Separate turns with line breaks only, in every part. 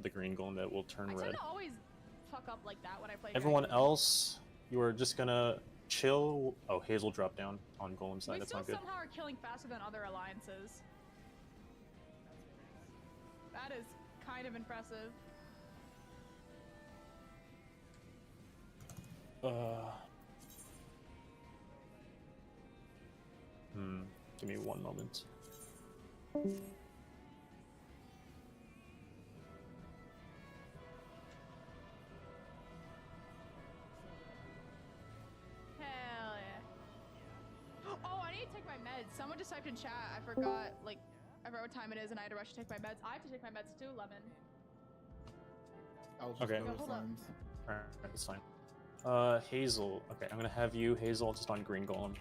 the green golem that will turn
I
red.
tend to always fuck up like that when I play.
Everyone
Dragon.
else, you are just gonna chill. Oh, Hazel dropped down on golem side. That's not good.
We still somehow are killing faster than other alliances. That is kind of impressive.
Give me one moment.
Hell yeah. Oh, I need to take my meds. Someone just typed in chat. I forgot what time it is, and I had to rush to take my meds. I have to take my meds too, Lemon.
I'll just
Okay.
go to farms.
Alright, that's fine. Hazel. Okay, I'm gonna have you, Hazel, just on green golem.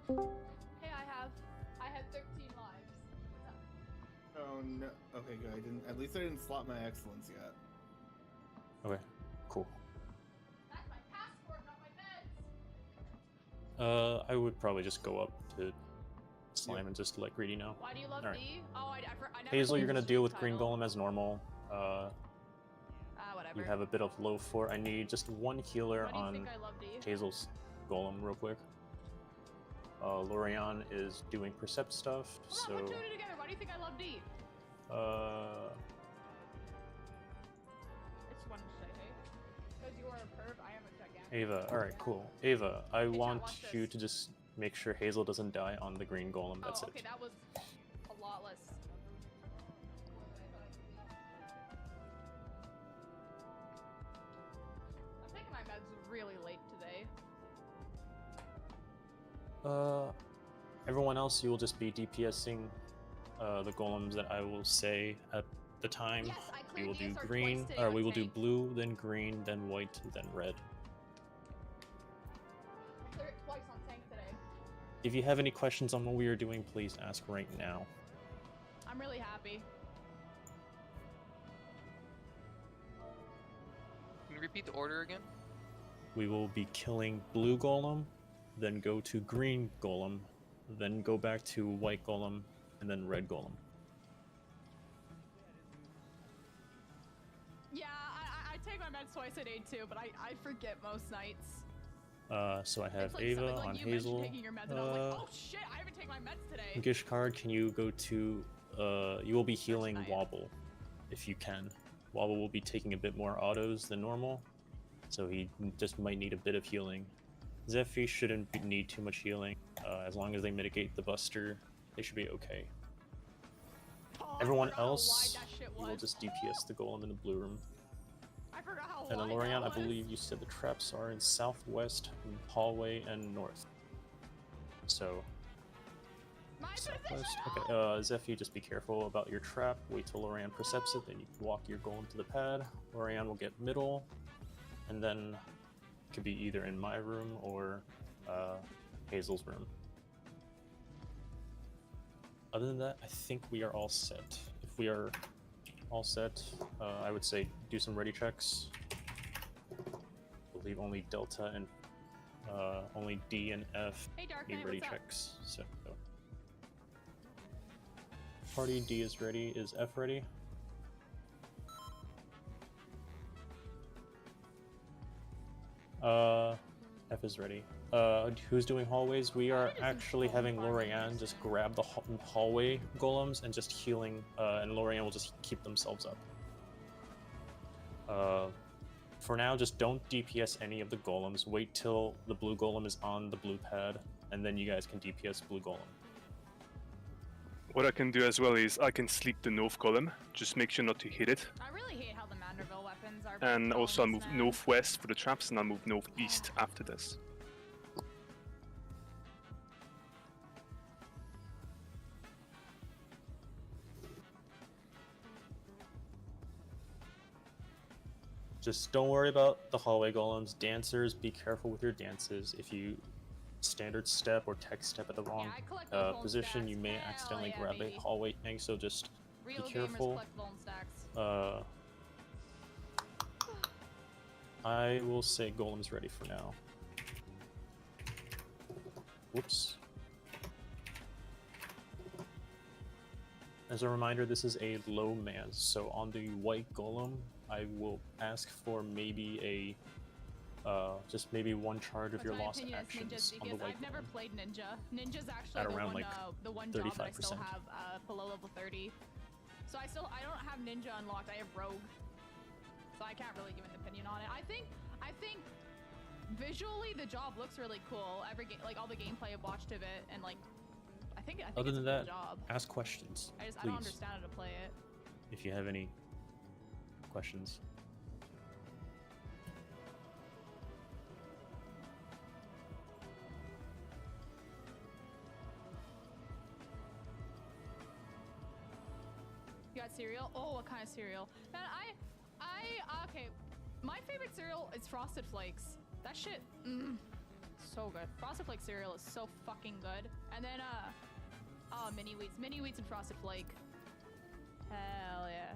Hey, I have 13 lives.
Oh no. Okay, good. At least I didn't slot my excellence yet.
Okay, cool.
That's my passport, not my meds.
I would probably just go up to Slime and just let Greedy know.
Why do you love
Alright.
D? Oh, I never
Hazel, you're
played
gonna
the
deal with
title.
green golem as normal.
Whatever.
You have a bit of low for. I need just one healer
Why do you
on
think I love D?
Hazel's golem real quick. Lorian is doing percept stuff,
Hold on, put two and two together. Why do you think I love D? It's one to say, hey. Because you are a perv, I am a gigantic.
Ava, alright, cool. Ava, I
Hey,
want
watch
you
this.
to just make sure Hazel doesn't die on the green golem, that's
okay,
it.
that was a lot less. I'm taking my meds really late today.
Everyone else, you will just be DPSing the golems that I will say at the time.
Yes, I
We will do
DSR
green,
twice today
or
on
we will do
tank.
blue, then green, then white, then red.
Clear it twice on tank today.
If you have any questions on what we are doing, please ask right now.
I'm really happy.
Can you repeat the order again?
We will be killing blue golem, then go to green golem, then go back to white golem, and then red golem.
Yeah, I take my meds twice a day too, but I forget most nights.
So I have
It's like
Ava
something like
on
you mentioned
Hazel.
taking your meds, and I was like, oh shit, I haven't taken my meds today.
Gishcard, can you go to, you will be healing
tonight.
Wobble, if you can. Wobble will be taking a bit more autos than normal, so he just might need a bit of healing. Zephy shouldn't need too much healing. As long as they mitigate the buster, they should be okay.
Oh,
Everyone
I forgot how
else,
wide that shit
you will
was.
just DPS the golem in the blue room.
I forgot how
And then
wide
Lorian, I
that was.
believe you said the traps are in southwest, hallway, and north. So,
My
southwest.
position!
Okay, Zephy, just be careful about your trap. Wait till Lorian percepts it, then you can walk your golem to the pad. Lorian will get middle, and then it could be either in my room or Hazel's room. Other than that, I think we are all set. If we are all set, I would say do some ready checks. I believe only Delta and only D and F
Hey, Dark
need
Knight,
ready
what's up?
checks. So party D is ready. Is F ready? F is ready. Who's doing hallways? We are actually having Lorian just grab the hallway golems and just healing, and Lorian will just keep themselves up. For now, just don't DPS any of the golems. Wait till the blue golem is on the blue pad, and then you guys can DPS blue golem.
What I can do as well is I can sleep the north column, just make sure not to hit it.
I really hate how the Manderville weapons are.
And also I'll move
bones, man.
northwest for the traps, and I'll move northeast after this.
Just don't worry about the hallway golems. Dancers, be careful with your dances. If you standard step or tech step at the wrong
I collect those bone
position,
stacks.
you may
Hell
accidentally
yeah,
grab
baby.
a hallway tank, so just
Real
be careful.
gamers collect bone stacks.
I will say golem's ready for now. Whoops. As a reminder, this is a low man, so on the white golem, I will ask for maybe a just maybe one charge of
That's
your
my
lost
opinion is
actions
ninjas
on the
because
white
I've never
golem.
played ninja. Ninja's actually
At around, like,
the one job that I still
35%.
have below level 30. So I don't have ninja unlocked. I have rogue. So I can't really give an opinion on it. I think visually the job looks really cool. Like all the gameplay I've watched of it, and like I think
Other
it's
than
a
that,
cool job.
ask questions,
I
please,
don't understand how to play it.
if you have any questions.
You got cereal? Oh, what kind of cereal? Man, okay. My favorite cereal is Frosted Flakes. That shit, so good. Frosted Flake cereal is so fucking good. And then, oh, mini wheats and Frosted Flake. Hell yeah.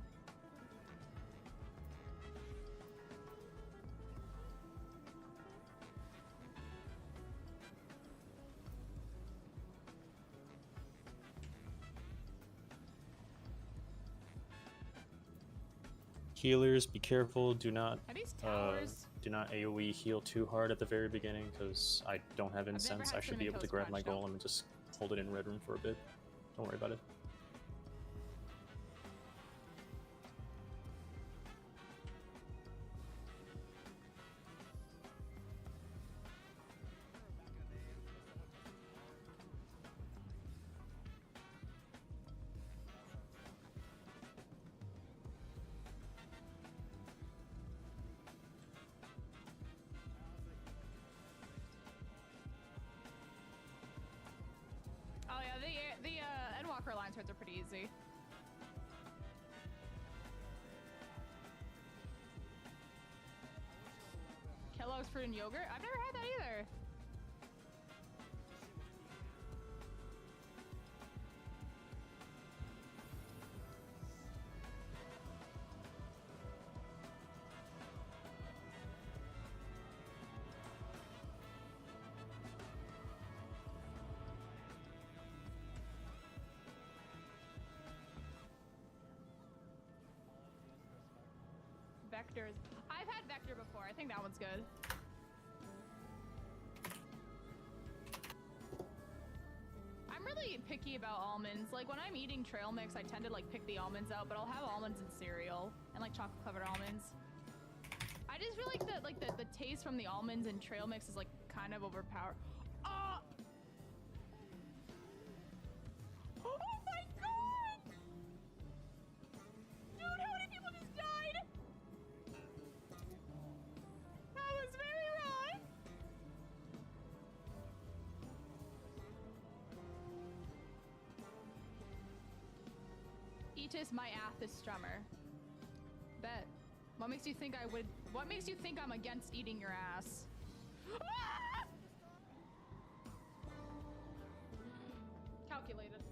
Healers, be careful. Do not
Are these towers?
do not AoE heal too hard at the very beginning, because I don't have incense.
had
I should be
cinnamon
able to
toast
grab my
crunch, no.
golem and just hold it in red room for a bit. Don't worry about it.
Oh yeah, the Endwalker Alliance raids are pretty easy. Kellogg's fruit and yogurt? I've never had that either. Vectors. I've had Vector before. I think that one's good. I'm really picky about almonds. Like when I'm eating trail mix, I tend to like pick the almonds out, but I'll have almonds in cereal and like chocolate covered almonds. I just feel like the taste from the almonds in trail mix is like kind of overpowered. Oh! Oh my god! Dude, how many people just died? That was very wrong. Eatus my Athis strummer. Bet. What makes you think I'm against eating your ass? Ah! Calculated.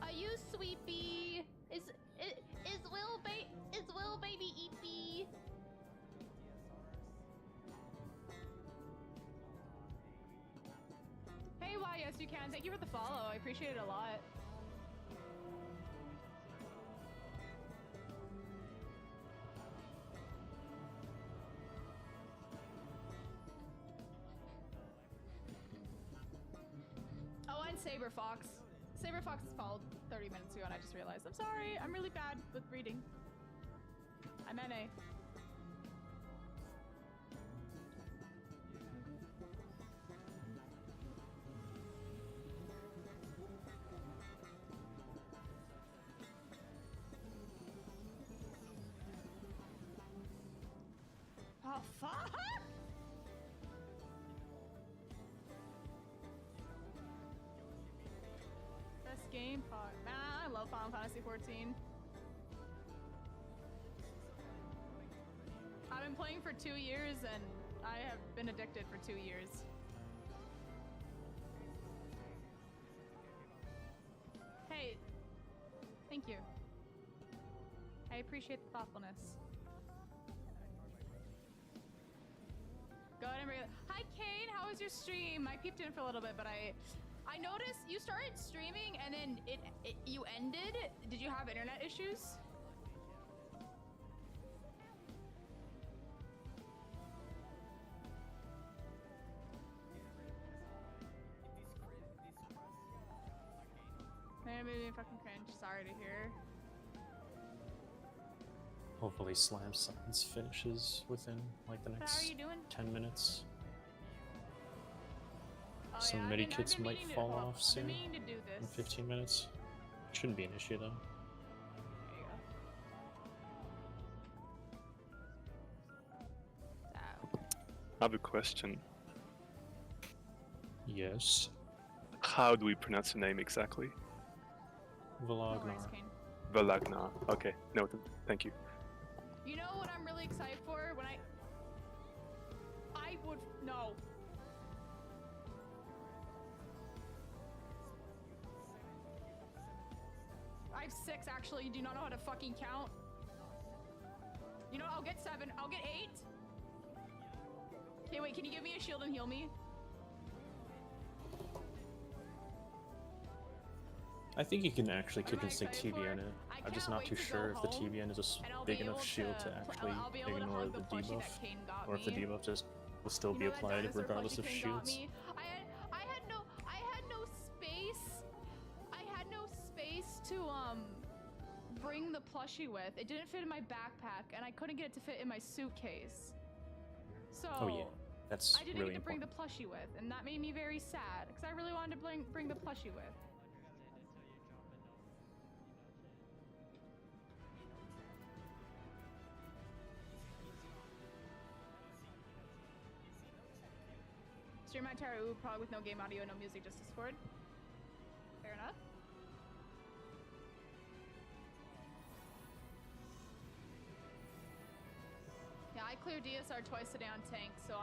Are you sweepy? Is Will baby eat me? Hey, why yes you can. Thank you for the follow. I appreciate it a lot. Oh, and Saber Fox. Saber Fox is followed 30 minutes ago and I just realized. I'm sorry, I'm really bad with reading. I'm NA. Oh, fuck! Best game part. Man, I love Final Fantasy 14. I've been playing for 2 years and I have been addicted for 2 years. Hey, appreciate the thoughtfulness. Go ahead and bring it. Hi, Kane. How was your stream? I peeped in for a little bit, but I noticed you started streaming and then you ended. Did you have internet issues? Man, it made me fucking cringe. Sorry to hear.
Hopefully Slam Science finishes within like the
How are
next
you doing?
10 minutes.
Oh,
Some
yeah, I've
medikits
been
might
meaning to-
fall
hold up.
off
I've
soon
been meaning to do
in
this.
15 minutes. Shouldn't be an issue though.
There you go. So.
I have a question.
Yes.
How do we pronounce the name exactly?
No
Volagnar.
worries, Kane.
Valagna. Okay, noted. Thank you.
You know what I'm really excited for? When I would no. I have 6 actually. You do not know how to fucking count. You know, I'll get 7. I'll get 8. Okay, wait. Can you give me a shield and heal me?
I think you can actually
What am I
could just stick
excited for?
TBN in.
I
I'm just
can't
not
wait
too
to
sure
go
if the
home,
TBN is a
and I'll be
big enough
able
shield to
to
actually
I'll be able to
ignore
hug
the
the plushie
debuff,
that Kane got
or if the
me.
debuff just will still
You
be
know that
applied
dinosaur
regardless
plushie
of
Kane got
shields.
me? I had no space. I had no space to bring the plushie with. It didn't fit in my backpack, and I couldn't get it to fit in my suitcase. So
Oh yeah, that's
I didn't
really
get to bring the
important.
plushie with, and that made me very sad because I really wanted to bring the plushie with. Stream my entire probably with no game audio, no music, just Discord. Fair enough. Yeah, I clear DSR twice a day on tank, so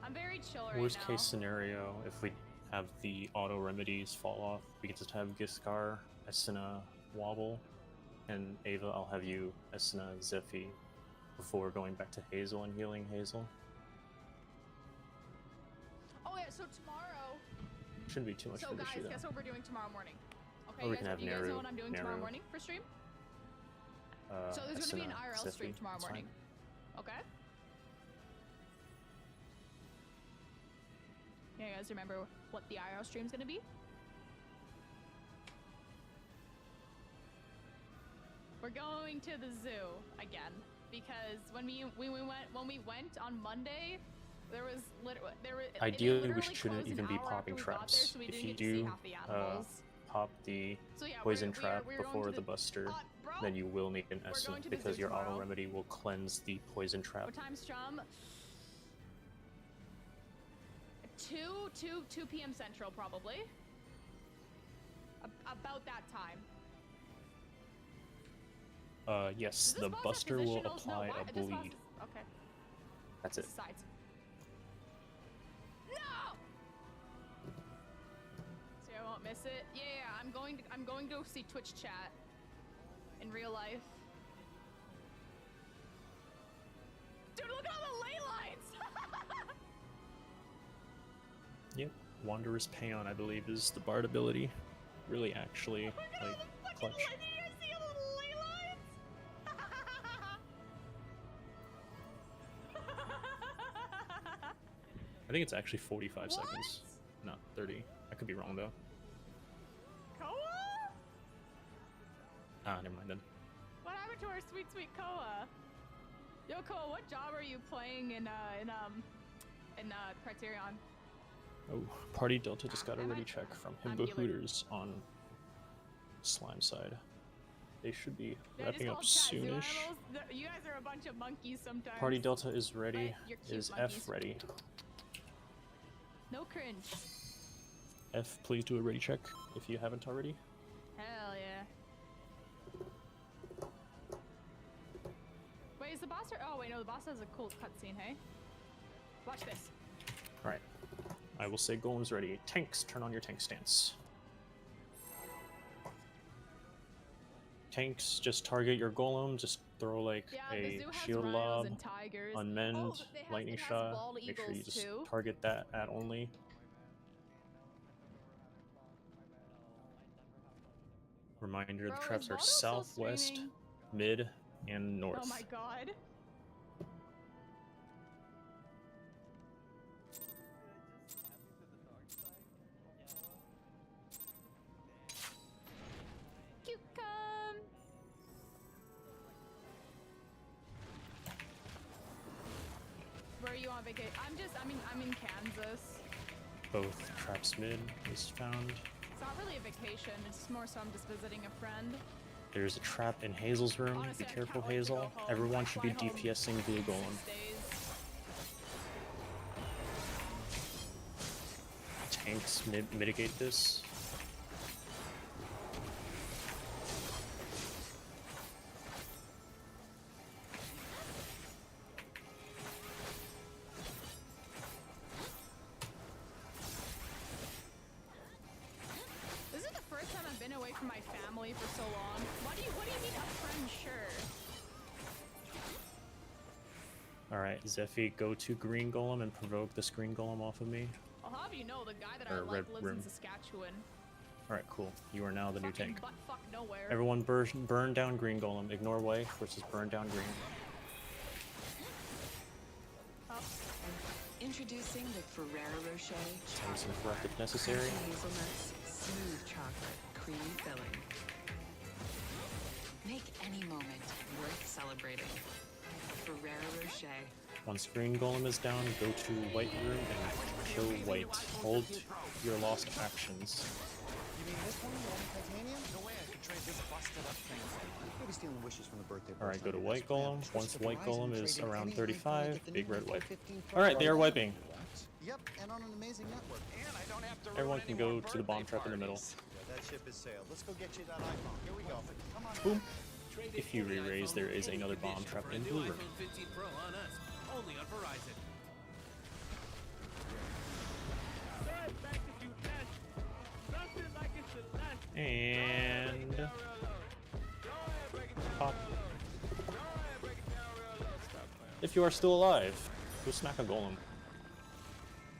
I'm very chill right
Worst
now.
case scenario, if we have the auto remedies fall off, we can just have Giskar, Esina, Wobble, and Ava, I'll have you Esina, Zephy before going back to Hazel and healing Hazel.
Oh yeah, so tomorrow.
Shouldn't be too much
So
of an
guys,
issue
guess
though.
what we're doing tomorrow morning? Okay,
Or we
you
can
guys,
have
you guys know
Naru-
what I'm doing tomorrow
Naru.
morning for stream? So there's going to be an
Esina,
IRL stream
Zephy,
tomorrow
it's
morning.
fine.
Okay? Yeah, you guys remember what the IRL stream is going to be? We're going to the zoo again because when we went on Monday, there was
Ideally, we shouldn't even be popping traps.
So we
If
didn't
you
get to see
do
half the animals.
pop the
So yeah,
poison
we're
trap
going to
before the buster,
bro,
then you will need an
we're
Esina
going to the
because
zoo
your auto
tomorrow.
remedy will cleanse the poison trap.
What time's Strum? 2 p.m. Central, probably. About that time.
Yes,
Does this
the
boss have
buster will
positionals? No,
apply
why?
a
This boss
bleed.
is- okay.
That's it.
Sides. No! See, I won't miss it. Yeah, I'm going to go see Twitch chat in real life. Dude, look at all the ley lines!
Yep. Wanderer's Paeon, I believe, is the Bard ability. Really, actually,
Look at all
like,
the fucking
clutch.
ley. Did you guys see all the ley lines?
I think it's actually 45
What?
seconds, not 30. I could be wrong though.
Koa?
Ah, never mind then.
What happened to our sweet Koa? Yo, Koa, what job are you playing in Criterion?
Oh, Party Delta just got a
Am I-
ready check from
I'm
Himbo
healing.
Hooters on Slime side. They should be
Did I
wrapping
just
up
call chat zoo
soonish.
animals? You guys are a bunch of monkeys sometimes.
Party Delta is ready.
But you're cute
Is
monkeys.
F ready?
No cringe.
F, please do a ready check if you haven't already.
Hell yeah. Wait, is the boss? Oh wait, no, the boss has a cool cutscene. Hey, watch this.
Alright. I will say Golem's ready. Tanks, turn on your tank stance. tanks, just target your golem. Just throw like
Yeah, the
a
zoo has
shield
rhinos
lob,
and tigers.
unmend,
Oh,
lightning
it has
shot.
bald
Make sure you
eagles
just
too.
target that at only. Reminder:
Bro,
the
is
traps are
Baldo still
southwest,
streaming?
mid, and north.
Oh my god. Cute come. Where are you on vacation? I'm in Kansas.
Both traps mid is found.
It's not really a vacation, it's more so I'm just visiting a friend.
There's a trap in Hazel's room.
Honestly,
Be
I
careful,
can't wait to go
Hazel.
home.
Everyone
I
should be
fly home
DPSing Blue
in
Golem.
6 days.
Tanks mitigate this.
This is the first time I've been away from my family for so long. What do you mean a friend? Sure.
Alright, Zephy, go to Green Golem and provoke this Green Golem off of me.
I'll have you know, the guy that I
Or
like
red
lives
room.
in Saskatchewan.
Alright, cool. You are now the new
Fucking
tank.
buttfuck nowhere.
Everyone burn down Green Golem. Ignore white versus burn down green.
Oh.
Introducing the Ferrero Rocher
Tanks and correct if
crunchy
necessary.
hazelnuts, smooth chocolate, creamy filling. Make any moment worth celebrating. Ferrero Rocher.
Once Green Golem is down, go to white room and kill white. Hold your lost actions.
You mean this one, the one in titanium? No way I could trade this busted up thing. Maybe stealing wishes from the birthday.
Alright, go to
person.
white golem.
Trust
Once
the
white
Verizon
golem is
traded
around
any icon to
35,
get the
big
new
red
iPhone
wipe.
15 Pro
Alright, they are
right
wiping.
Yep, and on an amazing network.
And I don't have to
Everyone
ruin
can
any more
go to the bomb
birthday
trap in the middle.
parties.
Yeah, that ship has sailed. Let's go get you that iPhone. Here we go. Come on.
Boom.
Trade
If you re-raise, there is another bomb trap in blue room.
15 Pro on us, only on Verizon.
And pop. If you are still alive, go smack a golem.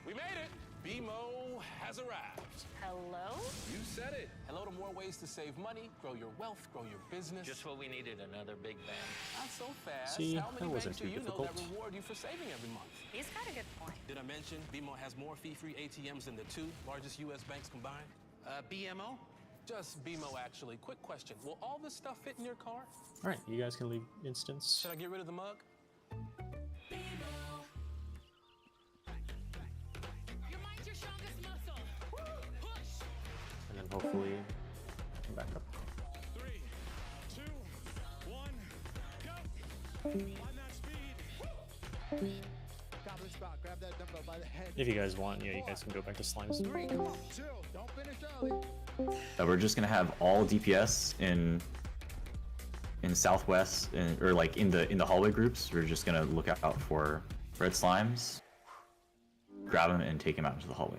We made it! BMO has arrived.
Hello?
You said it. Hello to more ways to save money, grow your wealth, grow your business.
Just what we needed, another big bang.
Not so fast.
See,
How many
that wasn't
banks do
too
you
difficult.
know that reward you for saving every month?
He's got a good point.
Did I mention BMO has more fee-free ATMs than the 2 largest U.S. banks combined?
BMO?
Just BMO, actually. Quick question. Will all this stuff fit in your car?
Alright, you guys can leave instance.
Should I get rid of the mug?
And then hopefully come back up.
3, 2, 1, go! On that speed!
Copper spot. Grab that dumbbell by the head.
If you guys want, yeah, you guys can go back to slimes.
3, 2, don't finish early.
We're just gonna have all DPS in southwest or like in the hallway groups. We're just gonna look out for red slimes, grab him, and take him out into the hallway.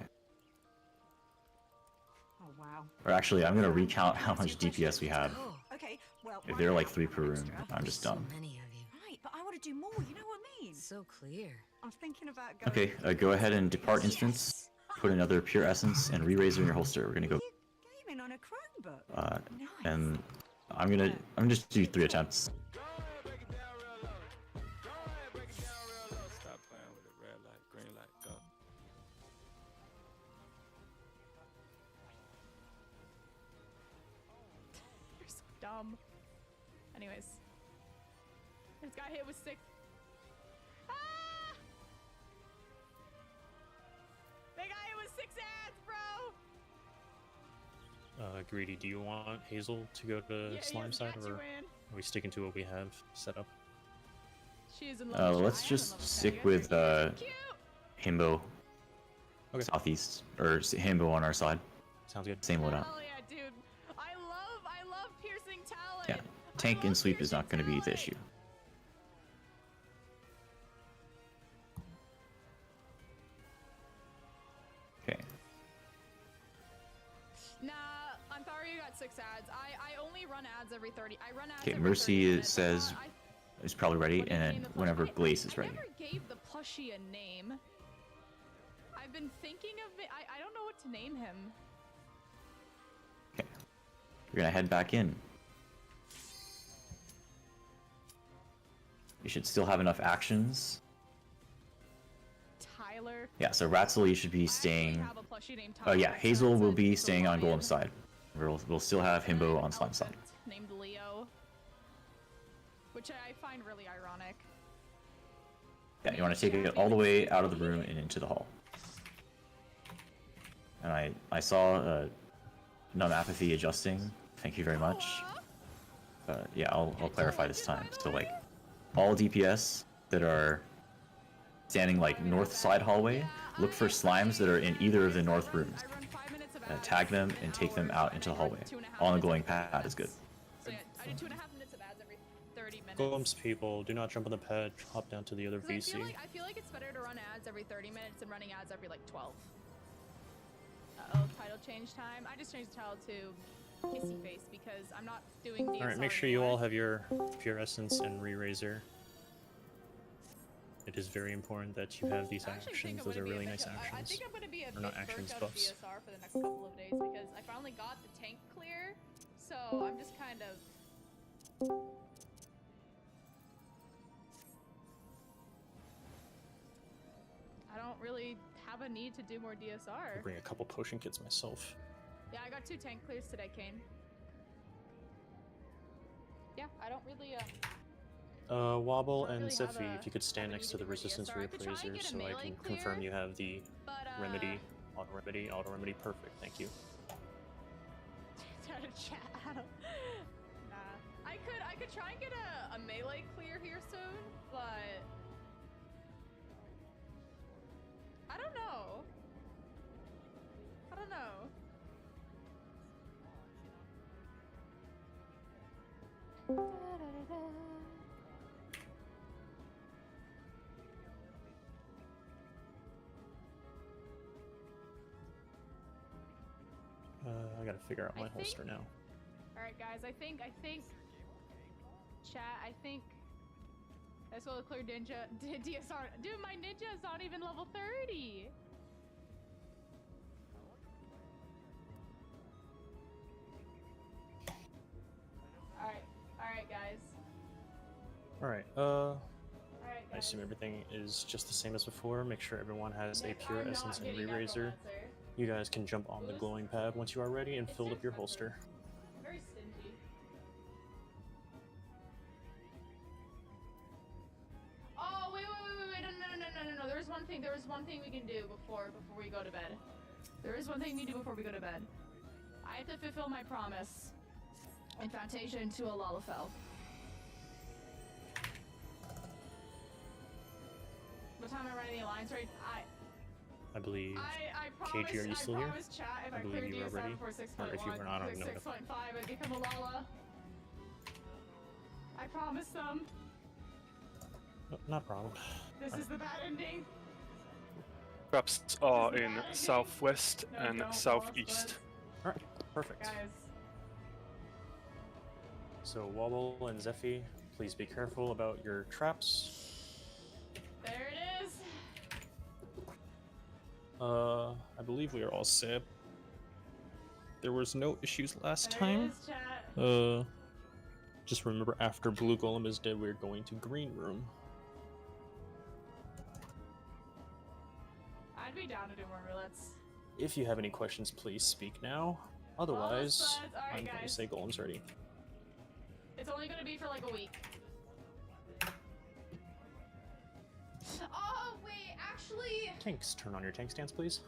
Oh wow.
Or actually, I'm gonna recount how much DPS we have.
Oh, okay. Well,
If there are like 3 per room, I'm just done.
many of you. Right, but I want to do more. You know what I mean? So clear. I'm thinking about going.
Okay, go ahead and depart instance. Put another pure essence and re-razor in your holster. We're gonna go.
Gaming on a Chromebook. Nice.
And I'm gonna just do 3 attempts.
Stop playing with the red light, green light, go.
You're so dumb. Anyways. This guy hit with 6. Ah! They got hit with 6 ads, bro!
Greedy, do you want Hazel to go to slime side, or are we sticking to what we have set up?
She is in level 10.
Let's
I am in
just
level 10.
stick
You guys
with
are cute.
Himbo
Okay.
southeast, or Himbo on our side.
Sounds good.
Same loadout.
Hell yeah, dude. I love piercing talent.
Yeah, tank and sweep is not going to be the issue. Okay.
Nah, Anthario got 6 ads. I only run ads every 30. I run ads
Okay,
every 30
Mercy
minutes.
says is probably ready,
What do you
and
name
then
the
whenever
plushie?
Blaze is
I
ready.
never gave the plushie a name. I've been thinking of it. I don't know what to name him.
Okay, we're gonna head back in. You should still have enough actions.
Tyler.
Yeah, so Ratzel, you should be
I
staying.
have a plushie named
Oh yeah,
Tyler,
Hazel
so
will
it's
be
a
staying on
lion
Golem's side. We'll still have
and
Himbo
an
on Slime's side.
elephant named Leo, which I find really ironic.
Yeah, you want to take it all the way out of the room and into the hall. And I saw Numb Apathy adjusting. Thank you very much. Yeah, I'll clarify this time. So like, all DPS that are standing like north side hallway, look for slimes that are in either of the north rooms. Tag them and take them out into the hallway. On the glowing pad is good.
So yeah, I do 2.5 minutes of ads every 30 minutes.
Golem's people, do not jump on the pad, hop down to the other
'Cause
VC.
I feel like it's better to run ads every 30 minutes than running ads every like 12. Uh-oh, title change time. I just changed the title to Kissy Face because I'm not doing DSR
Alright, make sure you all
anymore.
have your Pure Essence and Re-Razor. It is very important that you have these
I actually think
actions.
I'm
Those
gonna
are
be a
really
bit
nice
of- I
actions.
think I'm gonna be a
Or
bit
not
burnt
actions,
out of
buffs.
DSR for the next couple of days because I finally got the tank clear, so I'm just kind of. I don't really have a need to do more DSR.
I'll bring a couple potion kits myself.
Yeah, I got 2 tank clears today, Kane. Yeah, I don't really.
Wobble
Don't
and
really have
Zephy,
a-
if you could stand
have a
next
need
to the
to do more
resistance
DSR. I could try and
reappraiser
get a
so I
melee
can
clear,
confirm you have the
But
remedy, auto remedy, perfect, thank you.
Try to chat. Nah. I could try and get a melee clear here soon, but I don't know. I don't know.
I gotta figure out
I
my
think-
holster now.
Alright guys, I think chat, I think let's go to clear ninja DSR. Dude, my ninja is not even level 30. Alright guys.
Alright,
Alright
I
guys.
assume everything is just the same as before. Make sure everyone has a
Nick,
Pure
I'm not
Essence and
getting
Re-Razor.
necromancer.
You guys can jump on the glowing pad once you are ready and
It's
fill up
just
your
pepper.
holster.
Very stingy. Oh wait, no. There was one thing we can do before we go to bed. There is one thing we do before we go to bed. I have to fulfill my promise. In Fantasia into a Lalafell. What time am I running the alliance right?
I believe.
I promise.
KG, are you still
I
here?
promise, chat. If
I
I,
believe
clear
you are ready.
DSR for 6.1,
Or if you were not, I don't know.
6.5, I become a Lala. I promise them.
No, not a problem.
This is the bad ending.
Traps are in southwest
No,
and
don't,
southeast.
Alright, perfect.
Guys.
So Wobble and Zephy, please be careful about your traps.
There it is.
I believe we are all set. There was no issues last
There
time.
it is, chat.
Just remember after Blue Golem is dead, we're going to Green Room.
I'd be down to do more roulettes.
If you have any questions, please speak now. Otherwise,
spuds. Alright,
I'm going to
guys.
say Golem's ready.
It's only gonna be for like a week. Oh wait, actually,
Tanks, turn on your tank stance, please.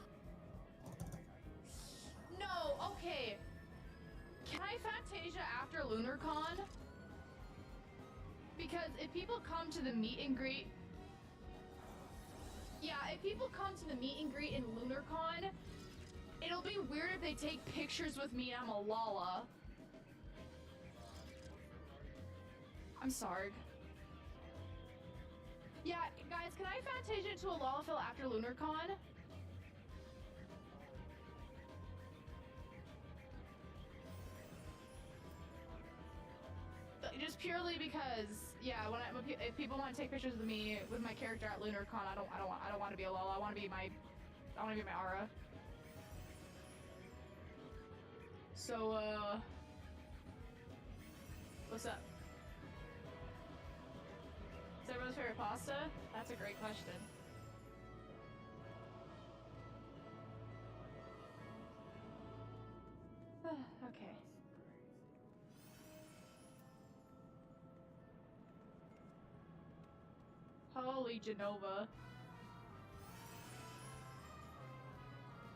no. Okay. Can I Fantasia after LunarCon? Because if people come to the meet and greet, yeah, if people come to the meet and greet in LunarCon, it'll be weird if they take pictures with me and I'm a Lala. I'm sorry. Yeah, guys, can I Fantasia into a Lalafell after LunarCon? just purely because, yeah, if people want to take pictures of me with my character at LunarCon, I don't want to be a lol. I want to be my aura. So, what's up? Is everyone's favorite pasta? That's a great question. Okay. Holy Genova.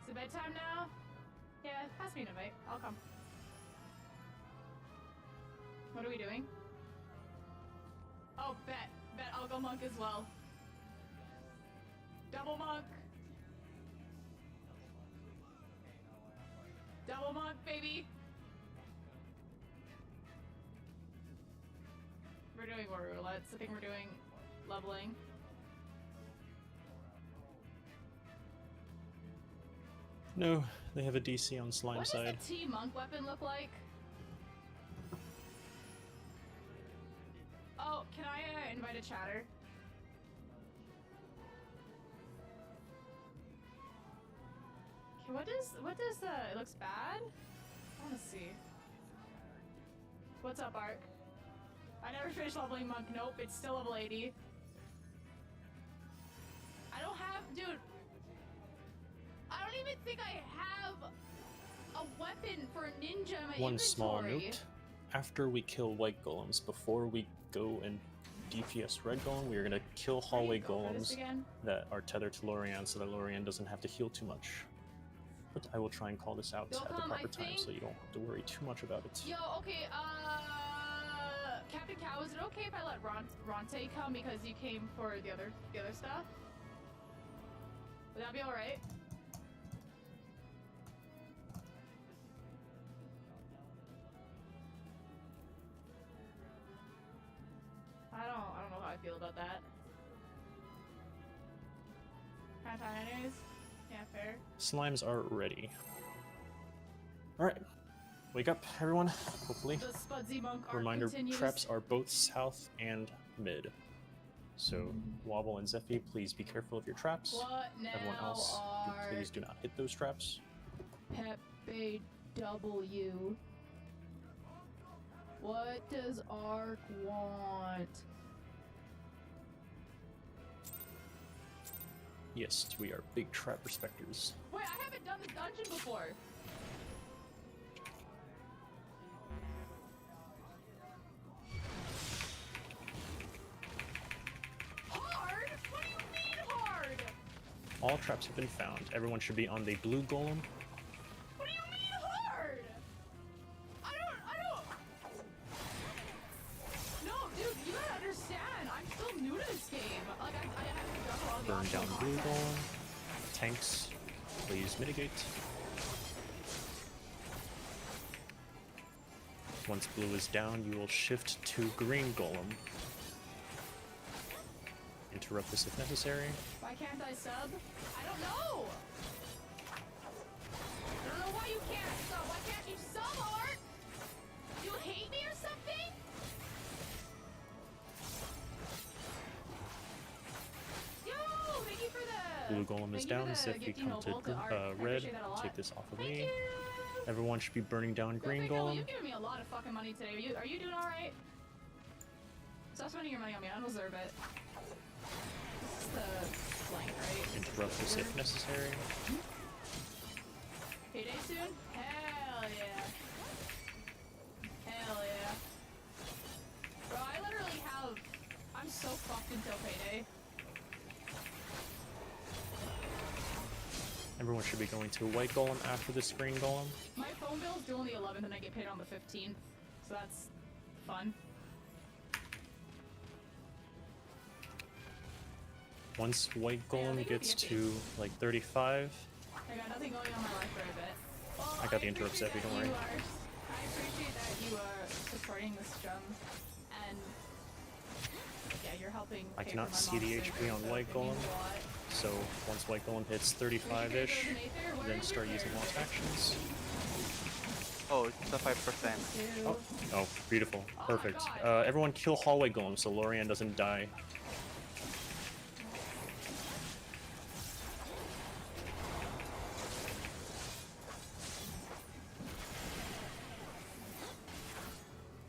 Is it bedtime now? Yeah, pass me an invite. I'll come. What are we doing? Oh, bet. I'll go monk as well. Double monk. Double monk, baby. We're doing war roulettes. I think we're doing leveling.
No, they have a DC on slime
What
side.
does the T-monk weapon look like? Oh, can I invite a chatter? Okay, what does it looks bad? I wanna see. What's up, Ark? I never finished leveling monk. Nope, it's still level 80. I don't have, dude. I don't even think I have a weapon for a ninja in my
One
inventory.
small note. After we kill white golems, before we go and DPS red golem, we are gonna kill hallway golems that are tethered to Lorian so that Lorian doesn't have to heal too much. But I will try and call this out at the proper time so you don't have to worry too much about it.
Yo, okay, Captain Cow, is it okay if I let Ronte come because you came for the other stuff? Would that be alright? I don't know how I feel about that. Kind of time anyways? Yeah, fair.
Slimes are ready. Alright. Wake up, everyone. Hopefully.
The Spudsy Monk arc
Reminder,
continues.
traps are both south and mid. So, Wobble and Zephy, please be careful of your traps.
What now?
Everyone else, please do not hit those traps.
Pepe W. What does Ark want?
Yes, we are big trap respecters.
Wait, I haven't done the dungeon before. Hard? What do you mean hard?
All traps have been found. Everyone should be on the blue golem.
What do you mean hard? I don't. No, dude, you gotta understand. I'm still new to this game. Like, I haven't done all the
Burn down
options.
blue golem. Tanks, please mitigate. Once blue is down, you will shift to green golem. Interrupt this if necessary.
Why can't I sub? I don't know. I don't know why you can't sub. Why can't you sub, Art? You hate me or something? Yo, thank you for the.
Blue golem is
thank you
down,
for
so
the
if you
gifting
come to
noble Art. I
red,
appreciate that a lot.
take this off of
Thank
me.
you.
Everyone should be burning down green
Well,
golem.
you've given me a lot of fucking money today. Are you doing all right? Stop spending your money on me. I don't deserve it. This is the flank, right?
Interrupt this if necessary.
Payday soon? Hell yeah. Hell yeah. Bro, I literally have... I'm so fucked until payday.
Everyone should be going to white golem after this green golem.
My phone bill's due on the 11th and I get paid on the 15th. So that's fun.
Once white golem gets to like 35,
I got nothing going on in my life for a bit. Well,
I got the interrupt, Zephy, don't worry.
I appreciate that you are supporting this drum, and yeah, you're helping.
I
pay
cannot
for my
see the
mom's
HP
surgery,
on
so
white
it means
golem.
a lot.
So once white golem hits 35-ish, then start using lost actions.
Oh, it's a 5%.
Oh, beautiful.
Oh my
Perfect.
God.
Everyone kill hallway golem so Lorian doesn't die.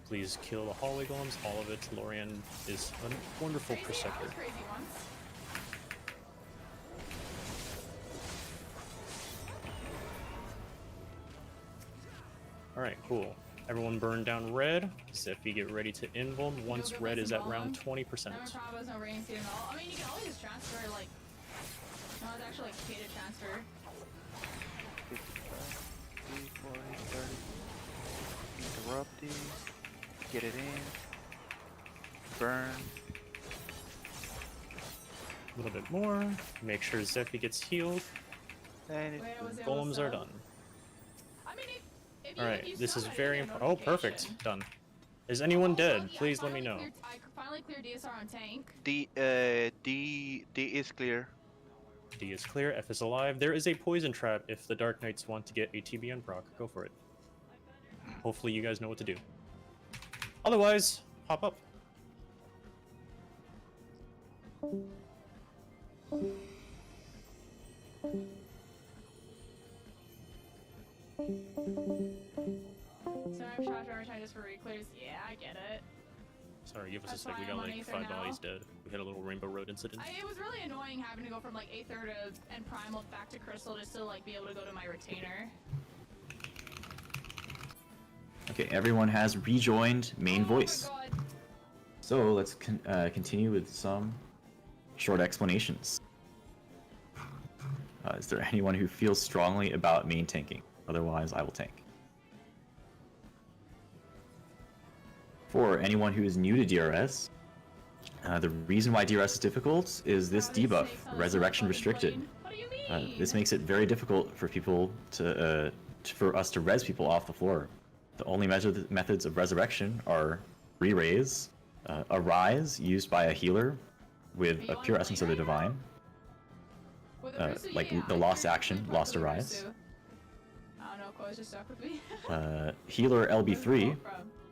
Please kill the hallway golems, all of it. Lorian is a wonderful
Crazy, I
protector.
was crazy once.
Alright, cool. Everyone burn down red. Zippy, get ready to invuln once
go
red
play
is
some
at round
golem.
20%.
No combos, no rain seed and all. I mean, you can always transfer, like... No, it's actually, like, pay to transfer.
55, 40, 30. Interrupt these. Get it in. Burn.
A little bit more. Make sure Zephy gets healed.
And it,
Wait, I was
Golems are done.
I mean, if you,
Alright,
if you
this is
summon,
very
you get a
important. Oh, perfect.
notification.
Done. Is anyone dead?
Yeah,
Please let me know.
I finally cleared DSR on tank.
D is clear.
D is clear, F is alive. There is a poison trap if the Dark Knights want to get a TBN proc. Go for it. Hopefully you guys know what to do. Otherwise, hop up.
Sorry, I'm shot every time just for reclears. Yeah, I get it.
Sorry, give us
That's
a sec. We
why
got
I'm on
like
Aether
5
now.
bodies dead. We had a little Rainbow Road incident.
It was really annoying having to go from like Aether to and Primal back to Crystal just to like be able to go to my retainer.
Okay, everyone has rejoined main voice.
Oh my god.
So let's continue with some short explanations. Is there anyone who feels strongly about main tanking? Otherwise, I will tank. For anyone who is new to DRS, the reason why DRS is difficult is this debuff, Resurrection Restricted.
What do you mean?
This makes it very difficult for people to, for us to res people off the floor. The only methods of resurrection are re-raise, a rise used by a healer with a pure essence of the divine, like the lost action, lost a rise,
I don't know, Koi's just stuck with me.
healer LB3,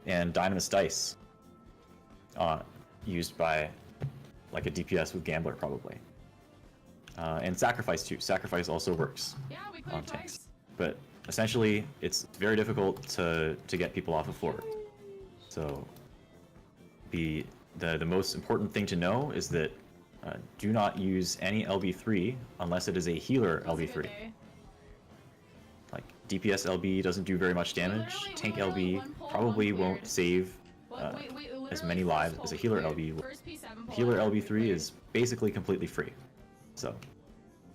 and Dynamis Dice, used by like a DPS with Gambler probably. And Sacrifice too. Sacrifice also works
Yeah, we
on
cleared
tanks.
twice.
But essentially, it's very difficult to get people off the floor. So the most important thing to know is that do not use any LB3 unless it is a healer LB3. Like DPS LB doesn't do very much damage. Tank LB probably won't save as many lives as a healer LB will. Healer LB3 is basically completely free. So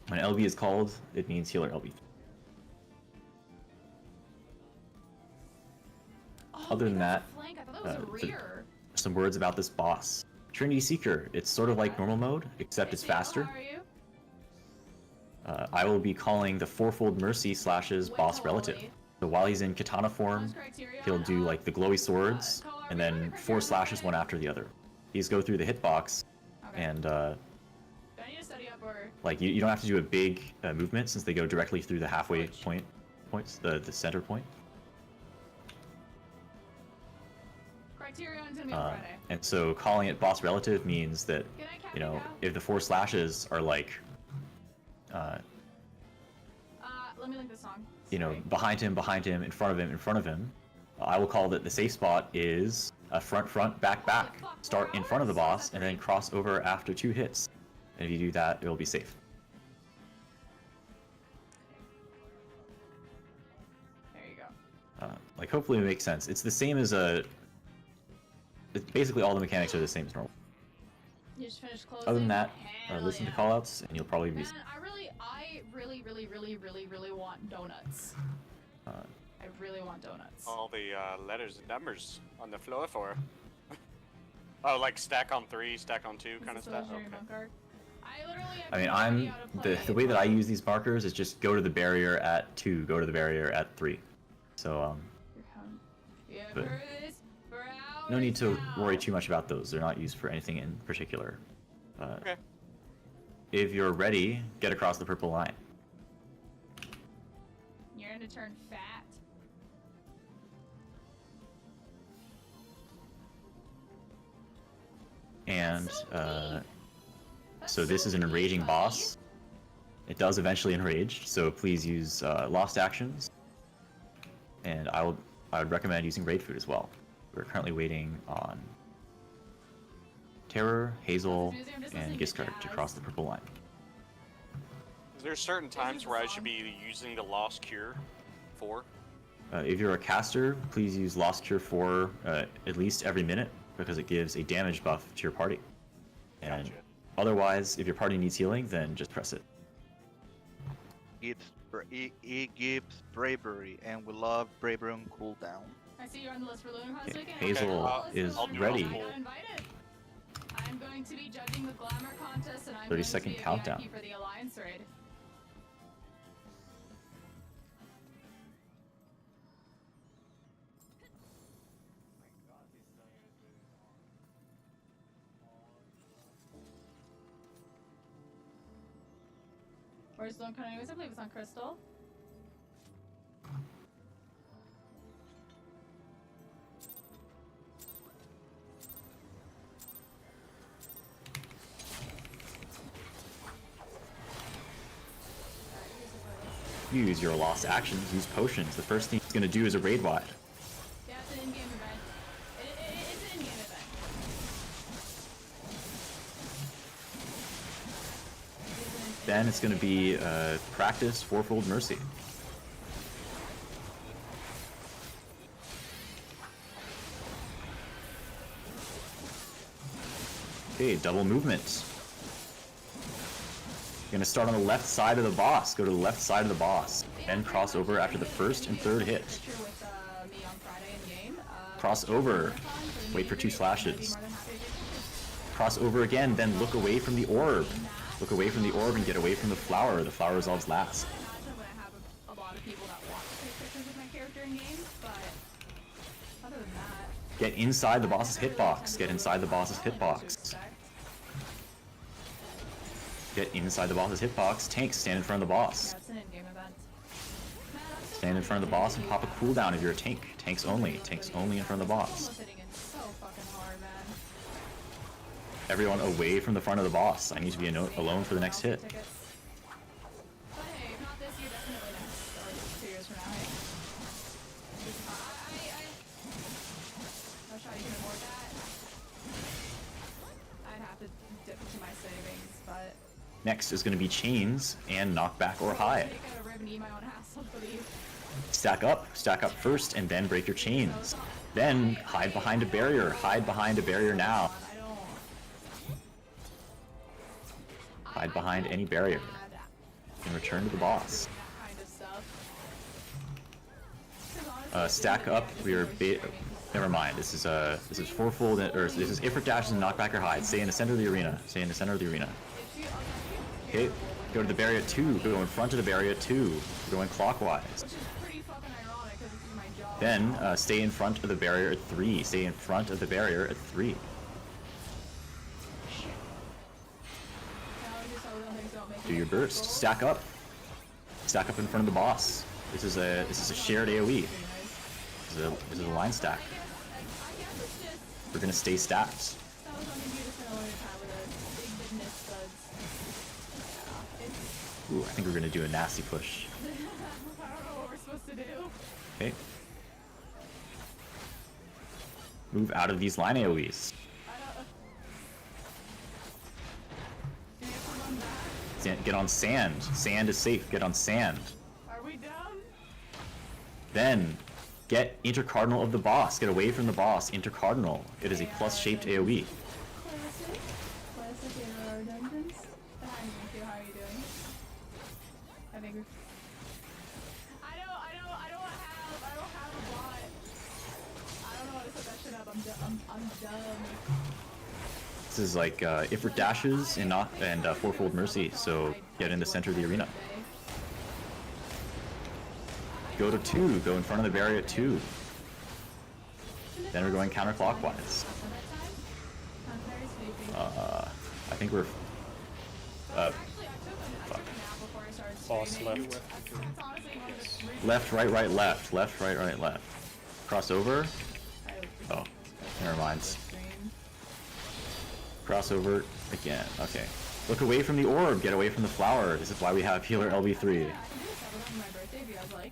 when LB is called, it means healer LB3. Other than that, some words about this boss. Trinity Seeker, it's sort of like normal mode, except it's faster. I will be calling the Fourfold Mercy slashes boss relative. So while he's in katana form, he'll do like the glowy swords, and then 4 slashes one after the other. These go through the hitbox, and like you don't have to do a big movement since they go directly through the halfway points, the center point. And so calling it boss relative means that, you know, if the 4 slashes are like,
let me link this song.
you know, behind him, in front of him, I will call that the safe spot is a front, back. Start in front of the boss and then cross over after 2 hits. And if you do that, it will be safe.
There you go.
Like, hopefully it makes sense. It's the same as basically all the mechanics are the same as normal.
You just finished closing.
Other than that, listen to callouts and you'll probably be.
Man, I really want donuts. I really want donuts.
All the letters and numbers on the floor for. Oh, like stack on 3, stack on 2 kind of stuff. Okay.
I
mean, the way that I use these markers is just go to the barrier at 2, go to the barrier at 3. So but no need to worry too much about those. They're not used for anything in particular.
Okay.
If you're ready, get across the purple line.
You're gonna turn fat.
and so this is an enraging boss. It does eventually enrage, so please use lost actions. And I would recommend using raid food as well. We're currently waiting on Terror, Hazel, and Giscard to cross the purple line.
Is there certain times where I should be using the Lost Cure for?
If you're a caster, please use Lost Cure 4 at least every minute, because it gives a damage buff to your party. And
Gotcha.
otherwise, if your party needs healing, then just press it.
It gives bravery, and we love bravery on cooldown.
I see you're on the list for Lunar
Okay,
Weekend.
Hazel is
I'll do it
ready.
on
I
hold.
got invited. I'm going to be judging the glamour contest, and I'm
30-second
going to be a
countdown.
VIP for the Alliance raid. Where's Lone Cunning? I believe it's on Crystal.
Use your lost actions, use potions. The first thing it's going to do is a raid wide.
Yeah, it's an in-game event. It's an in-game event.
Then it's going to be practice fourfold mercy. Okay, double movement. You're gonna start on the left side of the boss. Go to the left side of the boss. Then cross over after the first and third hit. Cross over. Wait for 2 slashes. Cross over again, then look away from the orb. Look away from the orb and get away from the flower. The flower resolves last. Get inside the boss's hitbox. Get inside the boss's hitbox. Get inside the boss's hitbox. Tanks, stand in front of the boss. Stand in front of the boss and pop a cooldown if you're a tank. Tanks only. Tanks only in front of the boss. Everyone away from the front of the boss. I need to be alone for the next hit. Next is going to be chains and knockback or hide. Stack up first, and then break your chains. Then hide behind a barrier. Hide behind a barrier now. Hide behind any barrier. And return to the boss. Stack up. Never mind. This is fourfold, or this is Ifrit dashes and knockback or hide. Stay in the center of the arena. Stay in the center of the arena. Okay, go to the barrier at 2. Go in front of the barrier at 2. Going clockwise. Then stay in front of the barrier at 3. Stay in front of the barrier at 3. Do your burst. Stack up. Stack up in front of the boss. This is a shared AoE. This is a line stack. We're gonna stay stacked. Ooh, I think we're gonna do a nasty push.
I don't know what we're supposed to do.
Okay. Move out of these line AoEs. Get on sand. Sand is safe. Get on sand.
Are we done?
Then get intercardinal of the boss. Get away from the boss. Intercardinal. It is a plus-shaped AoE.
Classic ARR dungeons. Hi, Matthew, how are you doing? I think we're... I don't have a bot. I don't know how to set that shit up. I'm dumb.
This is like Ifrit dashes and fourfold mercy, so get in the center of the arena. Go to 2, go in front of the barrier at 2. Then we're going counterclockwise. I think we're
Boss left.
left, right, right, left. Left, right, right, left. Cross over. Oh, never mind. Crossover again. Okay. Look away from the orb. Get away from the flower. This is why we have healer LB3.
Yeah, I can do a 7 on my birthday if you guys like.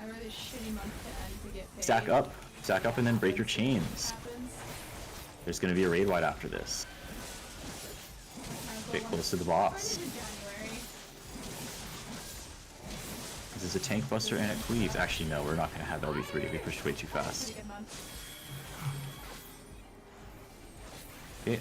I really shitty month to end to get paid.
Stack up and then break your chains.
Happens.
There's gonna be a raid wide after this. Get close to the boss. This is a tank buster and it cleaves. Actually, no, we're not gonna have LB3. We pushed way too fast. Okay.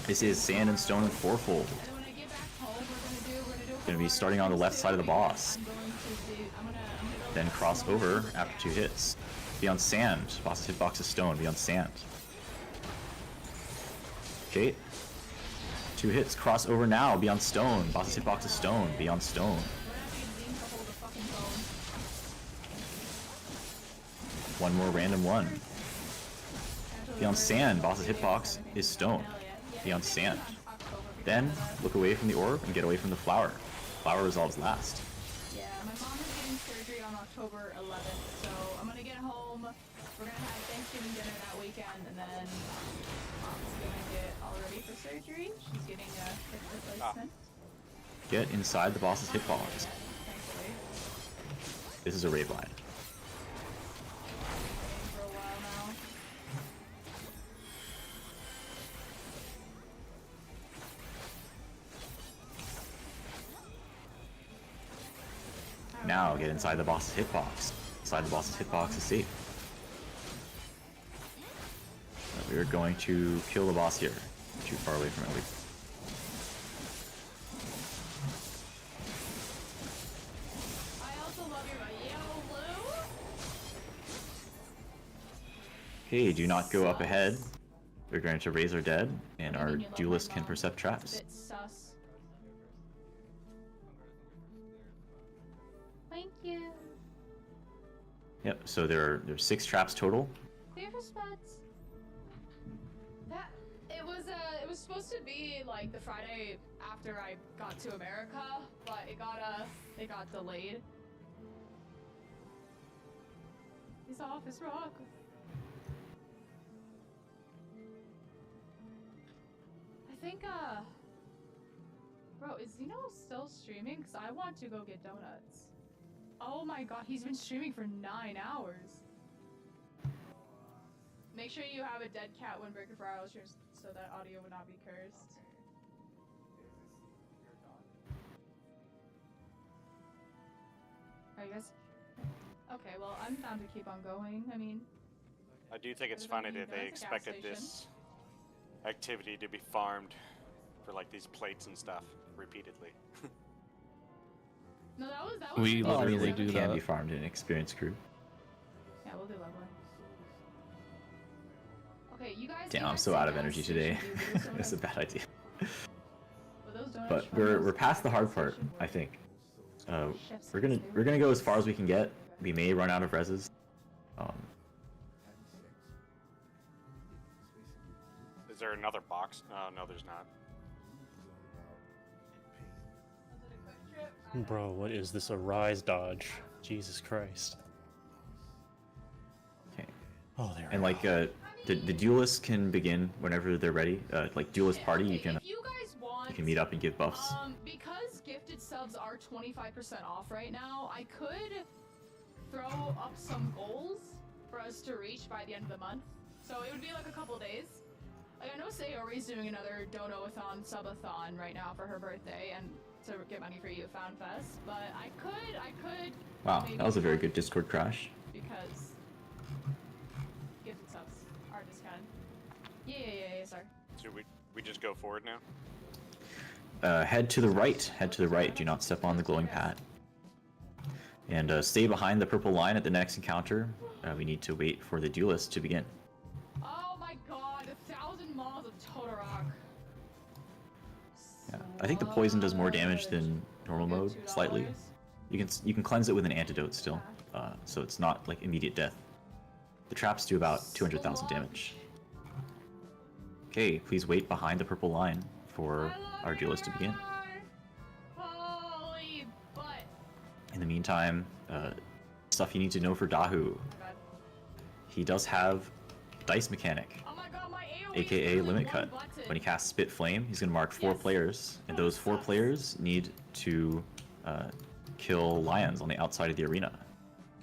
This is sand and stone and fourfold. Gonna be starting on the left side of the boss. Then cross over after 2 hits. Be on sand. Boss's hitbox is stone. Be on sand. Okay. 2 hits. Cross over now. Be on stone. Boss's hitbox is stone. Be on stone. 1 more random 1. Be on sand. Boss's hitbox is stone. Be on sand. Then look away from the orb and get away from the flower. Flower resolves last.
Yeah, my mom is getting surgery on October 11th, so I'm gonna get home. We're gonna have Thanksgiving dinner that weekend, and then mom's gonna get all ready for surgery. She's getting a hip replacement.
Get inside the boss's hitbox.
Thankfully.
This is a raid line.
For a while now.
Now get inside the boss's hitbox. Inside the boss's hitbox is safe. We are going to kill the boss here. Too far away from it.
I also love your yellow blue.
Okay, do not go up ahead. We're going to raise our dead, and our duelist can percept traps.
Sus. Thank you.
Yep, so there's 6 traps total.
Favorite spots. That it was supposed to be like the Friday after I got to America, but it got delayed. He's off his rock. I think bro, is Zeno still streaming? Cause I want to go get donuts. Oh my god, he's been streaming for 9 hours. Make sure you have a dead cat when Breaker for Hours streams so that audio would not be cursed. Are you guys? Okay, well, I'm down to keep on going. I mean,
I do think it's
Other
funny
than
that they
that's a gas
expected
station.
this activity to be farmed for like these plates and stuff repeatedly.
no, that was
We
the
literally
basic-
do
Can
that.
be farmed in an experienced crew.
Yeah, we'll do leveling. Okay, you guys.
Damn,
you
I'm
guys
so
sit
out of
down,
energy
station,
today.
dude. Those
It's a
donuts-
bad idea.
were those donuts
But
from
we're
those
past the hard
gas
part,
station?
I think.
Chef's
We're
kiss,
gonna go as far as we can get. We may run out of reses.
Is there another box? No, there's not.
Bro, what is this? A rise dodge? Jesus Christ.
Okay.
Oh, there.
And like the duelists can begin whenever they're ready. Like duelist party, you can
If you guys want,
meet up and give buffs.
because gifted subs are 25% off right now, I could throw up some goals for us to reach by the end of the month. So it would be like a couple days. Like, I know Sayori's doing another Dono-a-thon, Subathon right now for her birthday and to get money for you at Found Fest, but I could.
Wow,
maybe
that was a very
not,
good Discord crash.
because gifted subs are discounted. Yeah, sorry.
So we just go forward now?
Head to the right. Head to the right. Do not step on the glowing pad. And stay behind the purple line at the next encounter. We need to wait for the duelist to begin.
Oh my god, 1,000 miles of Totorock.
Yeah, I think the poison does more damage than normal mode, slightly. You can cleanse it with an antidote still, so it's not like immediate death. The traps do about 200,000 damage. Okay, please wait behind the purple line for our duelist to begin.
Holy butt.
In the meantime, stuff you need to know for Dahu. He does have Dice Mechanic,
Oh my god, my AoE
aka
is
Limit
one
Cut.
button.
When he casts Spit Flame, he's going to mark 4 players, and those 4 players need to kill lions on the outside of the arena.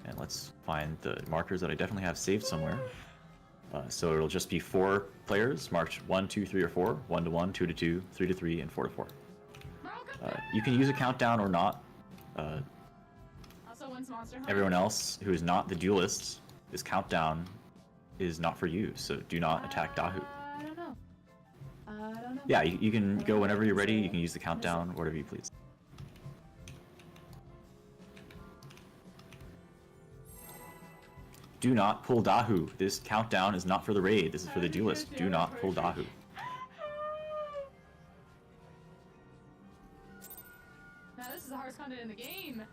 And let's find the markers that I definitely have saved somewhere. So it'll just be 4 players marked 1, 2, 3, or 4. 1 to 1, 2 to 2, 3 to 3, and 4 to 4. You can use a countdown or not.
Also, when's Monster Hunter?
Everyone else who is not the duelist, this countdown is not for you, so do not attack Dahu.
I don't know. I don't know.
Yeah, you can go whenever you're ready, you can use the countdown, whatever you please. Do not pull Dahu. This countdown is not for the raid, this is for the duelist. Do not pull Dahu.
Now this is the hardest content in the game.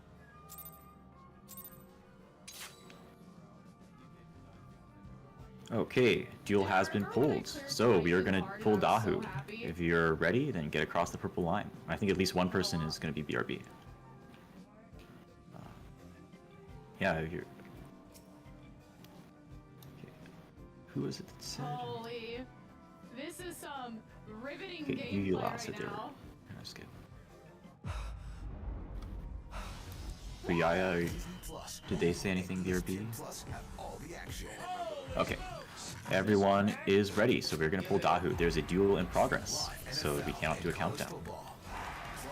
Okay, duel has been pulled, so we are going to pull Dahu. If you're ready, then get across the purple line. I think at least one person is going to be BRB. Yeah, if you're... Okay. Who is it that said?
Holy, this is some riveting
Okay,
gameplay
you
right
lost it there.
now.
That's good. Riyaya, did they say anything BRB? Okay. Everyone is ready, so we're gonna pull Dahu. There's a duel in progress, so we cannot do a countdown.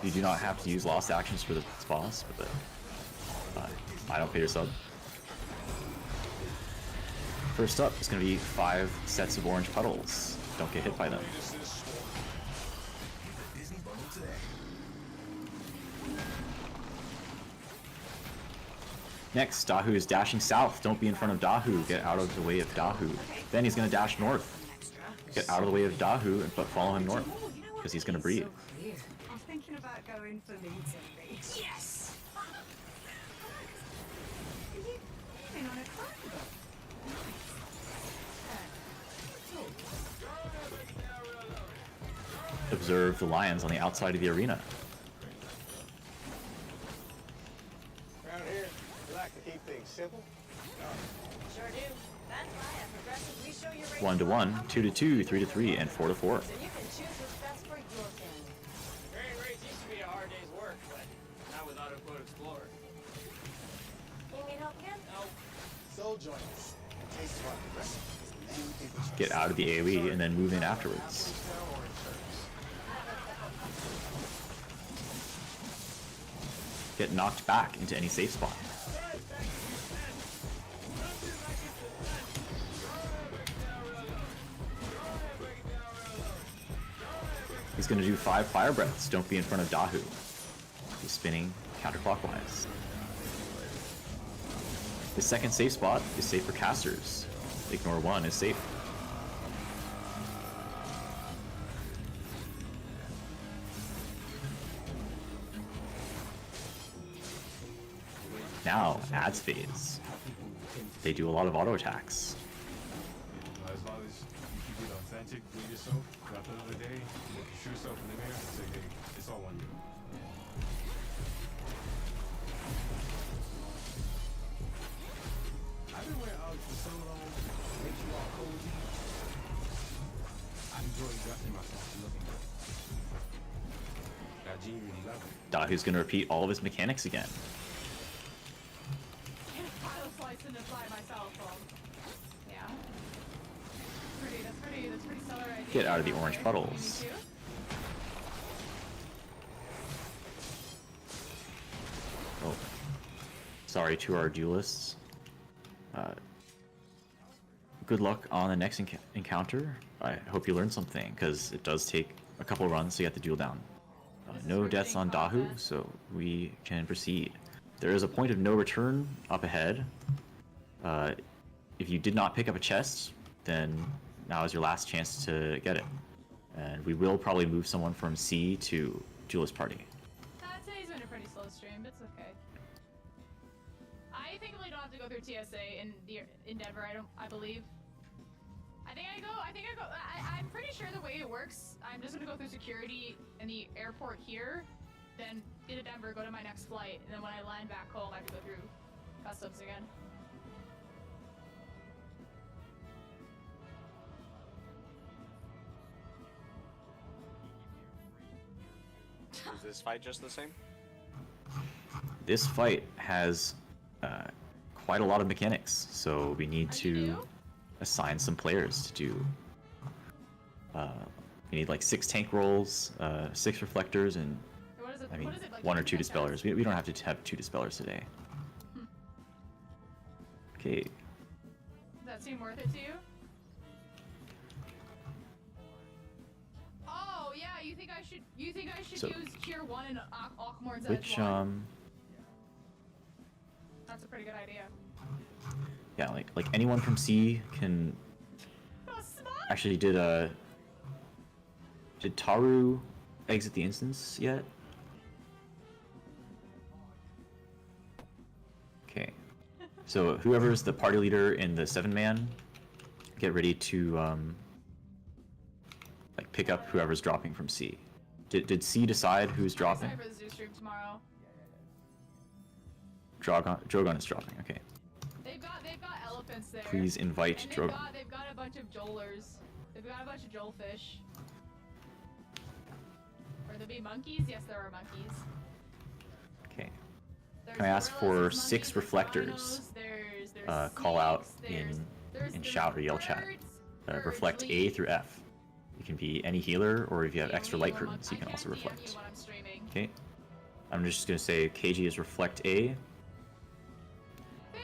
You do not have to use lost actions for the boss, but I don't pay your sub. First up is gonna be 5 sets of orange puddles. Don't get hit by them. Next, Dahu is dashing south. Don't be in front of Dahu. Get out of the way of Dahu. Then he's going to dash north. Get out of the way of Dahu, but follow him north, because he's going to breathe.
I'm thinking about going for leads in these. Yes! Are you in on a climb?
Observe the lions on the outside of the arena.
Around here, we like to keep things simple.
Sure do. That's why at Progressive we show you
1 to 1, 2 to 2, 3 to 3, and 4 to 4.
so you can choose what's best for your family.
Carrying rates used to be a hard day's work, but not with Autoquote Explorer.
You need help again?
No.
So join us. Taste of our Progressive is the name people trust.
Get out of the AoE and then move in afterwards. Get knocked back into any safe spot. He's going to do 5 fire breaths. Don't be in front of Dahu. He's spinning counterclockwise. The second safe spot is safe for casters. Ignore 1 is safe. Now, ads phase. They do a lot of auto attacks.
As long as you keep it authentic with yourself, at the end of the day, look yourself in the mirror and say, hey, it's all on you. I've been wearing Uggs for so long, makes you all cozy. I enjoy dressing myself and looking good. I genuinely love it.
Dahu's going to repeat all of his mechanics again.
Yeah. That's pretty stellar idea.
Get out of the orange puddles. Oh. Sorry to our duelists. Good luck on the next encounter. I hope you learned something, because it does take a couple runs to get the duel down. No deaths on Dahu, so we can proceed. There is a point of no return up ahead. If you did not pick up a chest, then now is your last chance to get it. And we will probably move someone from C to duelist party.
Today's been a pretty slow stream, but it's okay. I think we don't have to go through TSA in the Endeavor. I believe. I'm pretty sure the way it works, I'm just gonna go through security in the airport here, then into Denver, go to my next flight, and then when I land back home, I have to go through customs again.
Is this fight just the same?
This fight has quite a lot of mechanics, so we need to assign some players to do. We need like 6 tank rolls, 6 reflectors, and I mean,
like
1 or 2 dispellers. We don't have to have 2 dispellers today. Okay.
Does that seem worth it to you? Oh yeah, you think I should
So,
use Cure 1 and Ockmorn's
which
That's a pretty good idea.
yeah, like anyone from C can. Actually, did Taru exit the instance yet? Okay. So whoever's the party leader in the 7-man, get ready to like pick up whoever's dropping from C. Did C decide who's dropping?
Sorry for the zoo stream tomorrow.
Drogon is dropping. Okay.
They've got elephants there.
Please invite
and
Drogon.
They've got a bunch of Joelers. They've got a bunch of Joelfish. Or there be monkeys? Yes, there are monkeys.
Okay.
There's
Can I ask
gorillas,
for
there's
6
monkeys,
reflectors?
there's
Call out
snakes,
in shout or yell chat. Reflect A through F. You can be any healer, or if you have extra light curtains, you can also reflect. Okay. I'm just gonna say KG is reflect A.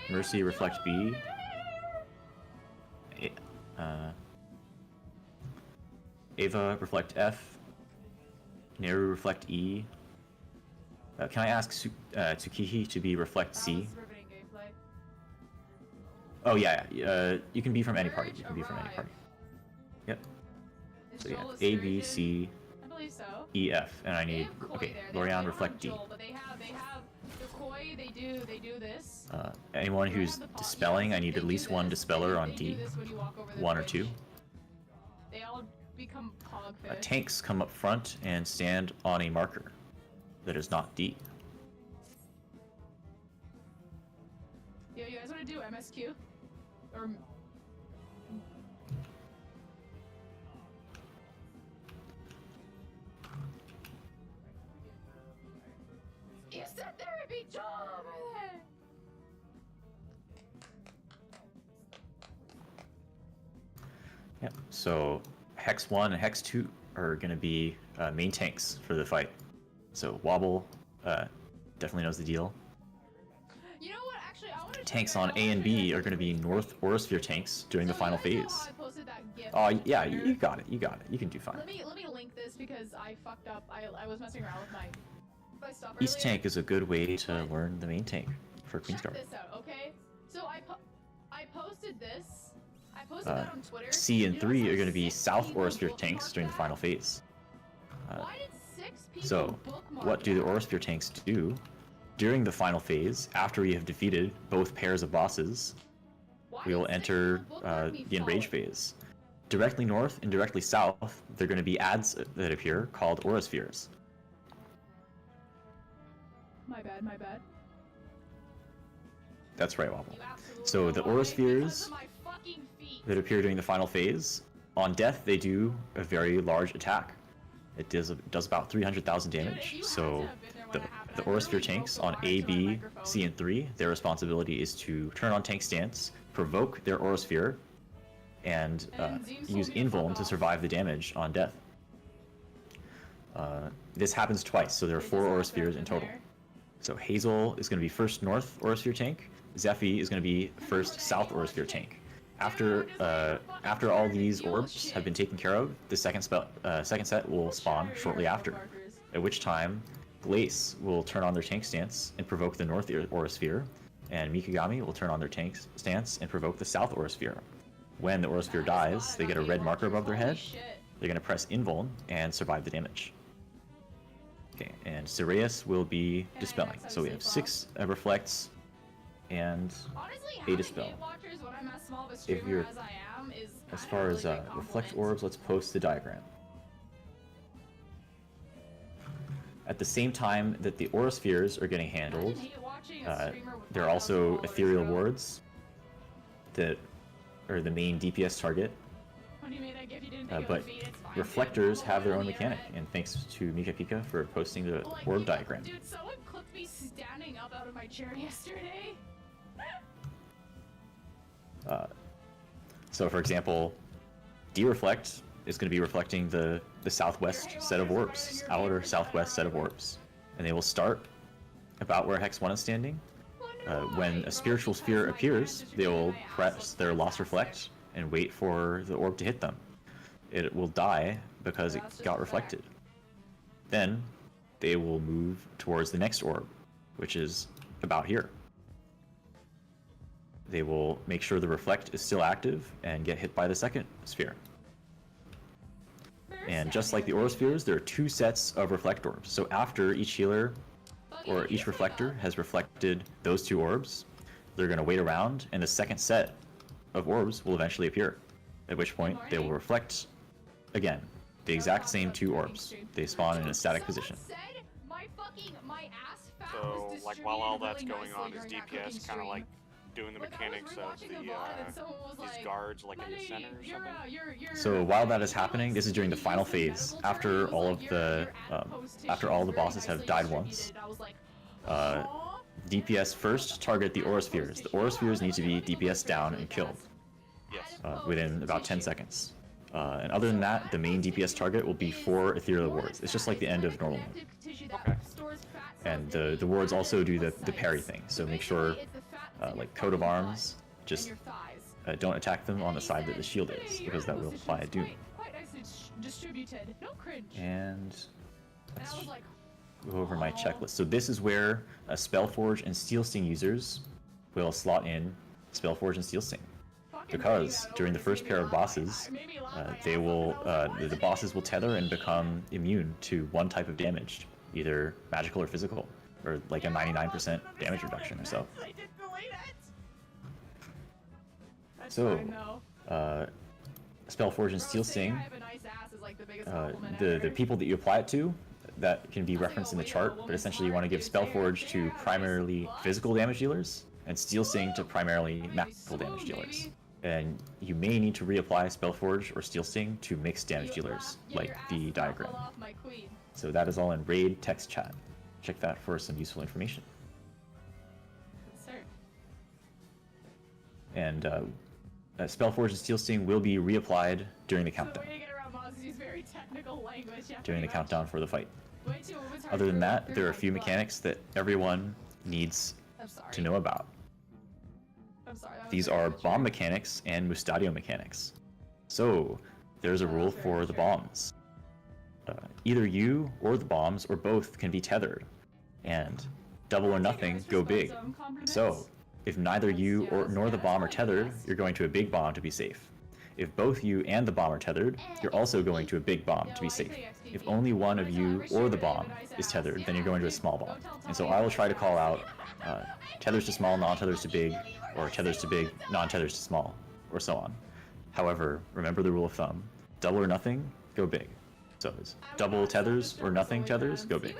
Mercy reflect B. Ava reflect F. Neru reflect E. Can I ask Tsukihi to be reflect C? Oh yeah, you can be from any party. You can be from any party. Yep. So yeah, A, B, C,
I believe so.
E, F, and I need okay. Lorian reflect D.
But they have the koi. They do this.
Anyone who's dispelling, I need at least 1 dispeller on D. 1 or 2.
They all become hogfish.
Tanks come up front and stand on a marker that is not D.
Yo, you guys want to do MSQ? Or you said there would be Joel over there.
Yep. So Hex 1 and Hex 2 are going to be main tanks for the fight. So Wobble definitely knows the deal.
You know what? Actually, I want to.
Tanks on A and B are going to be North Orosphere tanks during the final phase. Oh yeah, you got it. You got it. You can do fine.
Let me link this because I fucked up. I was messing around with my stuff
East
earlier.
tank is a good way to learn the main tank for Queen's Guard.
Check this out, okay? So I posted this. I posted that on Twitter.
C and 3 are going to be South Orosphere tanks during the final phase.
Why did 6 people
So,
bookmark
what do the
that?
Orosphere tanks do? During the final phase, after we have defeated both pairs of bosses, we will enter the Enrage phase. Directly north and directly south, there are going to be ads that appear called Orospheres.
My bad, my bad.
That's right, Wobble. So the Orospheres that appear during the final phase, on death they do a very large attack. It does about 300,000 damage. So the Orosphere tanks on A, B, C, and 3, their responsibility is to turn on tank stance, provoke their Orosphere, and use Invuln to survive the damage on death. This happens twice, so there are 4 Orospheres in total. So Hazel is going to be first North Orosphere tank. Zephy is going to be first South Orosphere tank. After all these orbs have been taken care of, the second set will spawn shortly after. At which time, Glace will turn on their tank stance and provoke the North Orosphere, and Mikagami will turn on their tank stance and provoke the South Orosphere. When the Orosphere dies, they get a red marker above their head. They're going to press Invuln and survive the damage. Okay, and Sirius will be dispelling. So we have 6 reflects, and
Honestly,
a
having
dispel.
hate watchers when I'm as small of a
If
streamer
you're,
as I am is
as
kind
far
of
as
a really big
reflect
compliment.
orbs, let's post the diagram. At the same time that the aura spheres are getting handled,
Imagine hate watching a streamer with
there are
5,000
also
followers,
ethereal
bro.
wards that are the main DPS target.
What do you mean that if you didn't think it
But
would feed, it's fine, dude.
reflectors
All
have their
on
own
the
mechanic,
internet.
and thanks to Mika Pika for posting the
Like,
orb
you-
diagram.
Dude, someone clipped me standing up out of my chair yesterday.
So for example, D-Reflect is going to be reflecting the southwest set of orbs, outer southwest set of orbs. And they will start about where Hex 1 is standing. When a spiritual sphere appears, they will press their Lost Reflect and wait for the orb to hit them. It will die because it got reflected. Then they will move towards the next orb, which is about here. They will make sure the reflect is still active and get hit by the second sphere. And just like the aura spheres, there are two sets of reflect orbs. So after each healer or each reflector has reflected those two orbs, they're going to wait around, and the second set of orbs will eventually appear. At which point they will reflect again, the exact same two orbs. They spawn in a static position.
So, like, while all that's going on, is DPS kind of like doing the mechanics of these guards, like in the center or something?
So while that is happening, this is during the final phase. After all of the bosses have died once, DPS first target the aura spheres. The aura spheres need to be DPS down and killed within about 10 seconds. And other than that, the main DPS target will be 4 ethereal wards. It's just like the end of normal mode.
Okay.
And the wards also do the parry thing, so make sure, like coat of arms, just don't attack them on the side that the shield is, because that will apply a doom. And let's go over my checklist. So this is where Spellforge and Steel Sting users will slot in Spellforge and Steel Sting. Because during the first pair of bosses, the bosses will tether and become immune to one type of damage, either magical or physical, or like a 99% damage reduction or so. So, Spellforge and Steel Sting, the people that you apply it to, that can be referenced in the chart, but essentially you want to give Spellforge to primarily physical damage dealers, and Steel Sting to primarily magical damage dealers. And you may need to reapply Spellforge or Steel Sting to mixed damage dealers, like the diagram. So that is all in raid text chat. Check that for some useful information. And Spellforge and Steel Sting will be reapplied during the countdown. During the countdown for the fight. Other than that, there are a few mechanics that everyone needs to know about. These are bomb mechanics and Mustadio mechanics. So, there's a rule for the bombs. Either you or the bombs or both can be tethered, and double or nothing go big. So, if neither you nor the bomb are tethered, you're going to a big bomb to be safe. If both you and the bomb are tethered, you're also going to a big bomb to be safe. If only one of you or the bomb is tethered, then you're going to a small bomb. And so I will try to call out tethers to small, non-tethers to big, or tethers to big, non-tethers to small, or so on. However, remember the rule of thumb. Double or nothing, go big. So it's double tethers or nothing tethers, go big.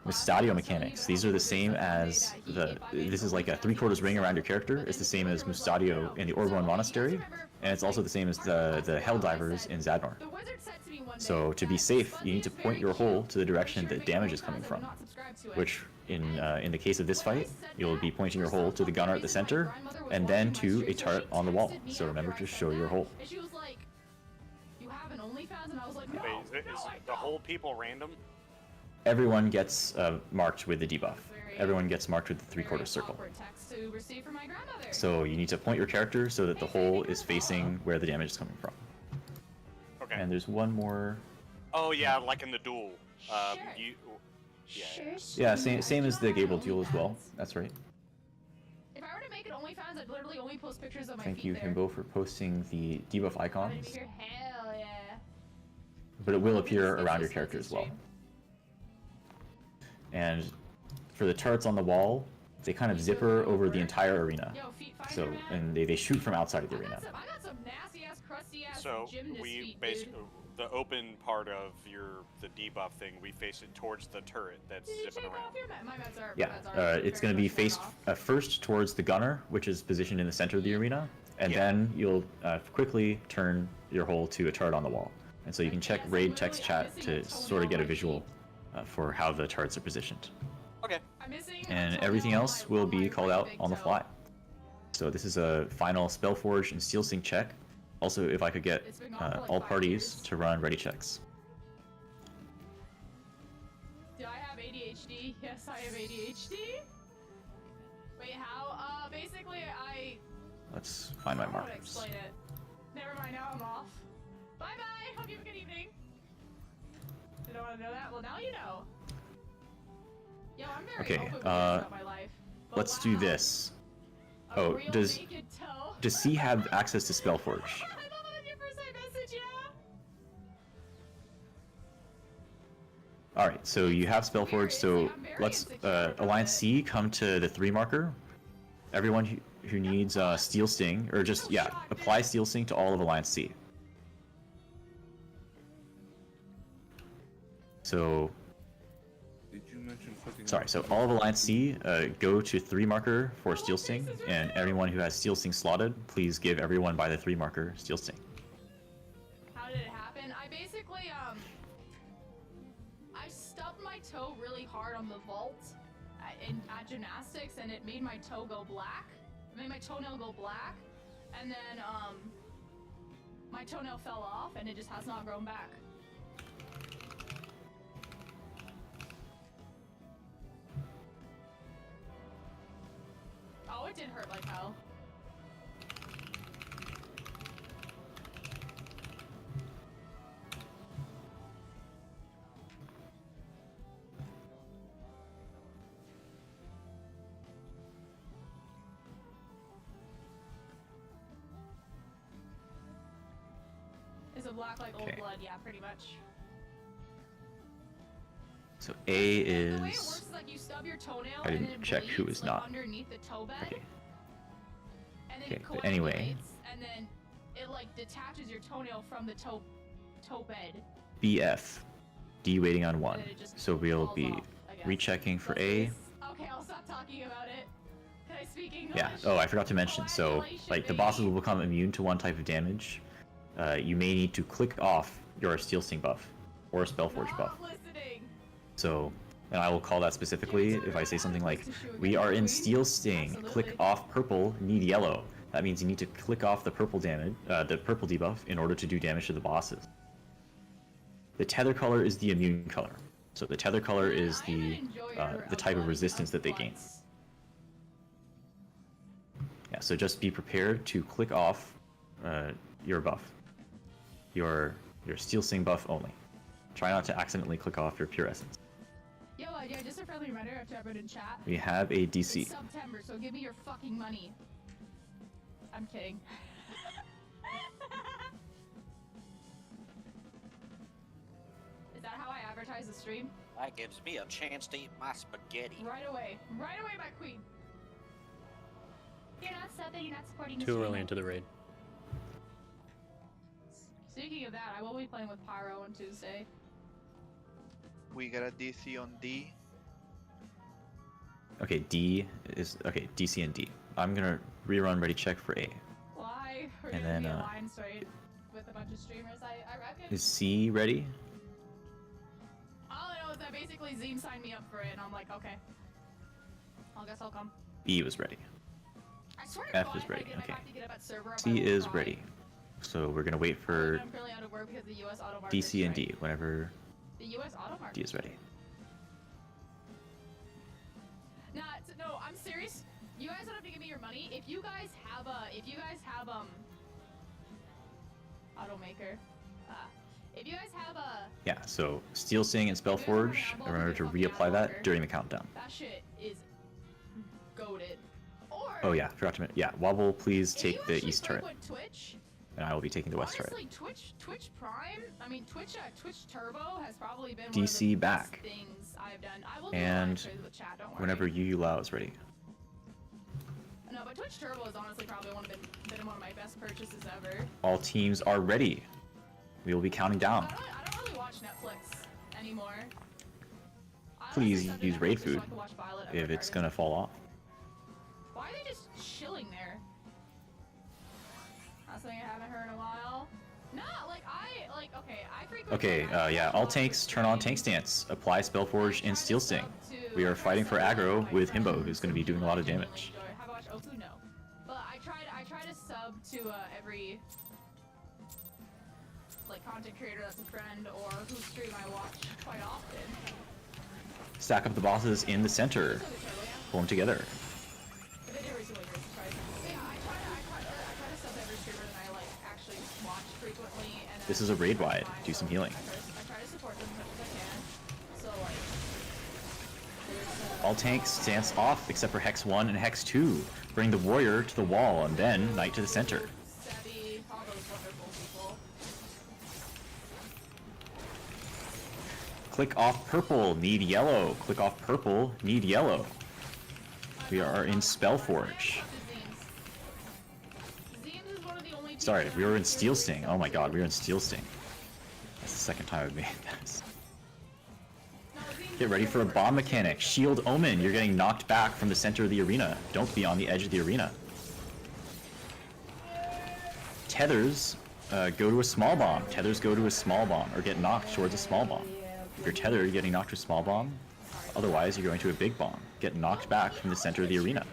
Mustadio mechanics. These are the same as this is like a 3/4 ring around your character. It's the same as Mustadio in the Orborn Monastery, and it's also the same as the Helldivers in Zadnor. So to be safe, you need to point your hole to the direction that damage is coming from, which in the case of this fight, you'll be pointing your hole to the gunner at the center, and then to a turret on the wall. So remember to show your hole.
Wait, is the whole people random?
Everyone gets marked with the debuff. Everyone gets marked with the 3/4 circle. So you need to point your character so that the hole is facing where the damage is coming from.
Okay.
And there's one more.
Oh yeah, like in the duel.
Yeah, same as the Gable duel as well. That's right.
If I were to make an OnlyFans, I'd literally only post pictures of my
Thank
feet
you,
there.
Himbo, for posting the debuff icons.
Hell yeah.
But it will appear around your character as well. And for the turrets on the wall, they kind of zipper over the entire arena.
Yo, find
So
your man.
and they shoot from outside of the
I
arena.
got some nasty ass, crusty ass
So
gymnast
we
feet,
basically
dude.
the open part of the debuff thing, we face it towards the turret that's
Did you
zipping
check
around.
off your my meds are,
Yeah,
my meds are
it's
very
going to be
much turned
faced
off.
first towards the gunner, which is positioned in the center of the arena, and
Yeah.
then you'll quickly turn your hole to a turret on the wall. And so you can check
Yes,
raid
I'm
text
literally- I'm
chat
missing a
to sort of
toenail
get a
on my
visual
feet.
for how the turrets are positioned.
Okay.
I'm missing a
And
toenail
everything
on
else
my-
will
on
be
my
called
right
out
big
on the
toe.
fly. So this is a final Spellforge and Steel Sync check. Also, if I could get
It's been gone for like
all
5
parties
years.
to run ready checks.
Do I have ADHD? Yes, I have ADHD. Wait, how? Basically,
Let's find my
I don't know how to
markers.
explain it. Never mind, now I'm off. Bye bye. Hope you have a good evening. Didn't want to know that. Well, now you know. Yo, I'm very
Okay,
open with this about my life. But
let's do
wow,
this.
a
Oh,
real
does
naked toe.
C have access to Spellforge?
I love it on your first time message, yeah.
Alright, so you have Spellforge, so
I'm very
let's
insecure about
Alliance
it.
C come to the 3 marker. Everyone who needs Steel Sting, or just, yeah, apply Steel Sting to all of Alliance C. So,
Did you mention putting
sorry, so all of Alliance C, go to 3 marker for Steel Sting, and everyone who has Steel Sting slotted, please give everyone by the 3 marker Steel Sting.
How did it happen? I basically, I stubbed my toe really hard on the vault at gymnastics, and it made my toe go black. It made my toenail go black, and then, my toenail fell off, and it just has not grown back. Oh, it did hurt like hell. Is it black like old
Okay.
blood? Yeah, pretty much.
So A
The way it
is...
works is like you stub your toenail
I
and
didn't
it
check who
bleeds,
is
like,
not.
underneath the toe bed.
Okay.
And then
Okay,
it
but anyway.
coagulates, and then it like detaches your toenail from the toe bed.
BF. D waiting on 1.
And it just
So we'll
falls
be
off, I guess.
rechecking for
That's
A.
nice. Okay, I'll stop talking about it. Can I speak English?
Yeah. Oh, I forgot to mention. So,
Coagulation,
like, the
baby.
bosses will become immune to one type of damage. You may need to click off your Steel Sting buff or Spellforge buff.
Not listening.
So, and I will call that specifically if I say something like, "We are in Steel Sting. Click
Absolutely.
off purple. Need yellow." That means you need to click off the purple damage, the purple debuff, in order to do damage to the bosses. The tether color is the immune color. So the tether color is the type of resistance that they gain. Yeah, so just be prepared to click off your buff. Your Steel Sting buff only. Try not to accidentally click off your Pure Essence.
Yo, yeah, just a friendly reminder after I wrote in chat.
We have a DC.
It's September, so give me your fucking money. I'm kidding. Is that how I advertise the stream?
That gives me a chance to eat my spaghetti.
Right away, my queen. You're not subbing, you're not supporting the
Too
stream.
early into the raid.
Speaking of that, I will be playing with Pyro on Tuesday.
We got a DC on D.
Okay, D is okay. DC and D. I'm gonna rerun ready check for A.
Why? We're
And
gonna
then,
be aligned, right? With a bunch of streamers, I reckon.
Is C ready?
All I know is that basically Zeem signed me up for it, and I'm like, okay. I guess I'll come.
B was ready.
I swear to
F
God,
is ready.
if I
Okay.
have to get up at server up, I
C
will
is
cry.
ready. So we're gonna wait for
I'm currently out of work because the US auto market
DC and
strike.
D whenever
The US auto market.
D is ready.
Nah, no, I'm serious. You guys don't have to give me your money. If you guys have automaker, if you guys have a
Yeah. So Steel Sting and Spellforge. Remember to reapply that during the countdown.
that shit is goated. Or
Oh yeah, forgot to mention. Yeah, Wobble, please
if
take
you
the
actually
east
play
turret,
with Twitch,
and I will be taking the west turret.
honestly, Twitch Prime, I mean Twitch Turbo has probably been one of
DC
the
back.
best things I've done. I will do
And
live streams with chat, don't worry.
whenever Yu Lao is ready.
No, but Twitch Turbo is honestly probably been one of my best purchases ever.
All teams are ready. We will be counting down.
I don't really watch Netflix anymore.
Please use raid food if it's gonna fall off.
Why are they just chilling there? That's something I haven't heard in a while. Nah, okay, I frequently...
Okay, yeah, all tanks turn on tank stance. Apply Spellforge and Steel Sting. We are fighting for aggro with Himbo, who's gonna be doing a lot of damage.
Have I watched Oku? No. But I try to sub to every content creator that's a friend or whose stream I watch quite often.
Stack up the bosses in the center. Pull them together.
But they did recently raise the price. So yeah, I try to sub every streamer that I actually watch frequently. And
This is a raid wide. Do some healing.
I try to support them as much as I can. So there's
All tanks stance off except for Hex 1 and Hex 2. Bring the warrior to the wall and then Knight to the center.
Sebby, all those wonderful people.
Click off purple, need yellow. Click off purple, need yellow. We are in Spellforge. Sorry, we were in Steel Sting. Oh my god, we were in Steel Sting. That's the second time I've made this. Get ready for a bomb mechanic. Shield Omen, you're getting knocked back from the center of the arena. Don't be on the edge of the arena. Tethers go to a small bomb. Tethers go to a small bomb or get knocked towards a small bomb. If you're tethered, you're getting knocked to a small bomb. Otherwise, you're going to a big bomb. Get knocked back from the center of the arena.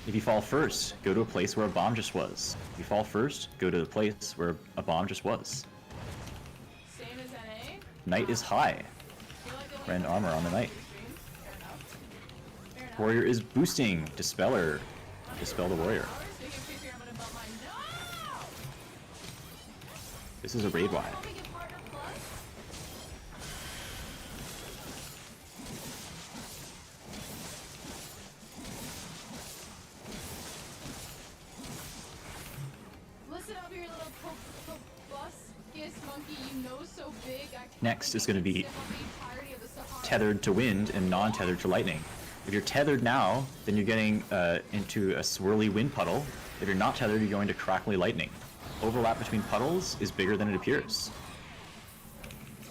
If you fall first, go to a place where a bomb just was. If you fall first, go to the place where a bomb just was. Knight is high. Rend armor on the knight. Warrior is boosting. Dispeller. Dispel the warrior. This is a raid wide.
Listen up here, little bus monkey. You know so big.
Next is going to be tethered to wind and non-tethered to lightning. If you're tethered now, then you're getting into a swirly wind puddle. If you're not tethered, you're going to crackly lightning. Overlap between puddles is bigger than it appears.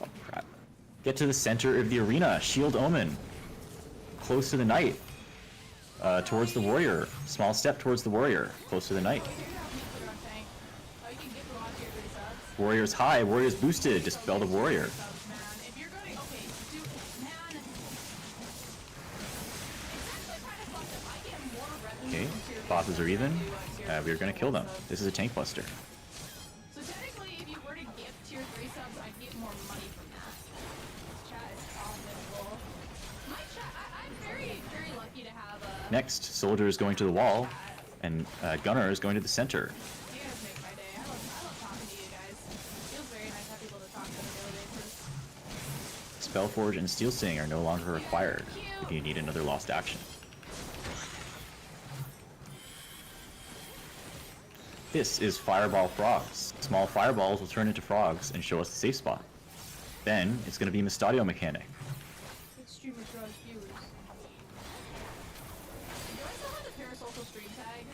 Oh crap. Get to the center of the arena. Shield Omen. Close to the knight. Towards the warrior. Small step towards the warrior. Close to the knight. Warrior's high. Warrior's boosted. Dispel the warrior. Okay, bosses are even. We are going to kill them. This is a tank buster.
So technically, if you were to gift tier 3 subs, I'd get more money from that. Chat is unbelievable. My chat, I'm very, very lucky to have a...
Next, soldier is going to the wall, and gunner is going to the center.
You guys make my day. I love talking to you guys. It feels very nice to have people to talk to on a daily basis.
Spellforge and Steel Sting are no longer required if you need another lost action. This is Fireball Frogs. Small fireballs will turn into frogs and show us the safe spot. Then, it's going to be Mystadio Mechanic.
Extremely strong viewers. Do I still have the Parasocial stream tag?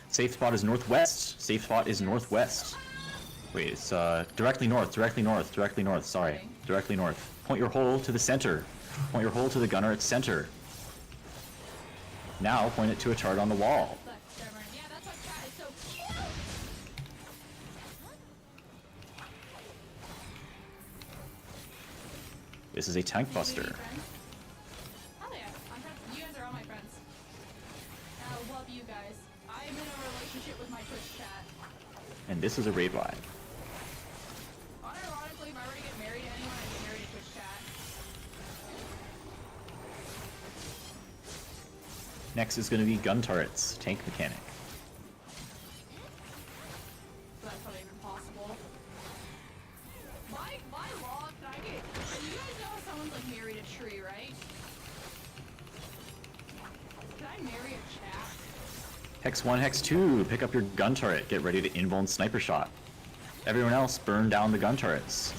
Safe spot is northwest. Safe spot is northwest. Wait, it's directly north, directly north, directly north, sorry. Directly north. Point your hole to the center. Point your hole to the gunner at center. Now point it to a chart on the wall.
Yeah, that's why chat is so cute!
This is a tank buster.
Hell yeah, you guys are all my friends. I love you guys. I'm in a relationship with my Twitch chat.
And this is a raid wide.
Unironically, if I were to get married to anyone, I'd get married to Twitch chat.
Next is going to be gun turrets, tank mechanic.
That's not even possible. By law, can I get... You guys know if someone's like married a tree, right? Can I marry a chat?
Hex 1, Hex 2, pick up your gun turret, get ready to invuln sniper shot. Everyone else, burn down the gun turrets.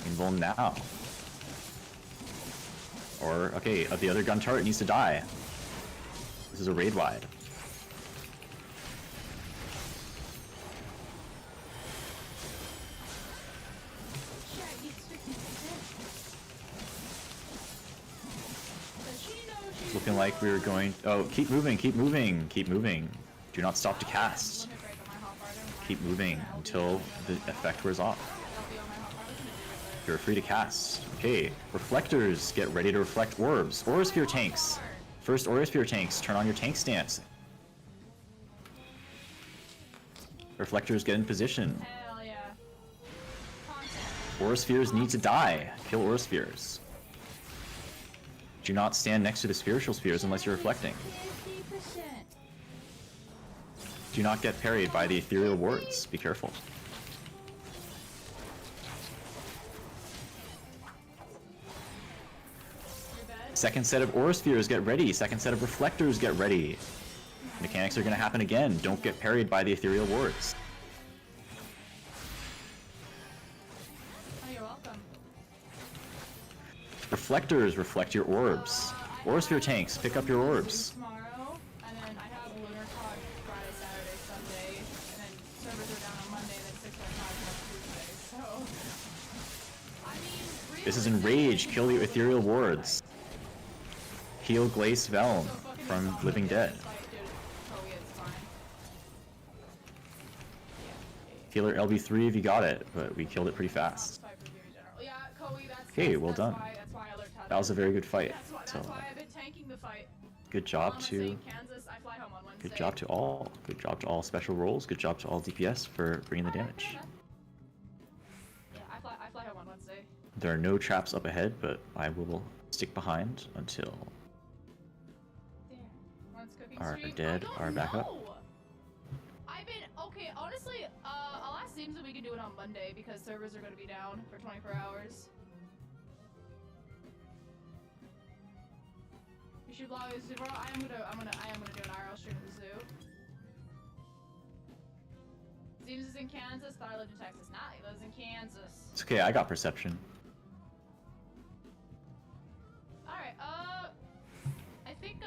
Invuln now. Or, okay, the other gun turret needs to die. This is a raid wide. Looking like we were going. Oh, keep moving, keep moving, keep moving. Do not stop to cast. Keep moving until the effect wears off. You're free to cast. Okay, reflectors, get ready to reflect orbs. Aurasphere tanks. First Aurasphere tanks, turn on your tank stance. Reflectors, get in position.
Hell yeah.
Auraspheres need to die. Kill Auraspheres. Do not stand next to the spiritual spheres unless you're reflecting. Do not get parried by the ethereal wards. Be careful. Second set of Auraspheres, get ready. Second set of Reflectors, get ready. Mechanics are going to happen again. Don't get parried by the ethereal wards.
Oh, you're welcome.
Reflectors, reflect your orbs. Aurasphere tanks, pick up your orbs.
Tomorrow, and then I have Lunar Cog Friday, Saturday, Sunday, and then servers are down on Monday, and then 6.5 on Tuesday. So, I mean,
This is Enrage, kill your ethereal wards. Heal Glace Velm from Living Dead. Healer LB3 if you got it, but we killed it pretty fast. Okay, well done. That was a very good fight. So, good job to all. Good job to all special roles. Good job to all DPS for bringing the damage.
Yeah, I fly home on Wednesday.
There are no traps up ahead, but I will stick behind until our dead are back up.
I've been okay. Honestly, I'll ask Seems that we can do it on Monday because servers are going to be down for 24 hours. You should log this tomorrow. I am gonna do an IRL stream at the zoo. Seems is in Kansas. Thought I lived in Texas. Nah, he lives in Kansas.
It's okay. I got perception.
All right. I think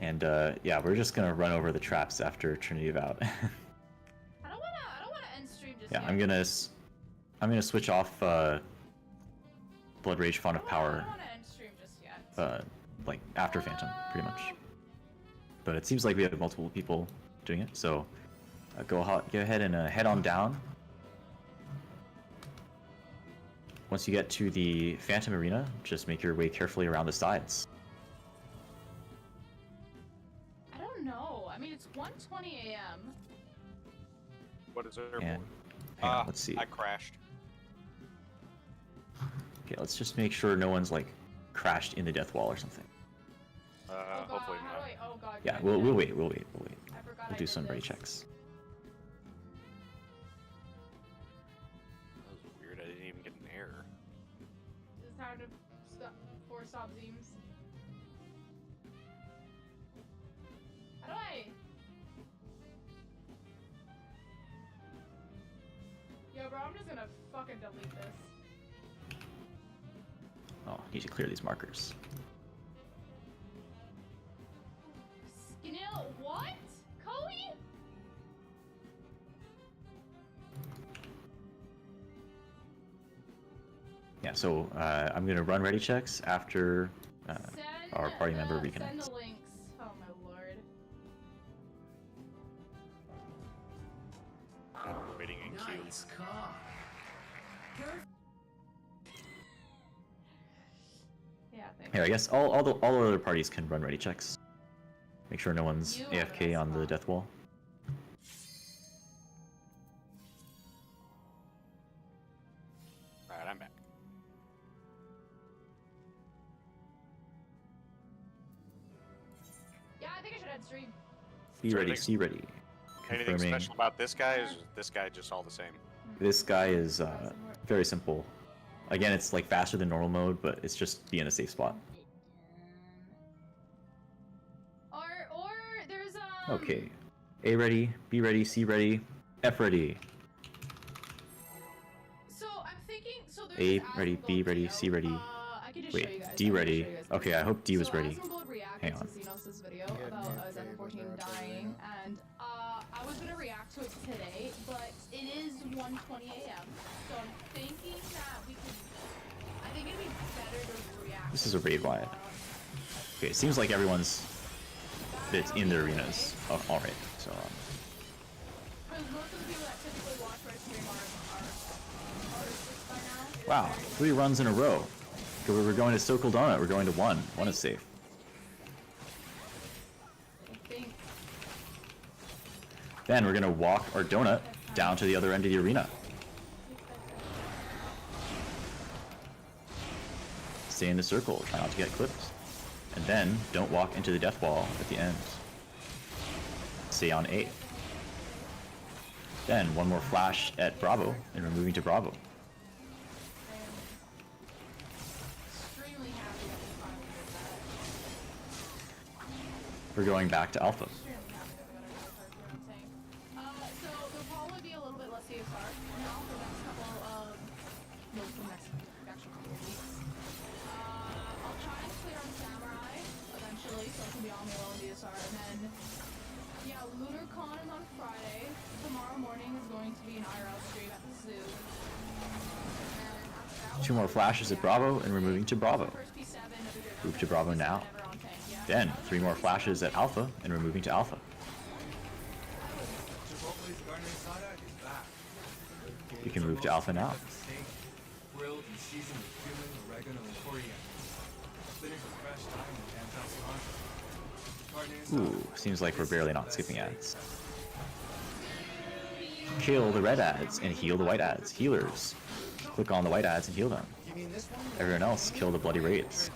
And yeah, we're just gonna run over the traps after Trinity of Out.
I don't wanna end stream just
Yeah,
yet.
I'm gonna switch off Blood Rage Font of Power.
I don't wanna end stream just yet.
Like after Phantom, pretty much. But it seems like we have multiple people doing it, so go ahead and head on down. Once you get to the Phantom Arena, just make your way carefully around the sides.
I don't know. I mean, it's 1:20 a.m.
What is there?
And hang on, let's see.
I crashed.
Okay, let's just make sure no one's like crashed in the death wall or something.
Hopefully not.
Oh god.
Yeah, we'll wait. We'll
I
do some ready checks.
That was weird. I didn't even get an error.
It's time to force stop Zeems. How do I? Yo, bro, I'm just gonna fucking delete this.
Oh, need to clear these markers.
Skinil, what? Koei?
Yeah, so I'm gonna run ready checks after our party member reconnects.
Send the links. Oh my lord.
I'm waiting in queue.
Nice car.
Yeah, thank
Here, I guess all other parties can run ready checks. Make sure no one's AFK on the death wall.
Alright, I'm back.
Yeah, I think I should end stream.
Be ready, see ready.
Anything
Confirming.
special about this guy? Is this guy just all the same?
This guy is very simple. Again, it's like faster than normal mode, but it's just be in a safe spot.
Or there's
Okay. A ready, B ready, C ready, F ready.
So I'm thinking
A ready, B ready, C ready.
I can just show you
Wait,
guys.
D ready. Okay, I hope D was
So
ready.
Asmongold reacted
Hang on.
to Xenos' video about Zen 14 dying, and I was gonna react to it today, but it is 1:20 a.m. So I'm thinking that we could. I think it'd be better to react.
This is a raid wide. Okay, it seems like everyone's that's in their arenas. Oh, all right. So.
Because most of the people that typically watch our stream are artists by now.
Wow, 3 runs in a row. We're going to Circle Donut. We're going to 1. 1 is safe. Then we're gonna walk our donut down to the other end of the arena. Stay in the circle, try not to get clipped. And then don't walk into the death wall at the end. Stay on A. Then one more flash at Bravo, and we're moving to Bravo. We're going back to Alpha.
So there'll probably be a little bit less CSR now for the next couple of, no, for the next actual couple of weeks. I'll try and clear on Samurai eventually, so it can be on me alone DSR, and then, yeah, LunarCon is on Friday. Tomorrow morning is going to be an IRL stream at the zoo. And after that,
2 more flashes at Bravo, and we're moving to Bravo. Move to Bravo now. Then 3 more flashes at Alpha, and we're moving to Alpha. You can move to Alpha now.
Grilled and seasoned with cumin, oregano, and coriander. Spinach with fresh thyme and Anton cilantro.
Ooh, seems like we're barely not skipping ads. Kill the red ads and heal the white ads. Healers. Click on the white ads and heal them. Everyone else, kill the bloody raids.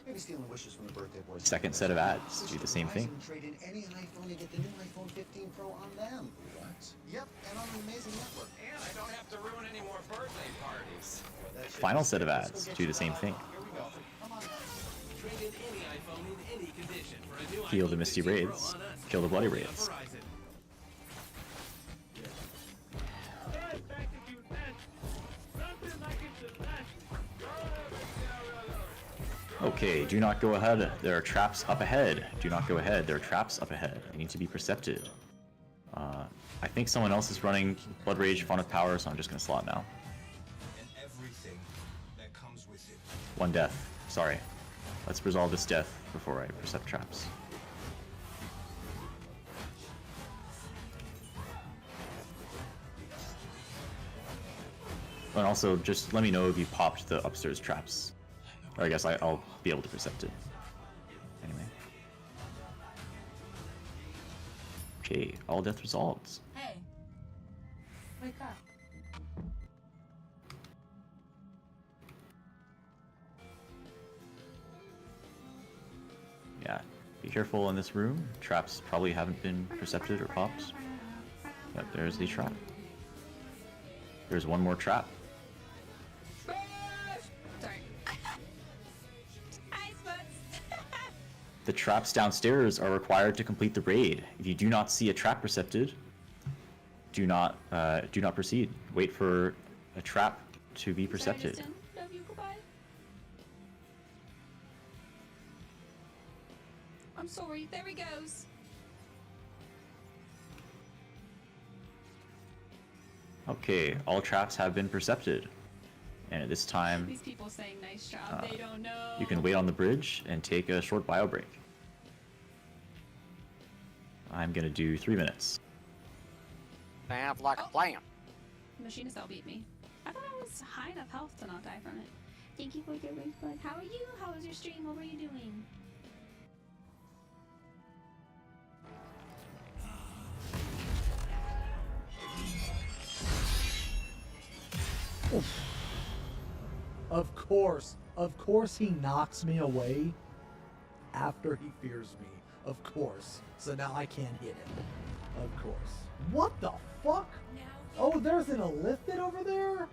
Maybe stealing wishes from the birthday boys.
Second set of ads, do the same thing.
Trade in any iPhone and get the new iPhone 15 Pro on them. What? Yep, and on an amazing network.
And I don't have to ruin any more birthday parties.
Final set of ads, do the same thing.
Here we go. Come on. Trade in any iPhone in any condition for a new
Heal the
iPhone
misty
15 Pro
raids,
on us.
kill the bloody
Only on
raids.
Verizon.
Okay, do not go ahead. There are traps up ahead. Do not go ahead. There are traps up ahead. They need to be percepted. I think someone else is running Blood Rage, Font of Power, so I'm just gonna slot now.
And everything that comes with it.
1 death. Sorry. Let's resolve this death before I percept traps. And also, just let me know if you popped the upstairs traps. Or I guess I'll be able to percept it. Anyway. Okay, all death resolved.
Hey, wake up.
Yeah, be careful in this room. Traps probably haven't been percepted or popped. Yep, there's the trap. There's one more trap.
Sorry. Ice butts.
The traps downstairs are required to complete the raid. If you do not see a trap percepted, do not proceed. Wait for a trap to be percepted.
Sorry, love you, goodbye. I'm sorry, there he goes.
Okay, all traps have been percepted. And at this time,
These people saying nice job, they don't know.
you can wait on the bridge and take a short bio break. I'm gonna do 3 minutes.
Sounds like a plan.
Machinist beat me. I thought I was high enough health to not die from it. Thank you for your refund. How are you? How was your stream? What were you doing?
Of course he knocks me away after he fears me. Of course. So now I can't hit him. Of course. What the fuck? Oh, there's an Illithid over there?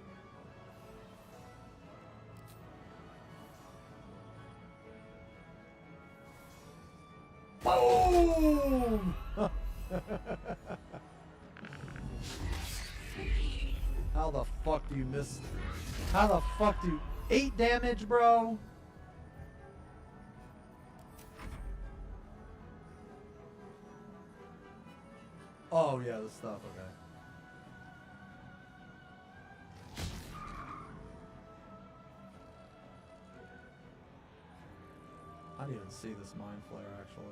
Boom! How the fuck do you miss How the fuck do 8 damage, bro? Oh yeah, the stuff. Okay. I didn't even see this mind flare actually.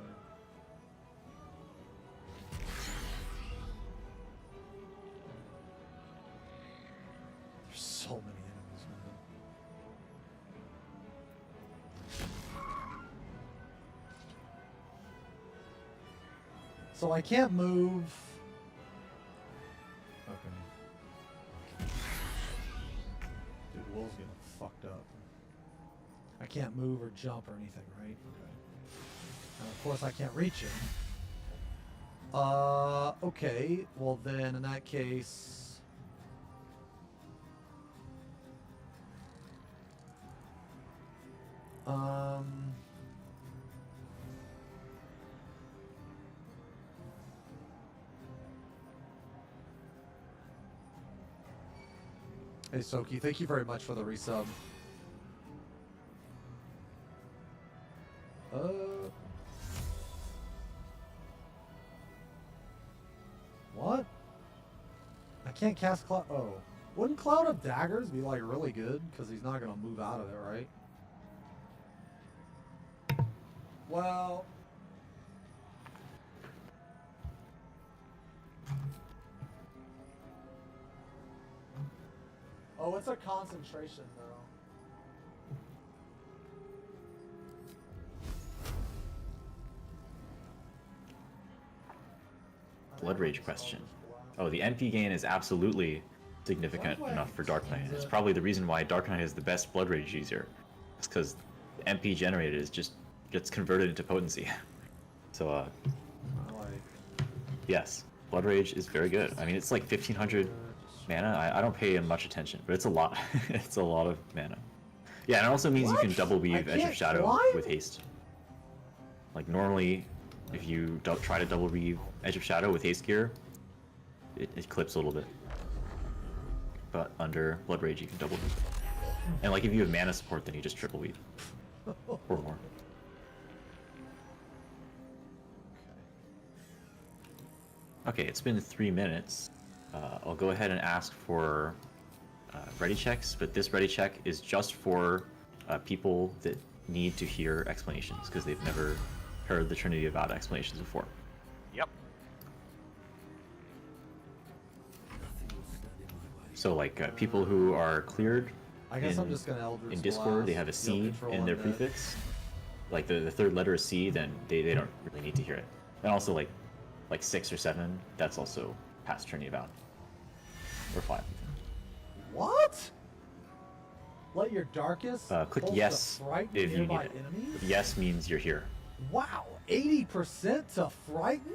There's so many enemies, man. So I can't move. Okay. Dude, Will's getting fucked up. I can't move or jump or anything, right? Okay. And of course I can't reach him. Okay. Well then, in that case... Hey Soki, thank you very much for the resub. What? I can't cast Cloud. Oh. Wouldn't Cloud of Daggers be like really good? Because he's not going to move out of it, right? Well. Oh, it's a concentration though.
Blood Rage question. Oh, the MP gain is absolutely significant enough for Dark Knight. It's probably the reason why Dark Knight is the best Blood Rage user. It's because the MP generated is just gets converted into potency. So, yes, Blood Rage is very good. I mean, it's like 1500 mana. I don't pay much attention, but it's a lot. It's a lot of mana. Yeah, and it also means you can double weave Edge of Shadow with haste. Like normally, if you try to double weave Edge of Shadow with haste gear, it clips a little bit. But under Blood Rage, you can double weave. And like if you have mana support, then you just triple weave. Or more. Okay, it's been 3 minutes. I'll go ahead and ask for ready checks, but this ready check is just for people that need to hear explanations, because they've never heard the Trinity of God explanations before.
Yep.
So like people who are cleared
I guess I'm just gonna Eldritch
in Discord, they have a C in their prefix. Like the third letter is C, then they don't really need to hear it. And also like 6 or 7, that's also past Trinity of God. Or 5.
What? Let your darkest
click yes if you need it.
Enemies?
Yes means you're here.
Wow, 80% to frighten?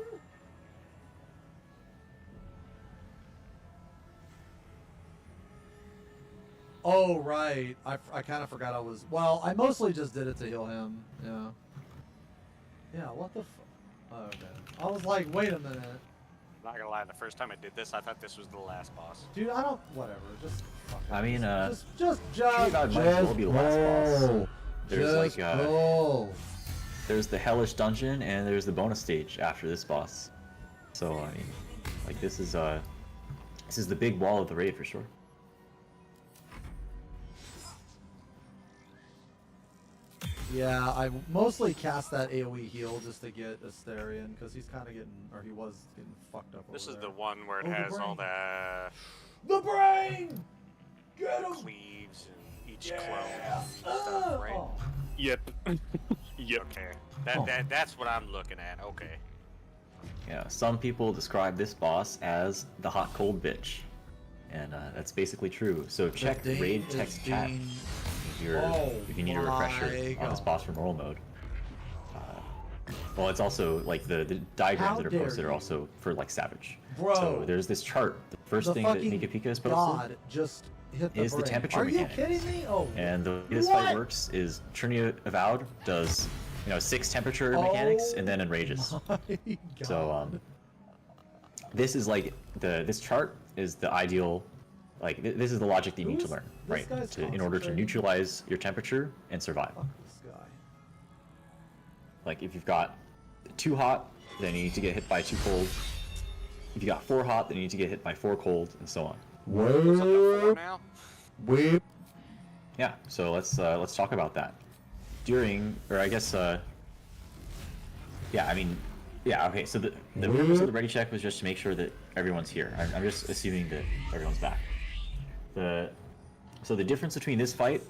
Oh, right. I kind of forgot I was... Well, I mostly just did it to heal him. Yeah. Yeah, what the oh, okay. I was like, wait a minute.
Not gonna lie, the first time I did this, I thought this was the last boss.
Dude, I don't... Whatever. Just...
I mean,
Just
will be the last boss. There's
go.
There's the hellish dungeon and there's the bonus stage after this boss. So I mean, like this is the big wall of the raid for sure.
Yeah, I mostly cast that AoE heal just to get Asterion, because he's kind of getting, or he was getting fucked up.
This is the one where it has all
the brain. Get him.
Cleaves and each clone stuff, right?
Yep. Yep.
Okay. That's what I'm looking at. Okay.
Yeah, some people describe this boss as the hot cold bitch, and that's basically true. So check raid text chat if you need a refresher on this boss for normal mode. Well, it's also like the diagrams that are posted are also for like Savage.
Bro,
so there's this chart. The first thing that Nika Pika is posted is the temperature mechanics.
Are you kidding me? Oh.
And the way this fight works is Trinity Avowed does 6 temperature mechanics and then enrages. So this is like this chart is the ideal Like this is the logic that you need to learn,
this
right?
guy's
In order to
concentrating.
neutralize your temperature and survive.
Fuck this guy.
Like if you've got 2 hot, then you need to get hit by 2 cold. If you got 4 hot, then you need to get hit by 4 cold, and so on.
Now?
Whip.
Yeah, so let's talk about that. During, or I guess, yeah, I mean, yeah, okay. So the purpose of the ready check was just to make sure that everyone's here. I'm just assuming that everyone's back. So the difference between this fight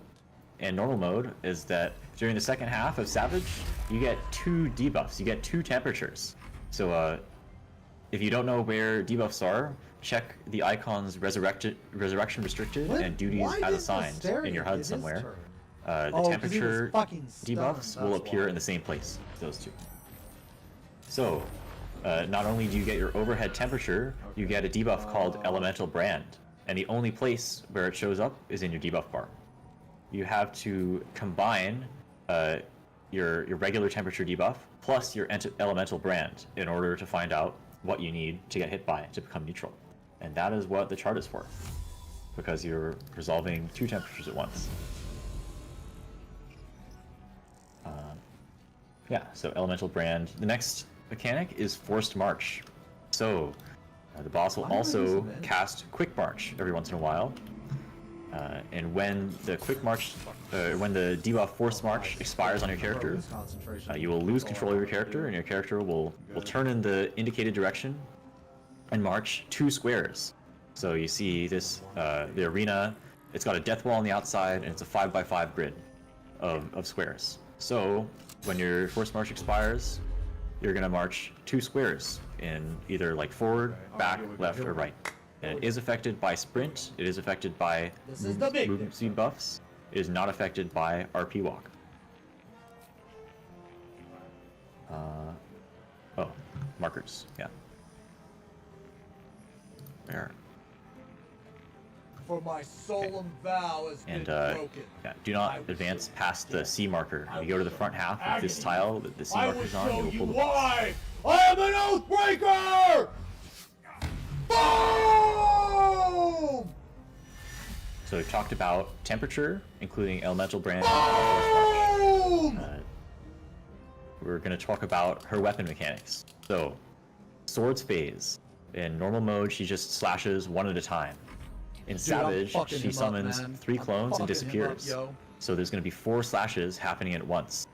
and normal mode is that during the second half of Savage, you get 2 debuffs. You get 2 temperatures. So if you don't know where debuffs are, check the icons resurrection restricted and duties as assigned in your HUD somewhere. The temperature debuffs will appear in the same place, those 2. So, not only do you get your overhead temperature, you get a debuff called Elemental Brand, and the only place where it shows up is in your debuff bar. You have to combine your regular temperature debuff plus your Elemental Brand in order to find out what you need to get hit by to become neutral. And that is what the chart is for, because you're resolving 2 temperatures at once. Yeah, so Elemental Brand. The next mechanic is Forced March. So the boss will also cast Quick March every once in a while. And when the Quick March, when the debuff Forced March expires on your character, you will lose control of your character, and your character will turn in the indicated direction and march 2 squares. So you see this, the arena, it's got a death wall on the outside, and it's a 5x5 grid of squares. So when your Forced March expires, you're gonna march 2 squares in either like forward, back, left, or right. And it is affected by sprint, it is affected by movement speed buffs, it is not affected by RP walk. Oh, markers, yeah. There.
For my solemn vow has been broken.
Yeah, do not advance past the C marker. If you go to the front half of this tile that the C marker is on, you will pull the
why I am an Oathbreaker! Boom!
So we've talked about temperature, including Elemental Brand. We're going to talk about her weapon mechanics. So, Swords Phase. In normal mode, she just slashes 1 at a time. In Savage, she summons 3 clones and disappears. So there's going to be 4 slashes happening at once.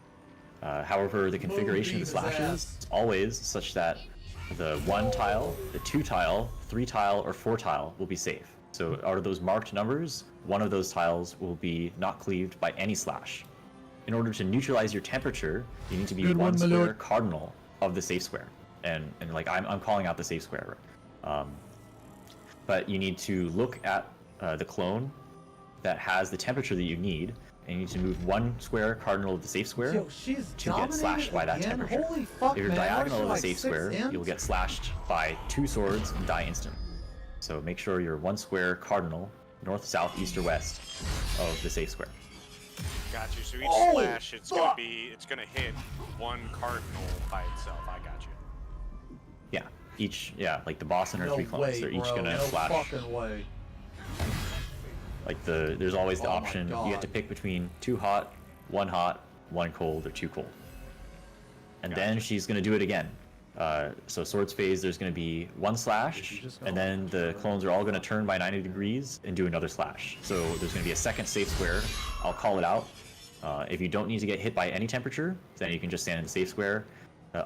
However, the configuration of the slashes is always such that the 1 tile, the 2 tile, 3 tile, or 4 tile will be safe. So out of those marked numbers, 1 of those tiles will be not cleaved by any slash. In order to neutralize your temperature, you need to be 1 square cardinal of the safe square. And like I'm calling out the safe square. But you need to look at the clone that has the temperature that you need, and you need to move 1 square cardinal of the safe square to get slashed by that temperature.
Holy fuck,
If you're
man.
diagonal of the
Like
safe
6
square,
ends?
you'll get slashed by 2 swords and die instant. So make sure you're 1 square cardinal, north, south, east, or west of the safe square.
Got you. So each
Oh,
slash, it's gonna hit 1 cardinal by itself. I got you.
Yeah, like the boss and her
No
3 clones,
way,
they're each
bro.
gonna
No
slash.
fucking way.
Like there's always the
Oh my
option, you
God.
get to pick between 2 hot, 1 cold, or 2 cold. And then she's gonna do it again. So Swords Phase, there's gonna be 1 slash, and then the clones are all gonna turn by 90 degrees and do another slash. So there's gonna be a second safe square. I'll call it out. If you don't need to get hit by any temperature, then you can just stand in the safe square.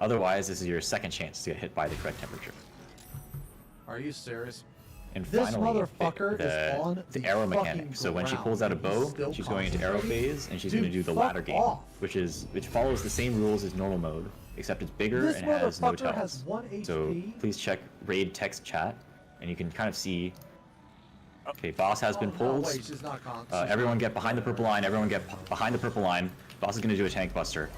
Otherwise, this is your second chance to get hit by the correct temperature.
Are you serious?
And
This
finally,
motherfucker is on
the
the
arrow
fucking
mechanic. So when she
ground,
pulls out a
and he's
bow,
still
she's going into arrow
concentrating?
phase, and she's
Dude,
going to do the
fuck
ladder game,
off.
which follows the same rules as normal mode, except it's bigger
This
and has no
motherfucker
tells.
has 1
So
HP.
please check raid text chat, and you can kind of see. Okay, boss has been pulled.
No, wait, she's not
Everyone get behind the purple line. Everyone get behind the purple line. Boss is going to do a tank buster.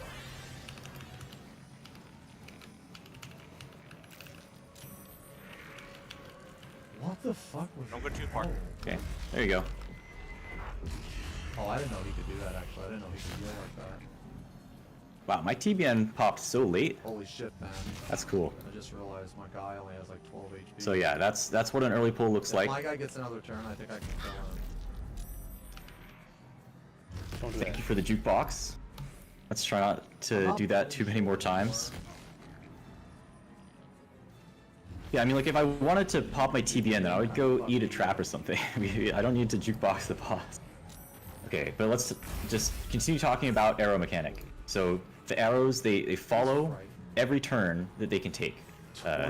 What the fuck was
Don't go too far.
Okay, there you go.
Oh, I didn't know he could do that, actually. I didn't know he could do it like that.
Wow, my TBN popped so late.
Holy shit, man.
That's cool.
I just realized my guy only has like 12 HP.
So yeah, that's what an early pull looks
If
like.
my guy gets another turn, I think I can kill him.
Don't do
Thank
that.
you for the jukebox. Let's try not to do that too many more times. Yeah, I mean, like, if I wanted to pop my TBN, then I would go eat a trap or something. I don't need to jukebox the boss. Okay, but let's just continue talking about arrow mechanic. So the arrows, they follow every turn that they can take.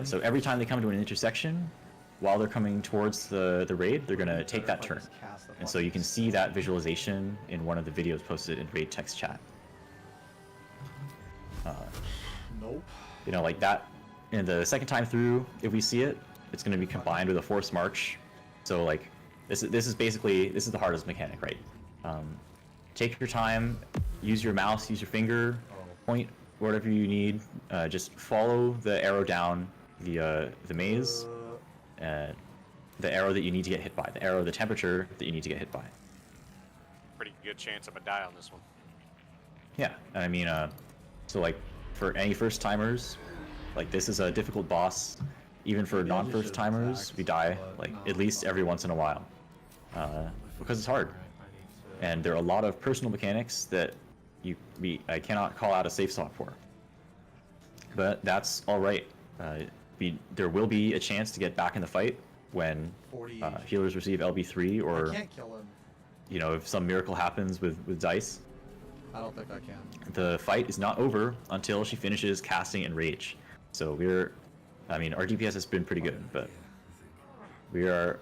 So every time they come to an intersection, while they're coming towards the raid, they're gonna take that turn. And so you can see that visualization in one of the videos posted in raid text chat.
Nope.
You know, like that. And the second time through, if we see it, it's going to be combined with a forced march. So like, this is basically the hardest mechanic, right? Take your time, use your mouse, use your finger, point whatever you need. Just follow the arrow down the maze, the arrow that you need to get hit by, the arrow, the temperature that you need to get hit by.
Pretty good chance I'm gonna die on this one.
Yeah, I mean, so like for any first timers, like this is a difficult boss. Even for non-first timers, we die like at least every once in a while, because it's hard. And there are a lot of personal mechanics that I cannot call out a safe slot for. But that's all right. There will be a chance to get back in the fight when healers receive LB3, or
I can't kill him.
you know, if some miracle happens with Dice.
I don't think I can.
The fight is not over until she finishes casting Enrage. So I mean, our DPS has been pretty good, but we are,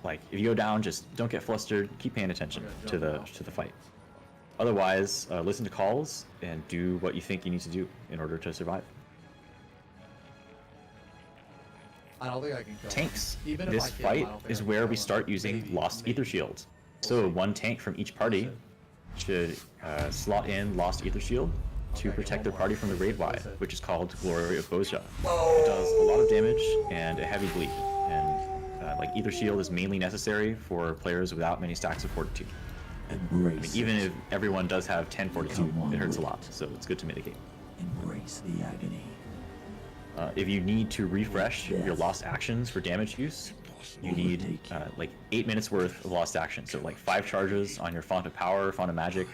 like, if you go down, just don't get flustered, keep paying attention to the fight. Otherwise, listen to calls and do what you think you need to do in order to survive.
I don't think I can kill
Tanks.
him. Even if
This
I kill him, I
fight
don't think
is
I can
where
kill
we
him.
start using Lost Ether Shields. So one tank from each party should slot in Lost Ether Shield to protect their party from the raid wide, which is called Glory of Boja. It does a lot of damage and a heavy bleed, and like Ether Shield is mainly necessary for players without many stacks of Fortitude. I mean, even if everyone does have 10 Fortitude, it hurts a lot, so it's good to mitigate.
Embrace the agony.
If you need to refresh your lost actions for damage use, you need like 8 minutes worth of lost actions. So like 5 charges on your Font of Power, Font of Magic,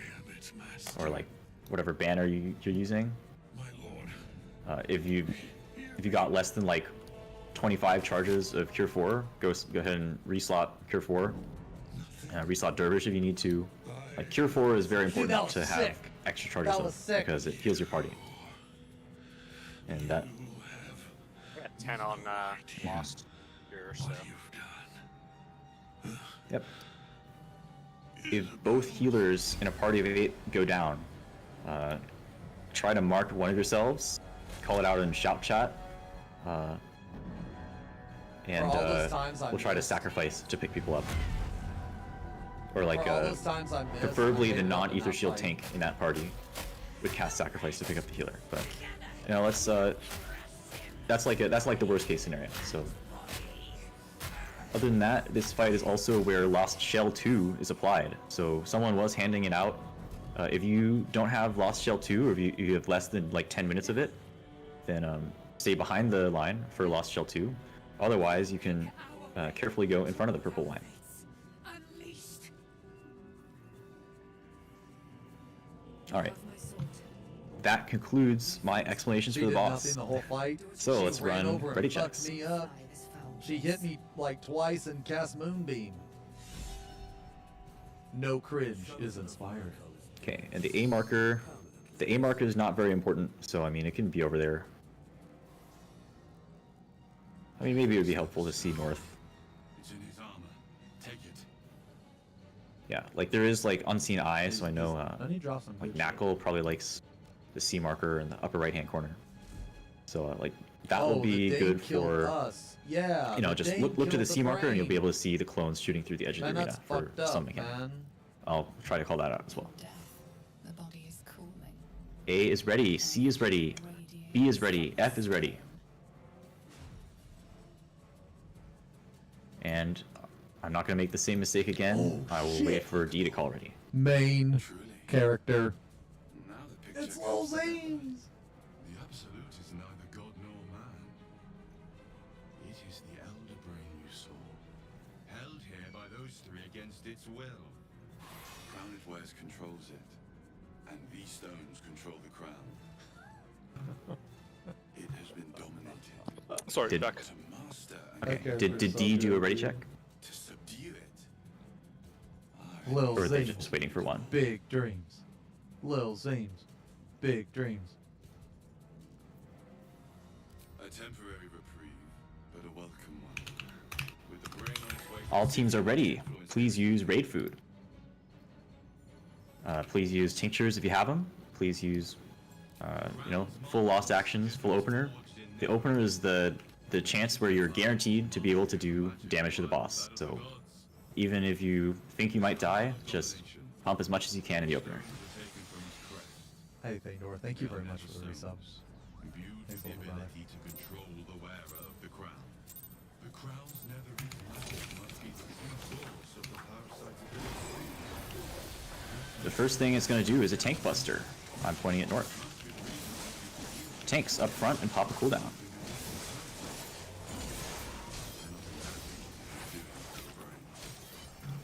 or like whatever banner you're using. If you got less than like 25 charges of Cure 4, go ahead and reslot Cure 4. Reslot Dervish if you need to. Like Cure 4 is very important to have extra charges of because it heals your party. And that.
I got 10 on Lost here, so.
Yep. If both healers in a party of 8 go down, try to mark one of yourselves, call it out in shout chat, and we'll try to sacrifice to pick people up. Or like, preferably the non-ether shield tank in that party would cast sacrifice to pick up the healer. But you know, let's that's like the worst case scenario. So. Other than that, this fight is also where Lost Shell 2 is applied. So someone was handing it out. If you don't have Lost Shell 2, or if you have less than like 10 minutes of it, then stay behind the line for Lost Shell 2. Otherwise, you can carefully go in front of the purple line. Alright. That concludes my explanations for the boss.
The whole fight.
So let's run
over
ready
and fucked
checks.
me up. She hit me like twice and cast Moonbeam. No cringe is inspired.
Okay, and the A marker is not very important, so I mean it can be over there. I mean maybe it would be helpful to see north.
It's in his armor. Take it.
Yeah, like there is like unseen eye, so I know like
good
Knuckle probably likes the C marker in the upper right hand corner. So like that will
Oh,
be
the
good
Dane killed
for
us. Yeah,
you know,
the
just
Dane
look to the
killed
C marker and you'll be
brain.
able to see the clones shooting through the edge of
Man,
the arena
that's
for
fucked up,
some mechanic.
man.
I'll try to call that out as well.
The body is cooling.
A is ready, C is ready, B is ready, F is ready. And I'm not going to make the same mistake again. I will wait for D to call ready.
Main character. It's low Lil Zames!
The Absolute is neither god nor man. It is the Elder Brain you saw, held here by those three against its will. The crown it wears controls it, and these stones control the crown. It has been dominated.
Sorry,
Did-
back.
To master
Okay,
Did D do a ready check?
to subdue it.
Lil
Or are they
Zames.
just waiting for one?
Big dreams. Lil Zames. Big dreams.
A temporary reprieve, but a welcome one. With the brain on its way to
All teams are ready. Please use raid food. Please use tinctures if you have them. Please use, full lost actions, full opener. The opener is the chance where you're guaranteed to be able to do damage to the boss. So even if you think you might die, just pump as much as you can in the opener.
Hey, Thandor, thank you very much for the resub.
imbued with
Thanks
the
a lot, brother.
ability to control the wearer of the crown. The crown's netherite magic must be the true source of the parasite's ability.
The first thing it's going to do is a tank buster. I'm pointing it north. Tanks up front and pop a cooldown.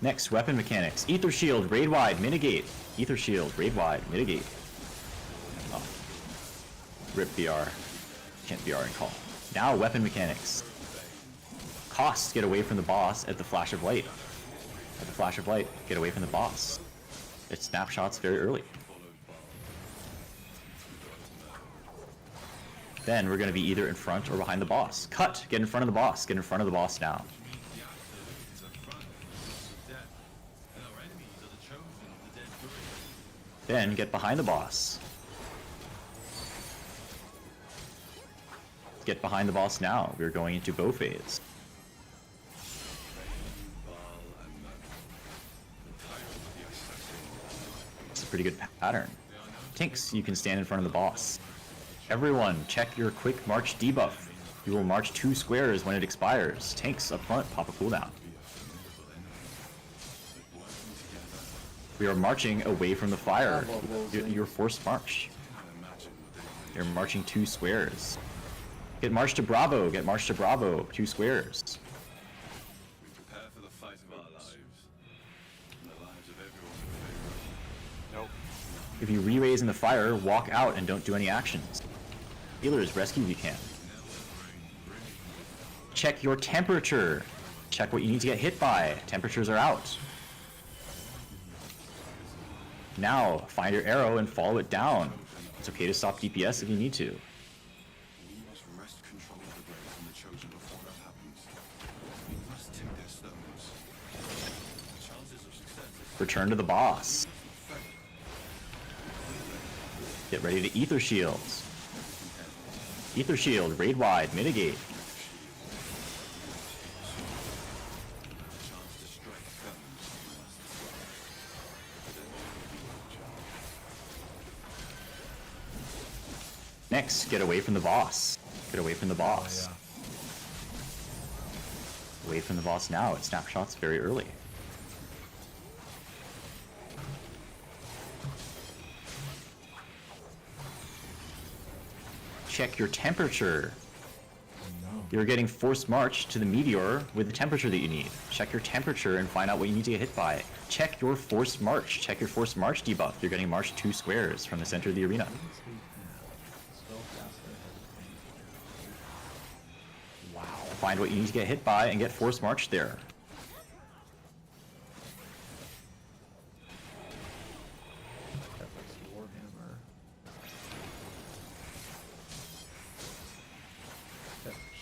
Next, weapon mechanics. Ether shield, raid wide, mitigate. Ether shield, raid wide, mitigate. Oh. Rip BR. Can't BR and call. Now, weapon mechanics. Cost, get away from the boss at the flash of light. At the flash of light, get away from the boss. It snapshots very early. Then we're going to be either in front or behind the boss. Cut! Get in front of the boss. Get in front of the boss now. Then get behind the boss. Get behind the boss now. We're going into bow phase. It's a pretty good pattern. Tinks, you can stand in front of the boss. Everyone, check your quick march debuff. You will march 2 squares when it expires. Tanks up front, pop a cooldown. We are marching away from the fire. You're forced march. You're marching 2 squares. Get march to Bravo. Get march to Bravo. 2 squares.
We prepare for the fight of our lives, and the lives of everyone.
Nope.
If you re-raise in the fire, walk out and don't do any actions. Healers, rescue if you can. Check your temperature. Check what you need to get hit by. Temperatures are out. Now, find your arrow and follow it down. It's okay to stop DPS if you need to.
We must wrest control of the brain from the chosen before that happens. We must take their stones. The chances of success
Return to the boss. Get ready to ether shields. Ether shield, raid wide, mitigate. Next, get away from the boss. Get away from the boss. Away from the boss now. It snapshots very early. Check your temperature. You're getting forced march to the meteor with the temperature that you need. Check your temperature and find out what you need to get hit by. Check your forced march. Check your forced march debuff. You're getting marched 2 squares from the center of the arena. Wow. Find what you need to get hit by and get forced march there.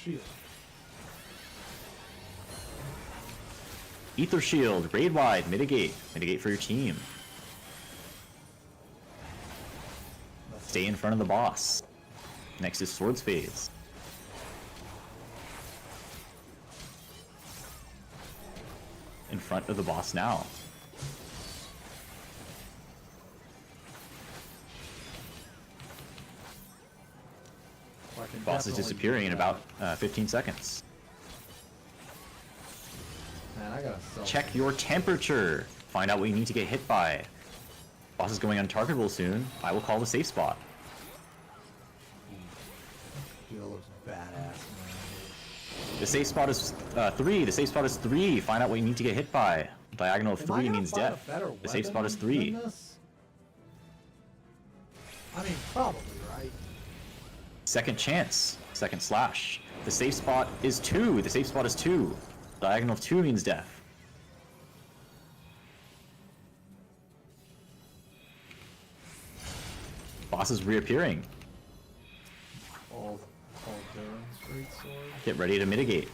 Shield.
Ether shield, raid wide, mitigate. Mitigate for your team. Stay in front of the boss. Next is swords phase. In front of the boss now. Boss is disappearing in about 15 seconds.
Man, I gotta sell.
Check your temperature. Find out what you need to get hit by. Boss is going untargetable soon. I will call the safe spot. The safe spot is 3. The safe spot is 3. Find out what you need to get hit by. Diagonal of
Am I
3
gonna
means
find a
death.
better
The safe spot is
weapon
3.
than this? I mean, probably, right?
Second chance. Second slash. The safe spot is 2. The safe spot is 2. Diagonal of 2 means death. Boss is reappearing.
All Darren's great sword.
Get ready to mitigate.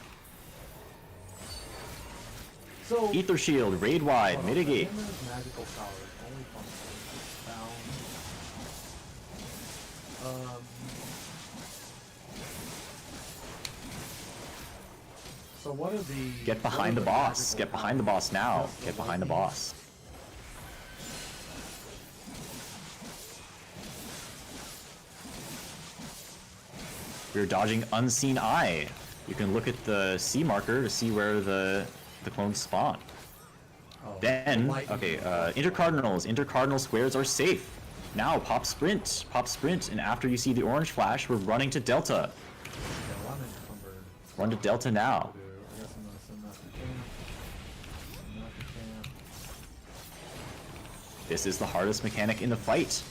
So
Ether shield, raid wide, mitigate.
Magical powers only function found. So what are the?
Get behind the boss. Get behind the boss now. Get behind the boss. We're dodging Unseen Eye. You can look at the C marker to see where the clones spawn. Then, okay, intercardinal squares are safe. Now pop sprint, and after you see the orange flash, we're running to Delta. Run to Delta now. This is the hardest mechanic in the fight.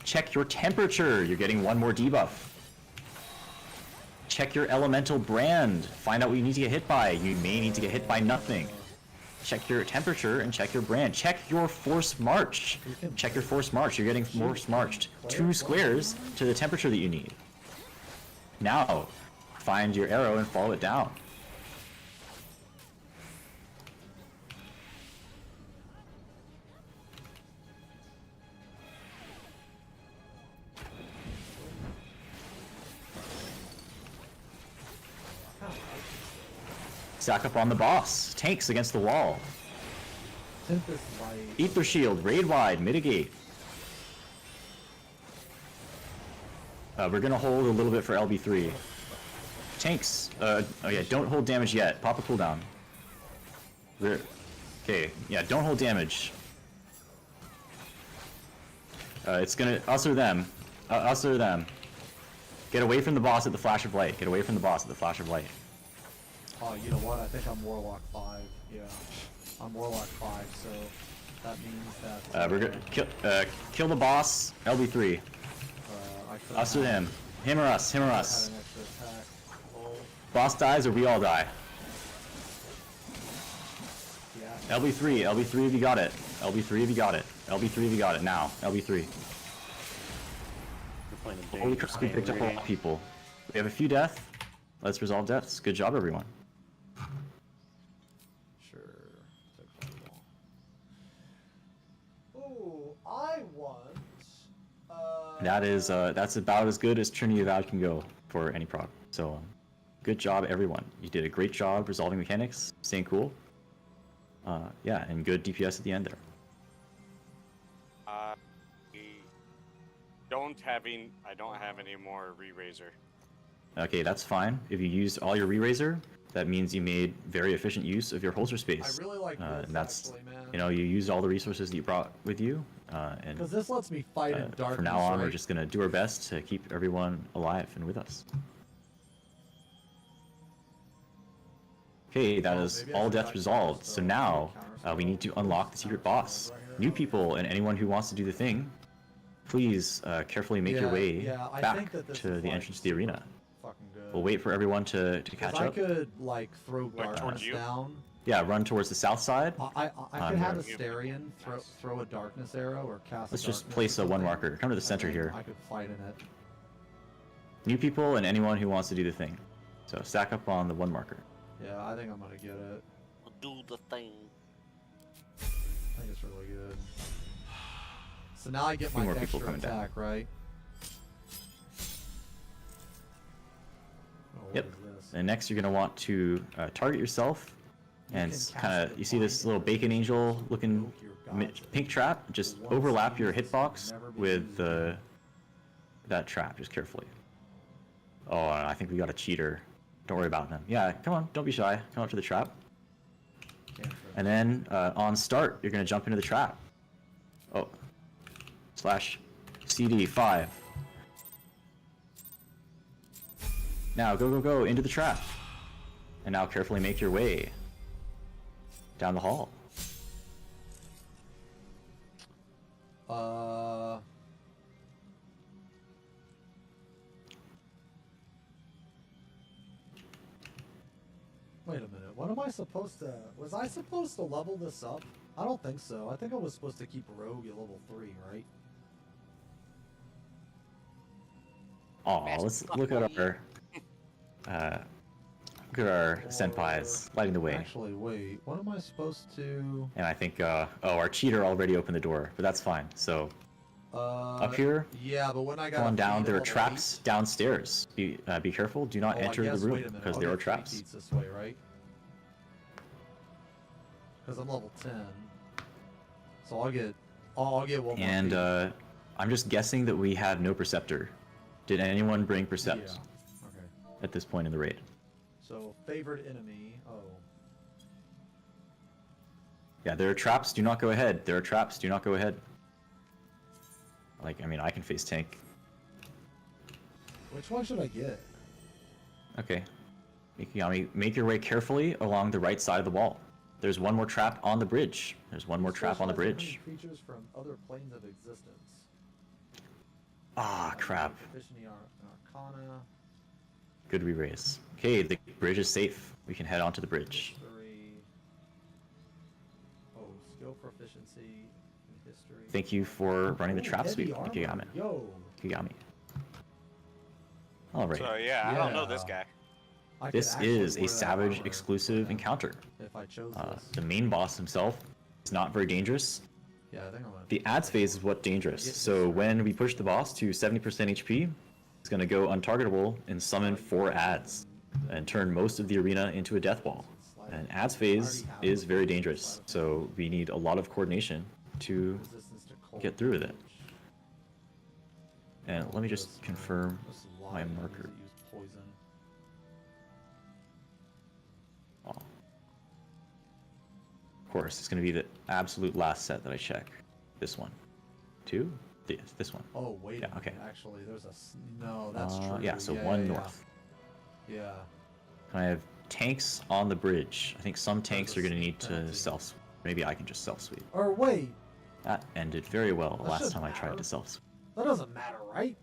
Check your temperature. You're getting 1 more debuff. Check your elemental brand. Find out what you need to get hit by. You may need to get hit by nothing. Check your temperature and check your brand. Check your force march. Check your force march. You're getting force marched 2 squares to the temperature that you need. Now, find your arrow and follow it down. Stack up on the boss. Tanks against the wall. Ether shield, raid wide, mitigate. We're gonna hold a little bit for LB3. Tanks, oh yeah, don't hold damage yet. Pop a cooldown. Okay, yeah, don't hold damage. It's gonna usher them. Usher them. Get away from the boss at the flash of light. Get away from the boss at the flash of light.
Oh, you know what? I think I'm Warlock 5. Yeah, I'm Warlock 5, so that means that.
We're gonna kill the boss. LB3. Us or him. Him or us. Him or us. Boss dies or we all die. LB3. LB3 if you got it. LB3 if you got it. LB3 if you got it. Now. LB3. Holy crap, we picked up a lot of people. We have a few deaths. Let's resolve deaths. Good job, everyone.
I want.
That's about as good as Trinity Avowed can go for any prop. So, good job, everyone. You did a great job resolving mechanics, staying cool. Yeah, and good DPS at the end there.
I don't have any more re-raiser.
Okay, that's fine. If you used all your re-raiser, that means you made very efficient use of your holster space.
I really like this,
and that's,
actually, man.
you know, you used all the resources that you brought with you. And
Because this lets me fight in darkness.
from now on,
right?
we're just gonna do our best to keep everyone alive and with us. Okay, that is all death resolved. So now we need to unlock the secret boss. New people and anyone who wants to do the thing, please carefully make your way back to the entrance to the arena. We'll wait for everyone to catch
I
up.
could like throw darkness down.
Yeah, run towards the south side.
I could have Asterion throw a darkness arrow or cast.
Let's just place a 1 marker. Come to the center here.
I could fight in it.
New people and anyone who wants to do the thing. So stack up on the 1 marker.
Yeah, I think I'm gonna get it.
Do the thing.
I think it's really good. So now I get
Few
my
more people
extra
coming down.
attack, right? Oh, what
Yep.
is this?
And next you're gonna want to target yourself, and kind of you see this little bacon angel looking pink trap. Just overlap your hitbox with that trap, just carefully. Oh, I think we got a cheater. Don't worry about them. Yeah, come on, don't be shy. Come up to the trap. And then on start, you're gonna jump into the trap. Oh, /CD5. Now, go, go, go, into the trap. And now carefully make your way down the hall.
Wait a minute. What am I supposed to... Was I supposed to level this up? I don't think so. I think I was supposed to keep Rogue at level 3, right?
Aw, let's look at our... look at our senpais lighting the way.
Actually, wait. What am I supposed to...
And I think, oh, our cheater already opened the door, but that's fine. So, up here,
yeah, but when I got
on down, there are traps downstairs. Be careful. Do not enter the room because there are traps.
This way, right? Because I'm level 10, so I'll get one more.
And I'm just guessing that we have no Perceptor. Did anyone bring Percept?
Yeah. Okay.
At this point in the raid?
So favorite enemy. Oh.
Yeah, there are traps. Do not go ahead. There are traps. Do not go ahead. Like, I mean, I can face tank.
Which one should I get?
Okay. Mikigami, make your way carefully along the right side of the wall. There's one more trap on the bridge. There's one more trap on the bridge.
Creatures from other planes of existence.
Ah, crap.
Proficiency Arcana.
Good re-raise. Okay, the bridge is safe. We can head onto the bridge.
History. Oh, skill proficiency. History.
Thank you for running the trap sweep, Mikigami.
Yo.
Mikigami. Alright.
So yeah, I don't know this guy.
This is a Savage exclusive encounter.
If I chose
the main boss himself is not very dangerous.
Yeah, I think I'm gonna...
The ads phase is what's dangerous. So when we push the boss to 70% HP, it's going to go untargetable and summon 4 ads and turn most of the arena into a death wall. And ads phase is very dangerous, so we need a lot of coordination to get through with it. And let me just confirm my marker. Oh. Of course, it's going to be the absolute last set that I check. This one. 2? Yes, this one.
Oh, wait.
Yeah, okay.
Actually, there's a... No, that's true.
Yeah, so one north.
Yeah.
I have tanks on the bridge. I think some tanks are going to need to self-sweep. Maybe I can just self-sweep.
Or wait.
That ended very well
That
last time I
shouldn't
tried
matter.
to self-sweep.
That doesn't matter, right?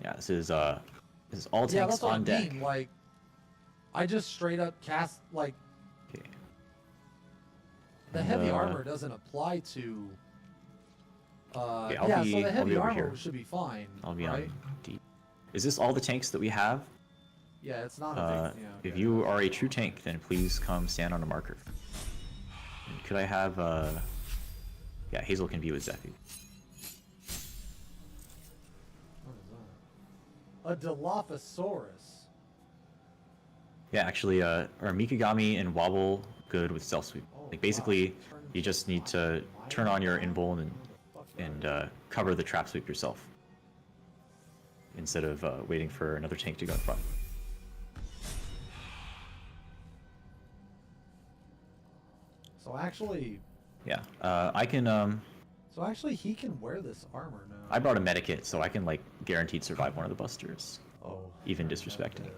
Yeah, this is all
Yeah,
tanks
that's what
on
I
deck.
mean. Like, I just straight up cast, like...
Okay.
The heavy armor doesn't apply to...
Okay,
so the
I'll
heavy
be over
armor
here.
should be fine,
I'll be
right?
on deep. Is this all the tanks that we have?
Yeah, it's not a big...
If you are a true tank, then please come stand on a marker. And could I have, yeah, Hazel can be with Zephy.
A Dilophosaurus.
Yeah, actually, are Mikigami and Wobble good with self-sweep? Like, basically, you just need to turn on your invul and cover the trap sweep yourself. Instead of waiting for another tank to go in front.
So actually...
Yeah, I can,
So actually, he can wear this armor now.
I brought a medikit, so I can, like, guaranteed survive one of the busters.
Oh.
Even disrespecting it.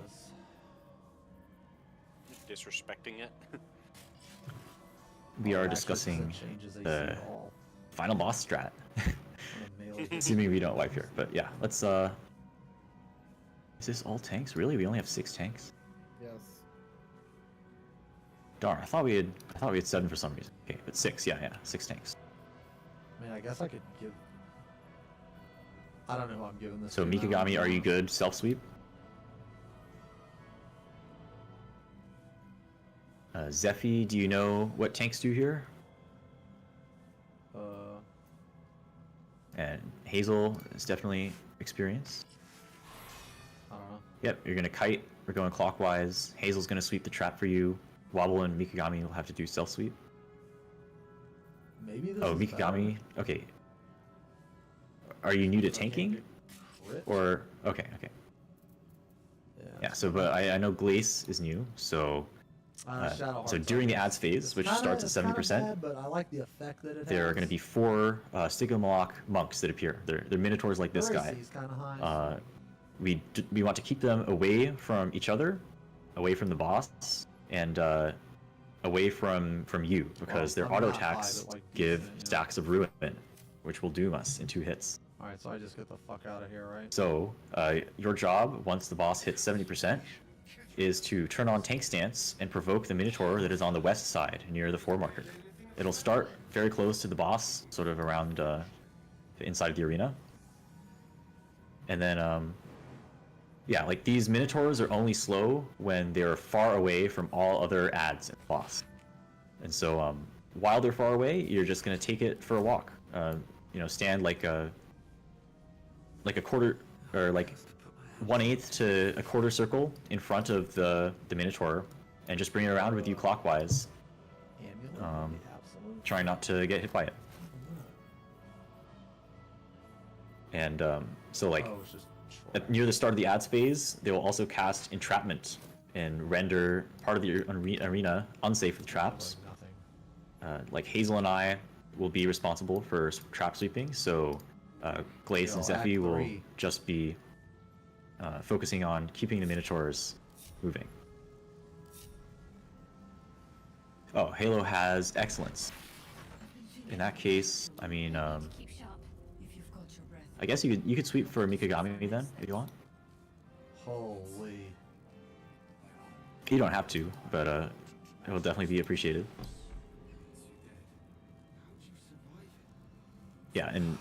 Disrespecting it.
We are discussing the final boss strat. Assuming we don't wipe here, but yeah, let's is this all tanks? Really? We only have 6 tanks?
Yes.
Darn, I thought we had 7 for some reason. Okay, but 6, yeah, 6 tanks.
I mean, I guess I could give... I don't know who I'm giving this
So
to now.
Mikigami, are you good? Self-sweep? Zephy, do you know what tanks do here? And Hazel is definitely experienced.
I don't know.
Yep, you're gonna kite. We're going clockwise. Hazel's gonna sweep the trap for you. Wobble and Mikigami will have to do self-sweep.
Maybe this
Oh,
is
Mikigami. Okay. Are you new to tanking?
Crit?
Or okay. Yeah. So, but I know Glace is new, so So during the ads phase, which starts at 70%,
but I like the effect that it
there are
has.
going to be 4 Stigomaloch monks that appear. They're minotaurs like this guy.
He's kind of high.
We want to keep them away from each other, away from the boss, and away from you, because their auto attacks give stacks of ruin, which will doom us in 2 hits.
Alright, so I just get the fuck out of here, right?
So your job, once the boss hits 70%, is to turn on tank stance and provoke the minotaur that is on the west side near the 4 marker. It'll start very close to the boss, sort of around the inside of the arena. And then, yeah, like these minotaurs are only slow when they're far away from all other ads in the boss. And so while they're far away, you're just going to take it for a walk. You know, stand like a quarter, or like 1/8 to a quarter circle in front of the minotaur, and just bring it around with you clockwise, trying not to get hit by it. And so like near the start of the ads phase, they will also cast entrapment and render part of the arena unsafe with traps. Like Hazel and I will be responsible for trap sweeping, so Glace and Zephy will just be focusing on keeping the minotaurs moving. Oh, Halo has excellence. In that case, I mean, I guess you could sweep for Mikagami then, if you want.
Holy.
You don't have to, but it will definitely be appreciated. Yeah, and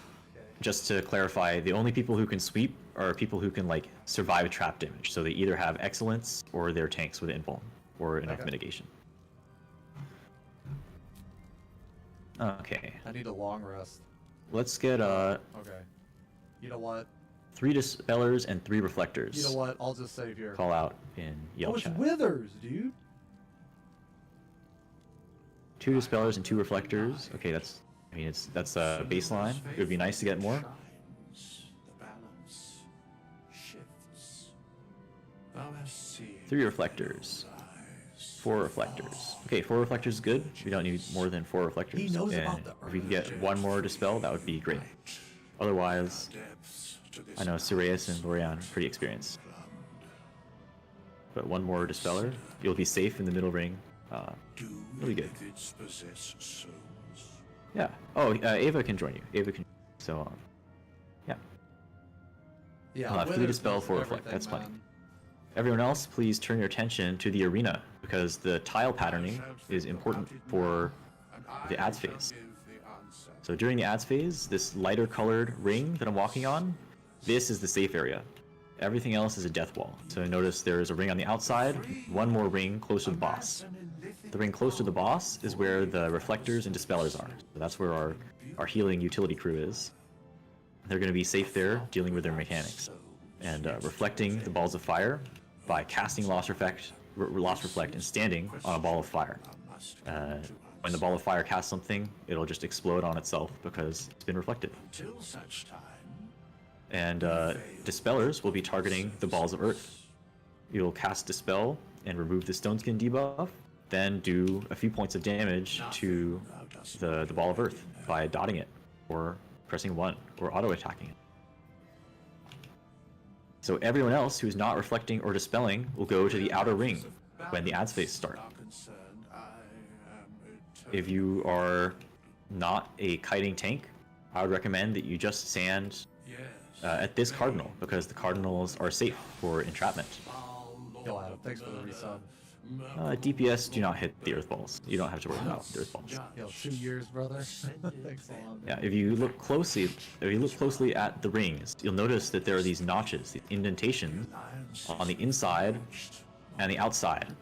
just to clarify, the only people who can sweep are people who can like survive trap damage. So they either have excellence or they're tanks with invuln or enough mitigation. Okay.
I need a long rest.
Let's get
Okay. You know what?
3 dispellers and 3 reflectors.
You know what? I'll just save here.
Call out in yell
it's
chat.
withers, dude.
2 dispellers and 2 reflectors. Okay, that's that's a baseline. It would be nice to get more.
The balance shifts. Thou hast seen
3 reflectors. 4 reflectors. Okay, 4 reflectors is good. We don't need more than 4 reflectors.
He knows
and
about the
if we can get 1 more dispel, that would be great. Otherwise, I know Sirius and Lorian are pretty experienced. But 1 more dispeller, you'll be safe in the middle ring. Really good. Yeah. Oh, Ava can join you. Ava can. So, yeah.
Yeah.
I'll have 3 dispel, 4 reflect. That's plenty. Everyone else, please turn your attention to the arena, because the tile patterning is important for the ads phase. So during the ads phase, this lighter colored ring that I'm walking on, this is the safe area. Everything else is a death wall. So notice there's a ring on the outside, 1 more ring close to the boss. The ring close to the boss is where the reflectors and dispellers are. So that's where our healing utility crew is. They're going to be safe there, dealing with their mechanics. And reflecting the balls of fire by casting Lost Reflect, and standing on a ball of fire. When the ball of fire casts something, it'll just explode on itself because it's been reflected. And dispellers will be targeting the balls of earth. You'll cast Dispel and remove the Stone Skin debuff, then do a few points of damage to the ball of earth by dotting it, or pressing 1, or auto-attacking it. So everyone else who is not reflecting or dispelling will go to the outer ring when the ads phase start. If you are not a kiting tank, I would recommend that you just sand at this cardinal, because the cardinals are safe for entrapment.
Yo, Adam, thanks for the resub.
DPS do not hit the earth balls. You don't have to worry about the earth balls.
Yo, 2 years, brother. Thanks a lot.
Yeah, if you look closely at the rings, you'll notice that there are these notches, these indentations on the inside and the outside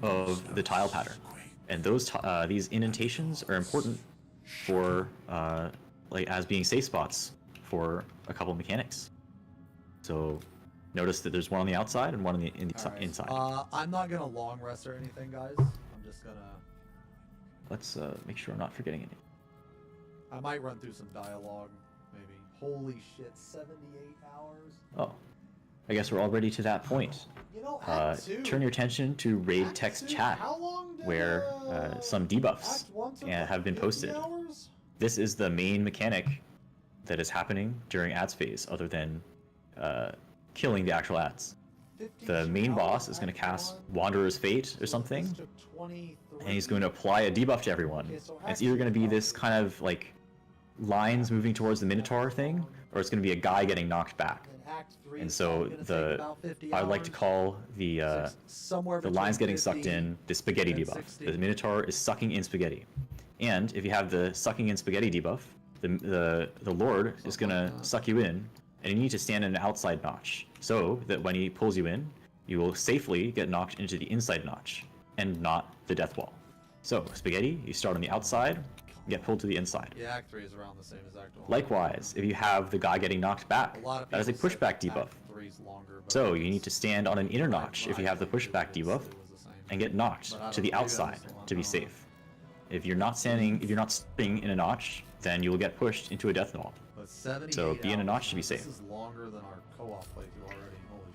of the tile pattern. And these indentations are important for like as being safe spots for a couple of mechanics. So notice that there's 1 on the outside and 1 on the inside.
I'm not gonna long rest or anything, guys. I'm just gonna.
Let's make sure I'm not forgetting anything.
I might run through some dialogue, maybe. Holy shit, 78 hours.
Oh, I guess we're already to that point.
You know, Act 2.
Turn your attention to raid
Act
text
2?
chat,
How long did,
where some debuffs
Act 1 took
have
like
been
50
posted.
hours?
This is the main mechanic that is happening during ads phase, other than killing the actual ads. The main boss is going to cast Wanderer's Fate or something, and he's going to apply a debuff to everyone. And it's either going to be this kind of like lines moving towards the Minotaur thing, or it's going to be a guy getting knocked back. And so I would like to call the lines getting sucked in the spaghetti debuff. The Minotaur is sucking in spaghetti. And if you have the sucking in spaghetti debuff, the Lord is going to suck you in, and you need to stand in an outside notch, so that when he pulls you in, you will safely get knocked into the inside notch, and not the death wall. So, spaghetti, you start on the outside, get pulled to the inside.
Yeah, Act 3 is around the same as Act 1.
Likewise, if you have the guy getting knocked back, that is a pushback debuff. So you need to stand on an inner notch if you have the pushback debuff, and get knocked to the outside to be safe. If you're not standing in a notch, then you will get pushed into a death wall. So be in a notch to be safe.
This is longer than our co-op playthrough already. Holy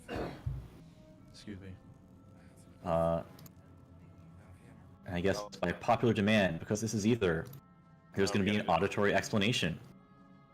shit. Excuse me.
And I guess by popular demand, because this is either, there's going to be an auditory explanation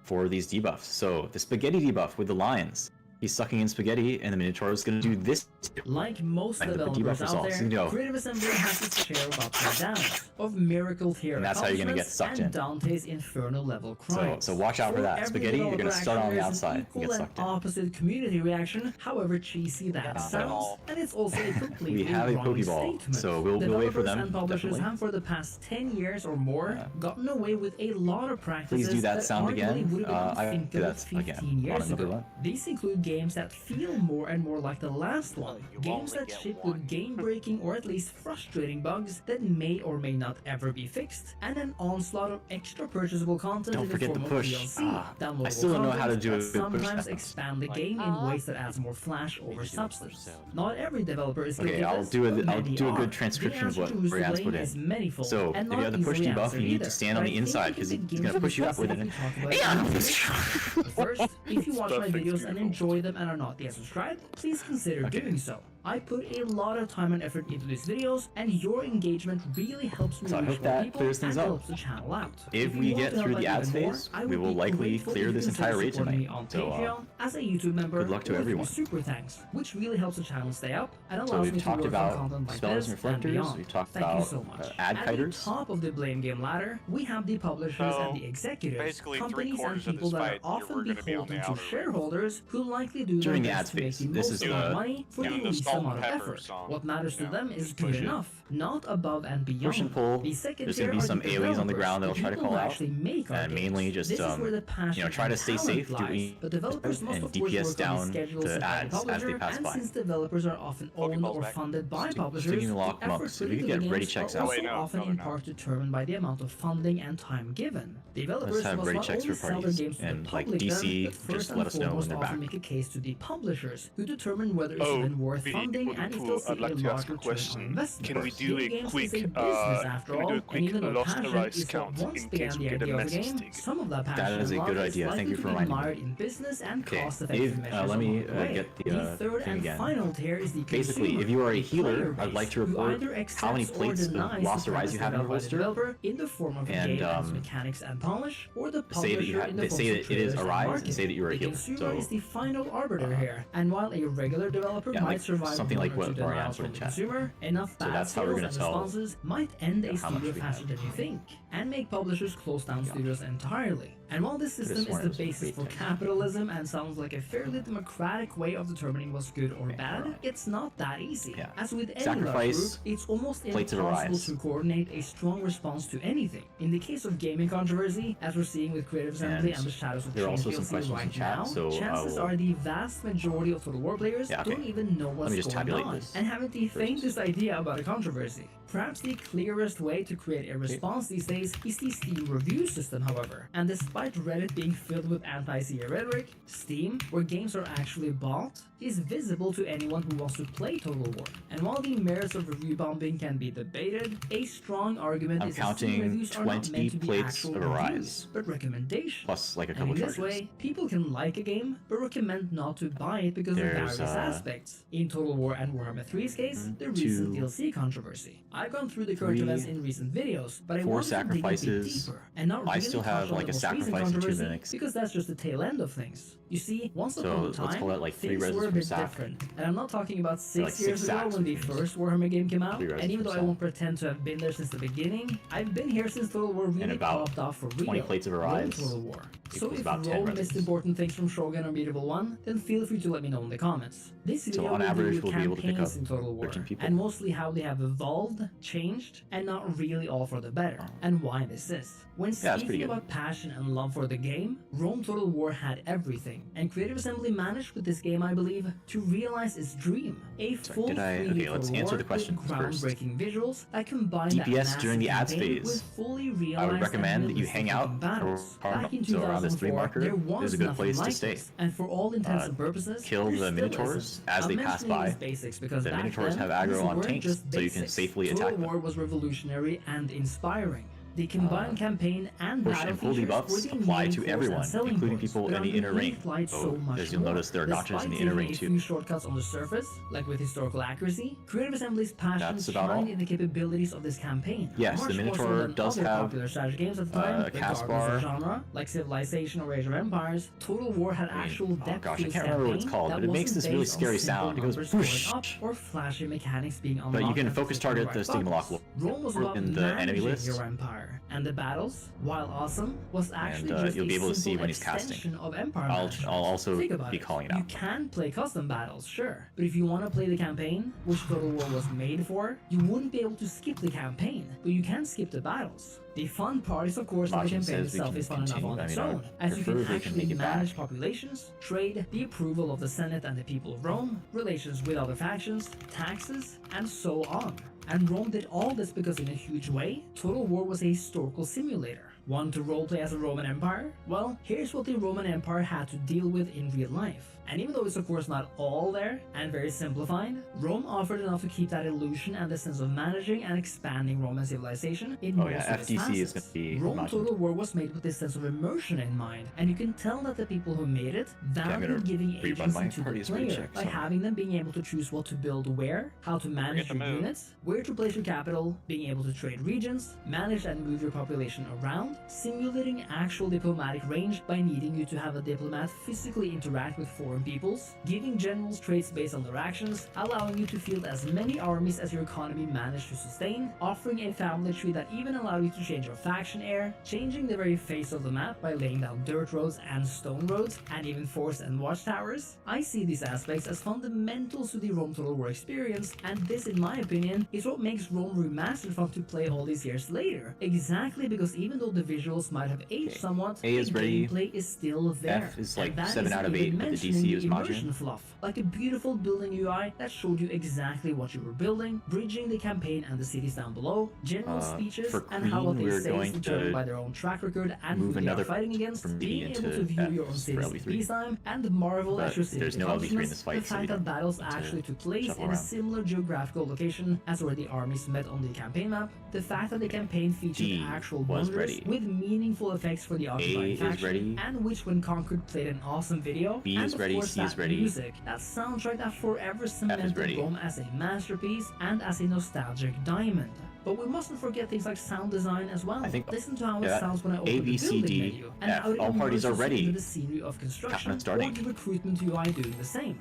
for these debuffs. So the spaghetti debuff with the lines, he's sucking in spaghetti, and the Minotaur is going to do this.
Like most
And the
developers
debuff
out
results,
there,
you know.
Creative Assembly has its share of ups and downs, of miracle tier
And that's how you're gonna get sucked
and
in.
Dante's Inferno level
So,
crimes.
so watch out for that.
every
Spaghetti, you're going to
developer
start on the
action, there is an
outside and
equal
get
and
sucked in.
opposite community reaction, however cheesy that sounds, and it's also a completely
We have a
wrong
Pokeball,
statement.
so we'll wait for
Developers
them,
and publishers
definitely.
have for the past 10 years or more gotten away with a lot of practices
Please do that sound
arguably
again.
would have been
I do
unthinkable
that
15
again.
years
On another
ago.
one.
These include games that feel more and more like the last one, games that ship with game-breaking or at least frustrating bugs that may or may not ever be fixed, and an onslaught of extra purchasable content
Don't
in the
forget
form
the
of
push.
DLC, downloadable
I still don't know how to
content
do a
that
good push
sometimes
now.
expand the game in ways that adds more flash over substance. Not every developer is guilty
Okay,
of
I'll
this,
do
but
I'll
many
do a
are.
good transcription of
The
what
answer to who's to
Brian's
blame
put in.
is manifold
So
and
if you
not
have the push
easily
debuff,
answered
you need
either,
to stand on
but
the
I think
inside
we
because
can
he's
begin
gonna
to
push you up with it.
specifically talk about First, if you watch my
Perfect,
videos and
beautiful.
enjoy them and are not yet subscribed, please consider doing so. I put a lot of time and effort into these videos, and your engagement really helps me
So I
reach
hope
more
that
people
clears things
and
up.
helps the channel out.
If
you
we
want
get
to help
through
out
the ads
even more,
phase,
I
we
would
will
be
likely
grateful
clear
if you
this
consider
entire raid
supporting me
tonight.
on
So,
Patreon, as a YouTube member,
good luck to
or through
everyone.
super thanks, which really helps the channel stay up and allows
So
me
we've
to
talked
work on
about
content like
spells
this
and reflectors,
beyond.
we've talked
Thank you
about
so much.
ad
At
kiters.
the top of the blame game ladder, we have the publishers
So,
and the executives,
basically
companies and
3/4 of
people
this
that
fight,
are
you
often
were gonna be on
beholden
the
to
outer ring.
shareholders who likely do
During
their
the
best
ad
to make
phase,
the
this
most
is
amount of
the-
money for the
doing the
least
salt and
amount of
pepper
effort.
song,
What matters to
you know,
them is
just
good
push it.
enough, not above and beyond.
Push and pull.
The second
There's
tier
going to be
are
some
the
aliens on the
developers,
ground that'll
the
try to
people
call
who
out.
actually make our
And
games.
mainly just
This is where the passion
try to
and
stay
talent
safe,
lies.
doing
But developers must
and
of course
DPS
work on
down
the schedules
to
set by the
ads as they
publisher,
pass
and
by.
since developers are often owned
Pokeball's
or
back.
funded by publishers,
Sticking
the
lock
effort
monks.
put
If you
into
could
the
get ready
games
checks
are
out.
also
Oh, wait, no,
often
no,
in
they're
part determined by the amount of funding and time given. Developers
have
must
ready
not
checks
only
for
sell their
parties,
games to the
and, like,
public then,
DC,
but first
just
and
let us know when
foremost
they're
often
back.
make a case to the publishers, who determine whether it's
Oh,
even worth
the
funding and if
Oodle
they'll
Poo,
see
I'd like
a
to
large
ask a
return on
question.
investment.
Can we do
Playing
a
games
quick,
is a business after
can we do
all,
a quick
and even though
lost
passion
rice
is what
count
once
in
began
case
the
we get a
idea of the
message
game,
stick?
some of that passion
That is a
and
good
love
idea.
is
Thank you
likely
for
to be
reminding me.
mired in business and
Okay,
cost-effective
Dave,
measures
let me
along the way.
get the
third
thing
and
again.
final tier is the
Basically,
consumer,
if you are a
the
healer,
player
I'd like to
base, who
report
either
how many
accepts or
plates of
denies
Lost
the
Rise you have in your
premise developed by the
holster,
developer in the form of
and,
game and its mechanics and polish, or the
say that you
publisher
have
in the
they
form
say
of
that it is
trailers and
Arise
marketing.
and say that you're a
The
healer.
consumer
So
is the final arbiter here, and while a regular developer
yeah,
might
like
survive
something
one
like
or
what
two
Brian
denials
put
from
in
the
chat.
consumer, enough
So
bad
that's how we're
sales
gonna
and
tell,
responses might end a
how much
studio
we have.
faster than you think, and make publishers close down studios entirely. And while this
Could've
system is
sworn
the
it was
basis
great
for
text.
capitalism and sounds like a fairly democratic way of determining what's good or bad,
alright.
it's not that easy.
Yeah.
As with any
Sacrifice
large group, it's almost
plates of
impossible
Arise.
to coordinate a strong response to anything. In the case of gaming controversy, as we're seeing with Creative Assembly and the Shadows of
there are
Change
also some
DLC
questions in
right
chat,
now,
so I
chances
will-
are the vast majority of Total War players
Yeah, okay.
don't even know
Let
what's
me just
going
tabulate
on
this
and haven't the
first.
faintest idea about a controversy. Perhaps the clearest way to create a response these days is the Steam review system, however. And despite Reddit being filled with anti-CA rhetoric, Steam, where games are actually bought, is visible to anyone who wants to play Total War. And while the merits of review bombing can be debated, a strong argument
I'm
is that Steam
counting
reviews are not
20
meant to be
plates
actual
of a
reviews,
rise.
but recommendations.
Plus, like, a
And
couple
in this
charges.
way, people can like a game, but recommend not to buy it because of
There's,
various aspects. In Total War and Warhammer 3's case, the recent DLC controversy. I've gone through the current
3,
events in recent videos, but I
4
wanted to dig a bit
sacrifices.
deeper and not
I
really
still
touch
have
on
like
the
a
most recent
sacrifice and 2
controversy,
mimics.
because that's just the tail end of things. You see, once upon a
So
time,
let's call that like 3
things
reses
were a
per
bit
sack.
different. And I'm not talking about 6
like 6
years ago
sacks,
when the
which means
first Warhammer game came out,
3 reses
and even
per
though I
sack.
won't pretend to have been there since the beginning, I've been here since Total War really
about
popped off for real.
20 plates of a
Rome
rise
Total War. So
equals
if
about 10
Rome
reses.
missed important things from Shogun or Medieval 1, then feel free to let me know in the comments. This video
on
will
average,
deal with
we'll be able to pick up
campaigns in Total War,
13 people.
and mostly how they have evolved, changed, and not really all for the better, and why this is. When
Yeah, that's pretty
speaking
good.
about passion and love for the game, Rome Total War had everything, and Creative Assembly managed with this game, I believe, to realize its dream. A full
did I-
3D
okay, let's
Total
answer
War
the questions
with
first.
groundbreaking visuals that combine
DPS
that
during the
massive
ads
campaign
phase.
with fully
I
realized
would recommend
and
that you hang
realistic
out
battles.
around,
Back in
so around this 3
2004,
marker
there was
is a good
nothing
place to
like
stay.
this, and for all intents and purposes,
Kill
there
the
still
Minotaurs
isn't.
as
I'm
they pass
mentioning
by.
these basics because
The
back
Minotaurs
then,
have aggro
these
on
weren't
tanks,
just
so you can
basics.
safely
Total
attack them.
War was revolutionary and inspiring. The combined campaign and
Push
battle
and pull
features
debuffs
were the
apply
main
to
force
everyone,
and selling
including
points,
people
but
in the inner ring.
underneath lied so
So,
much
as you'll
more.
notice, there are notches in
Despite
the inner
taking
ring
a
too.
few shortcuts on the surface, like with historical accuracy, Creative Assembly's passion
That's about
shined
all.
in the capabilities of this campaign.
Yes,
much
the
more so
Minotaur
than
does
other
have,
popular strategy games at the time,
a cast
regardless of
bar.
genre, like Civilization or Age of Empires. Total War had actual
oh
depth
gosh,
to
I
its
can't remember what it's
campaign
called,
that
but it makes
wasn't
this really
based on
scary
simple
sound. It goes
numbers going
whoosh.
up or flashy mechanics being unlocked.
But you can
as
focus
the
target
right
the Stigma
buttons.
Lock
Rome was about
in the enemy
managing
list.
your empire, and the battles, while awesome, was actually
And
just
you'll be
a
able to see
simple
when he's casting.
extension of Empire
I'll
management.
also
Think about
be
it.
calling it
You
out.
can play custom battles, sure, but if you want to play the campaign, which Total War was made for, you wouldn't be able to skip the campaign, but you can skip the battles. The fun part is, of course, that the
Logic
campaign
says we
itself
can
is fun enough
continue.
on
I
its
mean, I
own, as you
prefer
can
they can
actually
make it back.
manage populations, trade, the approval of the Senate and the people of Rome, relations with other factions, taxes, and so on. And Rome did all this because in a huge way, Total War was a historical simulator. Want to roleplay as a Roman Empire? Well, here's what the Roman Empire had to deal with in real life. And even though it's of course not all there, and very simplified, Rome offered enough to keep that illusion and the sense of managing and expanding Roman civilization in
Oh
most
yeah,
of its
FTC is
facets.
going to be
Rome
modular.
Total War was made with this sense of immersion in mind, and you can tell that the people who made it
I'm
valued
gonna
giving
rerun my
agency to the
party's
player
recheck,
by
so-
having them being able to choose what to build where, how to manage
the
your
move.
units, where to place your capital, being able to trade regions, manage and move your population around, simulating actual diplomatic range by needing you to have a diplomat physically interact with foreign peoples, giving generals traits based on their actions, allowing you to field as many armies as your economy managed to sustain, offering a family tree that even allowed you to change your faction heir, changing the very face of the map by laying down dirt roads and stone roads, and even forts and watchtowers. I see these aspects as fundamentals to the Rome Total War experience, and this, in my opinion, is what makes Rome Remastered fun to play all these years later. Exactly because even though the visuals might have aged somewhat,
A is
the
ready.
gameplay is still there.
F is
And
like
that
7
isn't
out of
even
8 with the
mentioning
DC is
immersion
modular.
fluff, like a beautiful building UI that showed you exactly what you were building, bridging the campaign and the cities down below, general speeches,
for
and how what
Queen,
they
we're
say
going
is determined
to
by their own track record and
move
who they are
another
fighting against,
from B
being able
into
to view
F
your own
for
cities
LB3.
in peacetime, and marvel at
But
your city's
there's no LB3 in this
accomplishments,
fight,
the
so we
fact that
don't
battles
need to
actually took place
shuffle
in a
around.
similar geographical location as where the armies met on the campaign map, the fact that the campaign featured
D
actual
was
wonders
ready.
with meaningful effects for the occupying
is
faction,
ready.
and which when conquered played an awesome video,
B
and
is
of
ready,
course
C is
that
ready.
music, that soundtrack that forever cemented
ready.
Rome as a masterpiece and as a nostalgic diamond. But we mustn't forget things like sound design as well.
I think-
Listen to how it
yeah,
sounds when I open
A, B,
the
C,
building
D,
menu, and
F.
how it
All parties are
immerses you
ready.
into the scenery of construction,
Countdown starting.
or the recruitment UI doing the same.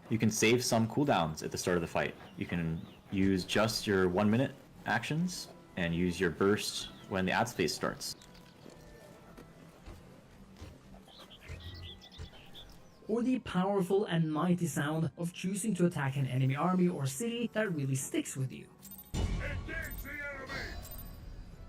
You can save some cooldowns at the start of the fight. You can use just your 1 minute actions and use your burst when the ad space starts.
Or the powerful and mighty sound of choosing to attack an enemy army or city that really sticks with you.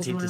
hesitate to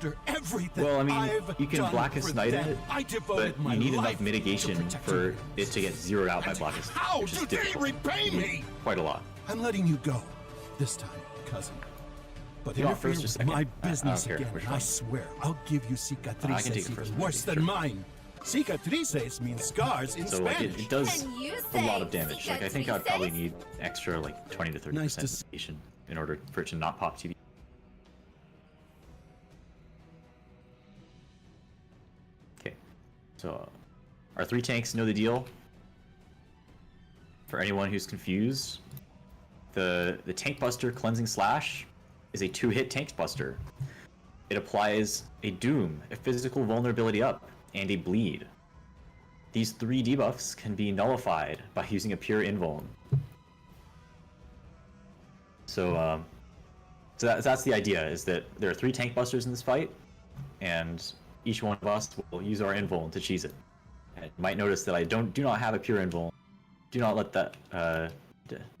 after everything
Well, I mean,
I've
you can
done
Blackest
for
Knight
them.
it,
I devoted
but
my
you need
life
enough mitigation
to protect
for
you.
it to get zeroed out by Blackest Knight,
How
which is
do they
difficult.
repay
You need
me?
Quite a lot.
I'm letting you go this time, cousin. But
You want
interfere
first or
with
second?
my
I don't
business
care
again,
which
and I
one.
swear I'll give you
I can take
cicatrices
it first,
even worse
maybe,
than
sure.
mine.
Cicatrices means scars in
So like
Spanish.
it does
Can you
a lot
say
of damage. Like I think I'd probably
cicatrices?
need extra like 20 to 30% mitigation in order for it to not pop TV. Okay, so our 3 tanks know the deal. For anyone who's confused, the Tank Buster Cleansing Slash is a 2-hit Tank Buster. It applies a Doom, a physical vulnerability up, and a Bleed. These 3 debuffs can be nullified by using a pure invuln. So, that's the idea, is that there are 3 Tank Busters in this fight, and each one of us will use our invuln to cheese it. And you might notice that I do not have a pure invuln. Do not let that,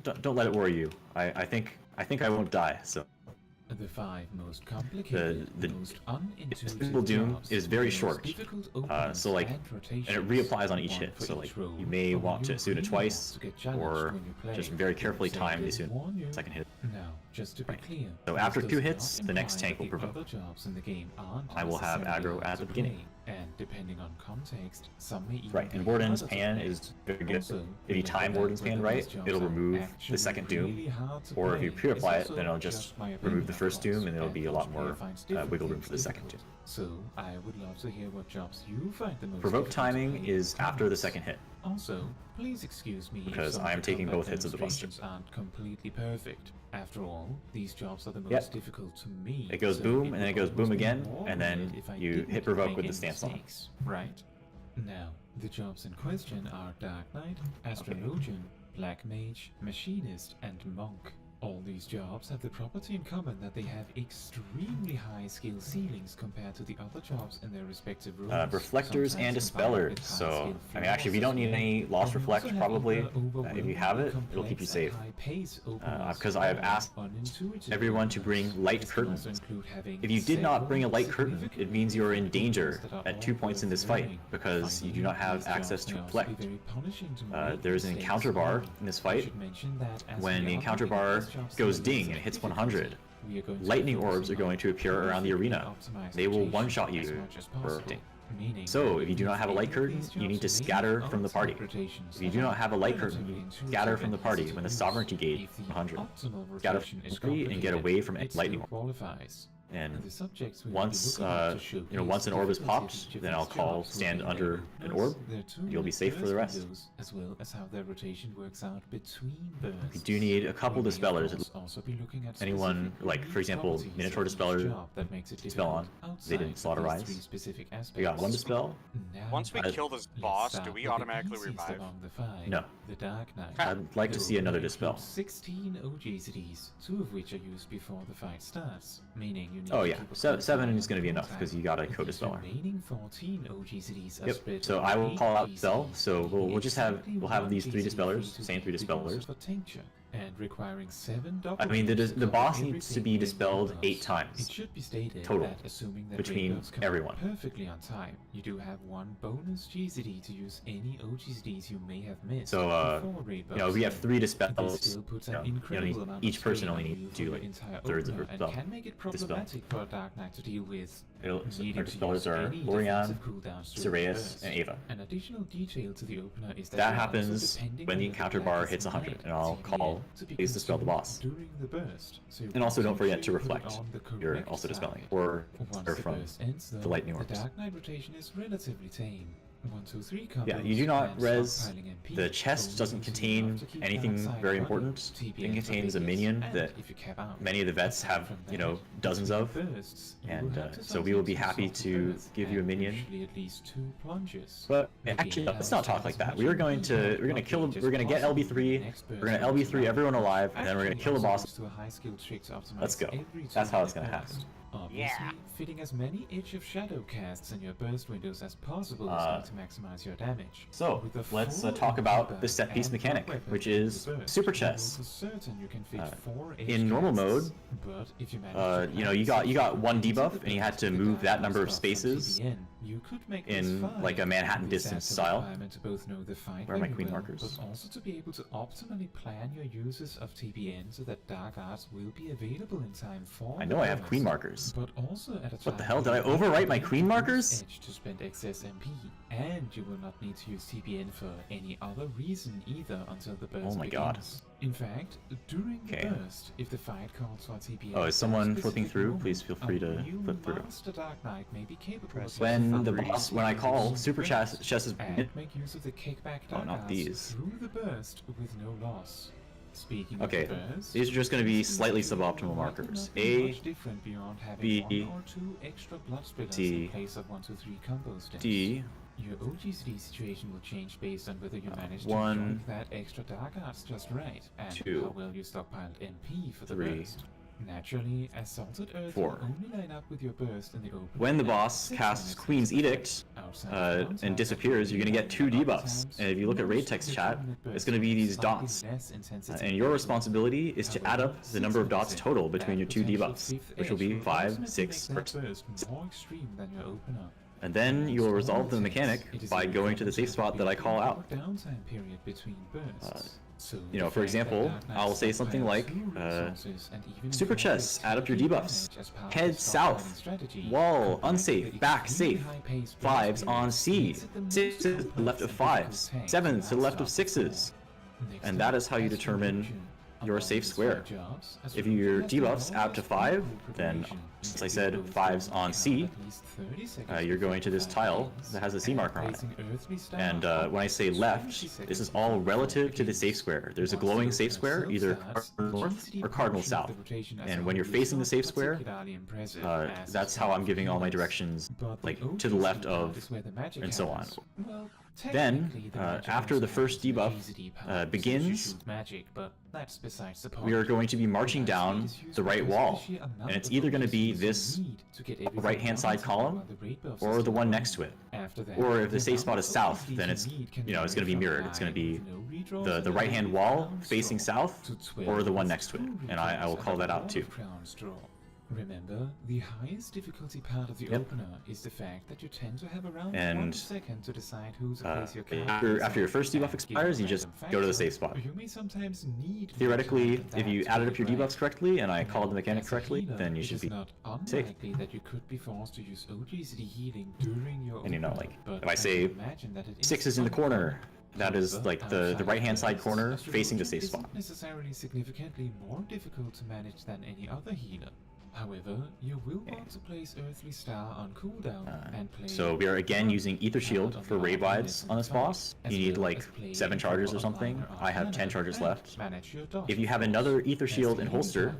don't let it worry you. I think I won't die, so.
The 5 most complicated, most unintuitive
Simple Doom
jobs,
is very
most
short,
difficult
so like,
openings
and it reapplies on each hit, so like, you may want to Asuna twice, or just very carefully time the Asuna second hit.
Now, just to be clear,
So
this
after
does
2
not
hits, the next
imply
tank will
that the
provoke.
other jobs in the game aren't
I will have
necessarily
aggro
hard
at the
to
beginning.
play, and depending on context, some may even
Right, and
be
Warden's
harder to
Pan
play.
is very good.
Also,
If you time
remember
Warden's
that
Pan
whether
right,
these jobs
it'll
are
remove the
actually
second
really
Doom,
hard to
or if you
play
pure
is
apply it,
also
then it'll just
my
remove
opinion,
the
of
first
course,
Doom, and it'll
and
be a
each
lot
player
more
finds
wiggle
different
room
things
for the second Doom.
difficult. So, I would love to hear what jobs you find the most
Provoke
difficult to
timing
play
is
in
after the
comments.
second hit.
Also, please excuse me
Because
if some
I am
of the
taking
combat
both hits of the buster.
demonstrations aren't completely perfect. After all, these jobs are the most
Yep.
difficult to me.
It goes
so
boom, and then it goes
would
boom
almost be
again,
more
and then
weird if I
you
didn't
hit provoke
make
with the
any
stance on.
mistakes, right? Now, the jobs in question are Dark Knight, Astrologian, Black Mage, Machinist, and Monk. All these jobs have the property in common that they have extremely high skill ceilings compared to the other jobs in their respective roles.
Reflectors and Dispellers. So, I mean, actually, if you don't need any Lost Reflect, probably, if you have it, it'll keep you safe. Because I have asked everyone to bring Light Curtains. If you did not bring a Light Curtain, it means you're in danger at 2 points in this fight, because you do not have access to Reflect. There's an encounter bar in this fight. When the encounter bar goes ding and it hits 100, lightning orbs are going to appear around the arena. They will one-shot you for ding. So, if you do not have a light curtain, you need to scatter from the party. If you do not have a light curtain, scatter from the party when the sovereignty gate is 100. Scatter from the party and get away from any lightning orb. And once, once an orb is popped, then I'll call stand under an orb. You'll be safe for the rest.
As well as how their rotation works out between bursts.
We do need a couple dispellers.
Also be looking at
Anyone, like for example, Minotaur Dispeller, dispel on. They didn't slaughterize. We got 1 dispel.
Once we kill this boss, do we automatically revive?
No.
The Dark Knight.
I'd like to see another dispel.
16 OG cities, 2 of which are used before the fight starts, meaning you need
Oh
to
yeah,
keep a
7 is going to be enough because you got a code dispeller.
remaining 14 OG cities are
Yep.
spread
So
over
I will
8
call out
GCs.
dispel. So we'll just have these 3 dispellers, same 3 dispellers.
For tincture, and requiring 7
I mean the boss
double
needs to be dispelled 8 times
It should be stated
total
that assuming that
between
rainbows come
everyone.
perfectly on time, you do have 1 bonus GCD to use any OGCDs you may have missed.
So
before rainbows
if we have 3
This
dispels,
still puts an incredible amount
each
of
person
strain
only
on you
needs
for
to do
your
like
entire
thirds of her
opener,
spell.
and can make it
Dispel.
problematic for a Dark Knight to deal with.
Our
Needing to
dispellers
use
are
any
Lorian,
defensive cooldowns to
Sirius,
burst.
and Ava.
An additional detail to the opener is that
That
you're also
happens
depending
when the
on
encounter
black
bar
is
hits 100,
net
and I'll
TBA
call
to be
please dispel the
consumed
boss.
during the burst. So you
And also don't
make
forget to
sure you put it
reflect.
on the
You're
correct
also dispelling
side.
it, or
Once
or
the
from
burst ends, though,
the lightning
the
orbs.
Dark Knight rotation is relatively tame. 1, 2, 3
Yeah,
combos
you do not
and
res.
stockpiling MP
The chest
only
doesn't
continue
contain
to keep
anything
downside
very
running.
important.
TBA
It contains a
for
minion
biggest,
that
and if you cap out,
many of the vets
aside
have,
from
you
that,
know, dozens of,
bursts, you
and
will have to
so we will be
sometimes
happy
resort
to
bursts,
give you a
and
minion.
usually at least 2 plunges.
But
making
actually,
it
let's not talk
as
like that.
much
We are
of
going
a
to
heal
we're gonna get LB3. We're gonna LB3 everyone alive, and then we're gonna kill the boss.
to a high skill trick to optimize
Let's go.
every
That's how it's
2
gonna
bursts.
happen.
Obviously, fitting as many Edge of Shadow casts in your burst windows as possible is going to maximize your damage.
So
With a
let's
full
talk about
inhibitor
the set piece
and
mechanic,
weapon
which
in the
is
burst,
super
you know
chess.
for certain you can fit 4 edge
In normal
casts,
mode,
but if you manage to
you know, you got one debuff, and you had to move that number of spaces.
You could make
in
this fine
like a Manhattan
with this
distance
as a
style.
requirement to both know the fight
Where are my
very
queen
well,
markers?
but also to be able to optimally plan your uses of TPN so that dark arts will be available in time for
I
the
know I have
burst,
queen markers.
but also at a
What the
time
hell? Did I
when you
overwrite my
don't
queen
use
markers?
Edge to spend excess MP, and you will not need to use TPN for any other reason either until the burst
Oh my god.
begins. In fact, during the
Okay.
burst, if the fight calls for TPN,
Oh, is someone
at a
flipping
specific
through?
moment,
Please feel free
a
to
real
flip through.
Master Dark Knight may be capable of
When the
using
boss, when I call, super chest is
and make use of the kickback
Oh,
dark
not
arts
these.
through the burst with no loss. Speaking
Okay,
of the burst,
these are just going to be
this
slightly
skill
suboptimal
will
markers.
not be
A,
much different beyond having
B,
one or two extra blood splitters
D,
in place of 1, 2, 3 combo steps.
D,
Your OGCD situation will change based on whether you manage to
1,
join that extra dark arts just right, and
2,
how well you stockpiled MP for the
3,
burst. Naturally, Assaulted Earth
4.
will only line up with your burst in the open.
When the
at
boss
6
casts
minutes
Queen's
instead.
Edict
Outside of downtime,
and disappears, you're going to get 2 debuffs. And if you look at raid text chat, it's going to be these dots. And your responsibility is to add up the number of dots total between your 2 debuffs, which will be 5, 6, or 7.
More extreme than your opener.
And then you will resolve the mechanic by going to the safe spot that I call out.
Downtime period between bursts.
You know, for example, I'll say something like, Super Chess, add up your debuffs. Head south. Wall, unsafe. Back, safe. 5s on C. 6s to the left of 5s. 7s to the left of 6s. And that is how you determine your safe square. If your debuffs add up to 5, then, as I said, 5s on C, you're going to this tile that has a C marker on it. And when I say left, this is all relative to the safe square. There's a glowing safe square, either cardinal north or cardinal south. And when you're facing the safe square, that's how I'm giving all my directions, like to the left of, and so on. Then, after the first debuff begins, we are going to be marching down the right wall, and it's either going to be this right-hand side column or the one next to it. Or if the safe spot is south, then it's, you know, it's going to be mirrored. It's going to be the right-hand wall facing south or the one next to it, and I will call that out too.
Remember, the highest difficulty part of the opener is the fact that you tend to have around 1 second to decide who to place your card.
After your first debuff expires, you just go to the safe spot.
You may sometimes need
Theoretically, if you added up your debuffs correctly and I called the mechanic correctly, then you should be safe.
That you could be forced to use OGCD healing during your
And you know,
opener,
like, if I say 6 is in the corner, that is like the right-hand side corner facing the safe spot.
Isn't necessarily significantly more difficult to manage than any other healer. However, you will want to place Earthly Star on cooldown and play.
So we are again using Ether Shield for raid wides on this boss. You need like 7 charges or something. I have 10 charges left. If you have another Ether Shield in holster,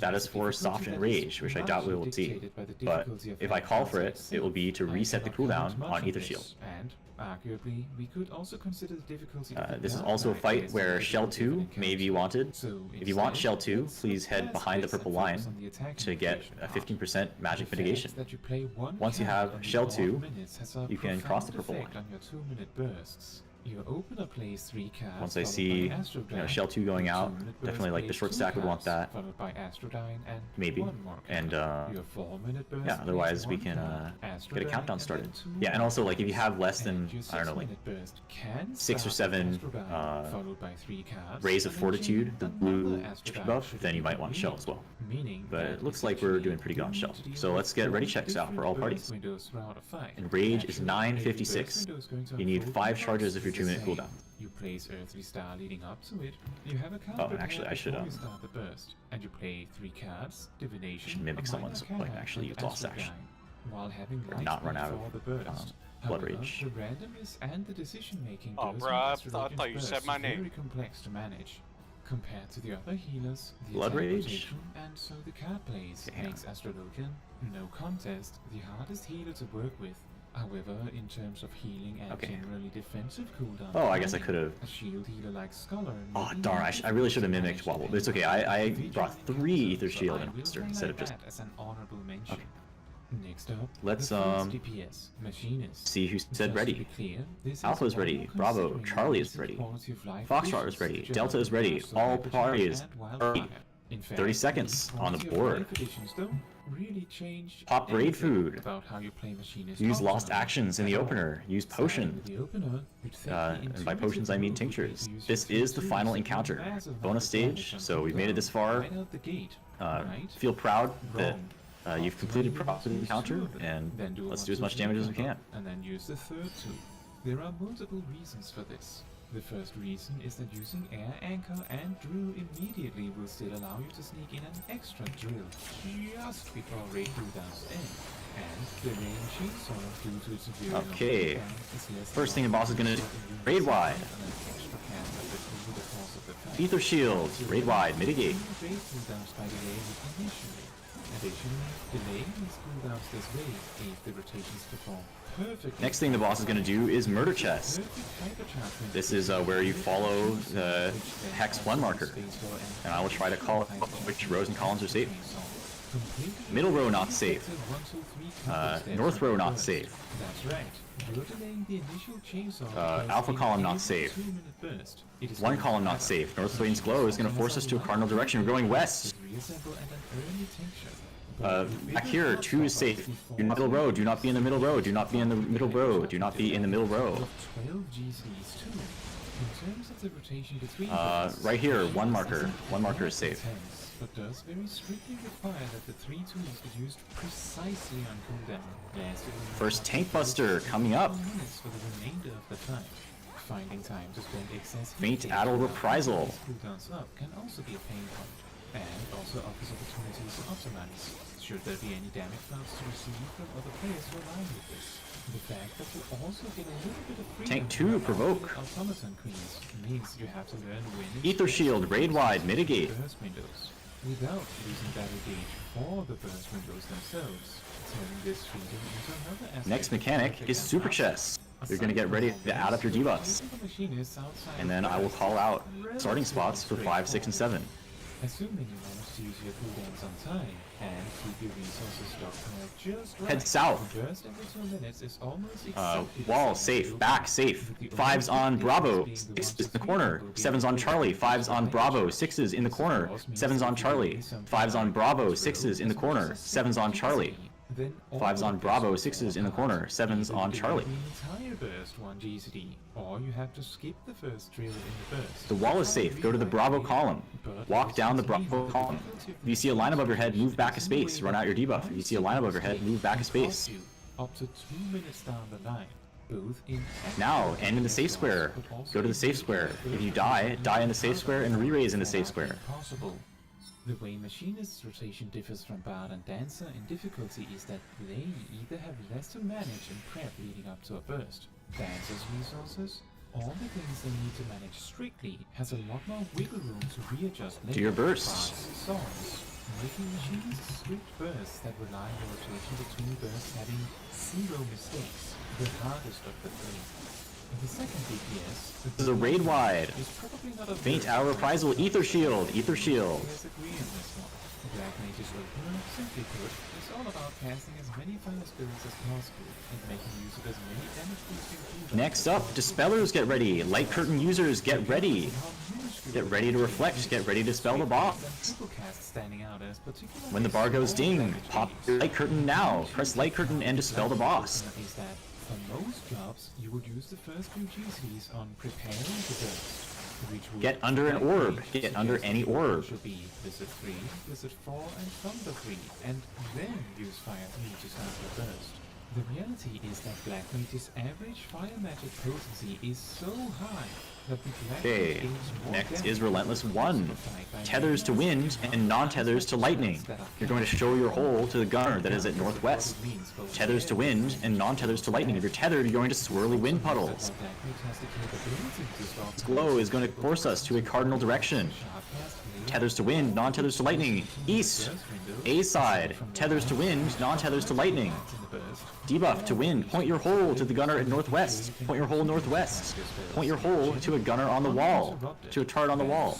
that is for Soft and Rage, which I doubt we will see. But if I call for it, it will be to reset the cooldown on Ether Shield.
Arguably, we could also consider the difficulty
this is also a fight where Shell 2 may be wanted. If you want Shell 2, please head behind the purple line to get a 15% magic mitigation. Once you have Shell 2, you can cross the purple line.
Your opener plays 3 cards.
Once I see Shell 2 going out, definitely like the short stack would want that. Maybe. And yeah, otherwise we can get a countdown started. Yeah, and also like if you have less than, I don't know, like 6 or 7 Rays of Fortitude, the blue buff, then you might want Shell as well. But it looks like we're doing pretty good on Shell. So let's get ready checks out for all parties. And Rage is 956. You need 5 charges if you're 2-minute cooldown.
You place Earthly Star leading up to it. You have a card
Oh, actually, I should
start the burst, and you play 3 cards: Divination.
Should mimic someone so I can actually use Lost Action.
While having
Or not run out of Blood Rage.
The randomness and the decision making.
Oh, bro, I thought you said my name.
Very complex to manage. Compared to the other healers, the
Blood
attack
Rage?
rotation and so the card plays makes Astrologian, no contest, the hardest healer to work with. However, in terms of healing and generally defensive cooldown,
Oh, I guess I could have.
a shield healer like Scholar.
Oh darn! I really should have mimicked Wobble, but it's okay. I brought 3 Ether Shield and holster instead of just.
As an honorable mention.
Okay.
Next up,
Let's
the first DPS, Machinist.
see who said
Just to
ready.
be clear, this
Alpha is
all
ready. Bravo.
considering
Charlie is
basic
ready.
quality of life
Foxtrot is
issues
ready.
such as
Delta is ready.
loss of
All
appetite
parties
and
are
wildfire.
ready.
In fact,
30 seconds on the board.
Really change
Pop raid food.
About how you play Machinist
Use lost
optimally.
actions in the opener. Use potion. And by potions I mean tinctures. This is the final encounter. Bonus stage, so we've made it this far. Feel proud that you've completed the encounter, and let's do as much damage as we can.
And then use the third tool. There are multiple reasons for this. The first reason is that using air anchor and drill immediately will still allow you to sneak in an extra drill just before raid cooldowns end. And the rain chainsaw due to its severe
Okay. First thing the boss is gonna do, raid wide. Ether shield, raid wide, mitigate.
Additionally, delaying these cooldowns this way if the rotations perform perfectly.
Next thing the boss is going to do is murder chest. This is where you follow the hex 1 marker, and I will try to call which rows and columns are safe. Middle row not safe. North row not safe.
That's right. You're delaying the initial chainsaw
Alpha column not safe. 1 column not safe. North Lane's glow is going to force us to a cardinal direction. We're going west. Back here, 2 is safe. Do not middle row. Do not be in the middle row. Do not be in the middle row. Do not be in the middle row. Right here, 1 marker. 1 marker is safe.
But does very strictly require that the 3 tools be used precisely on cooldown.
First tank buster coming up.
For the remainder of the time. Finding time to spend excess
Faint Addle reprisal.
Cooldowns up can also be a pain point, and also offers opportunities to optimize. Should there be any damage buffs to receive from other players who align with this. The fact that you also get a little bit of freedom
Tank 2 provoke.
automaton queens means you have to learn when
Ether shield, raid wide, mitigate.
burst windows without losing battle gauge for the burst windows themselves. Turning this freedom into another aspect.
Next mechanic is super chest. You're gonna get ready to add up your debuffs. And then I will call out starting spots for 5, 6, and 7.
Assuming you manage to use your cooldowns on time and keep your resources stockpiled just right.
Head south.
Burst every 2 minutes is almost exactly the
Wall,
same
safe, back, safe. 5's on Bravo, 6's in the corner. 7's on Charlie, 5's on Bravo, 6's in the corner. 7's on Charlie, 5's on Bravo, 6's in the corner. 7's on Charlie. 5's on Bravo, 6's in the corner. 7's on Charlie.
entire burst 1 GCD, or you have to skip the first drill in the burst.
The wall is safe. Go to the Bravo column. Walk down the Bravo column. If you see a line above your head, move back a space. Run out your debuff. If you see a line above your head, move back a space.
Up to 2 minutes down the line, both in
Now, end in the safe square. Go to the safe square. If you die, die in the safe square and re-raise in the safe square.
Possible. The way Machinist's rotation differs from Bard and Dancer in difficulty is that they either have less to manage and prep leading up to a burst. Dancer's resources, all the things they need to manage strictly, has a lot more wiggle room to readjust later.
To your bursts.
Bard's songs, making Machinist's strict bursts that rely on the rotation between bursts having 0 mistakes, the hardest of the 3. The second DPS,
This is a raid wide. Faint Addle reprisal, Ether shield, Ether shield.
Disagree on this one. Black Mage's opener, simply put, is all about casting as many fire spirits as possible and making use of as many damage boosting cooldowns.
Next up, Dispellers get ready. Light Curtain users get ready. Get ready to reflect, get ready to spell the boss. When the bar goes ding, pop your Light Curtain now. Press Light Curtain and dispel the boss.
Is that for most jobs, you would use the first few GCs on preparing the burst.
Get under an orb. Get under any orb.
Should be visit 3, visit 4, and thunder 3, and then use fire 3 to start the burst. The reality is that Black Mage's average fire magic potency is so high that the Black
Okay,
Mage gains more
next
damage
is Relentless 1.
by
Tethers to wind and non-tethers to lightning. You're going to show your hole to the gunner that is at northwest. Tethers to wind and non-tethers to lightning. If you're tethered, you're going to swirly wind puddles. This glow is going to force us to a cardinal direction. Tethers to wind, non-tethers to lightning. East. A side. Tethers to wind, non-tethers to lightning. Debuff to wind. Point your hole to the gunner at northwest. Point your hole northwest. Point your hole to a gunner on the wall. To a turret on the wall.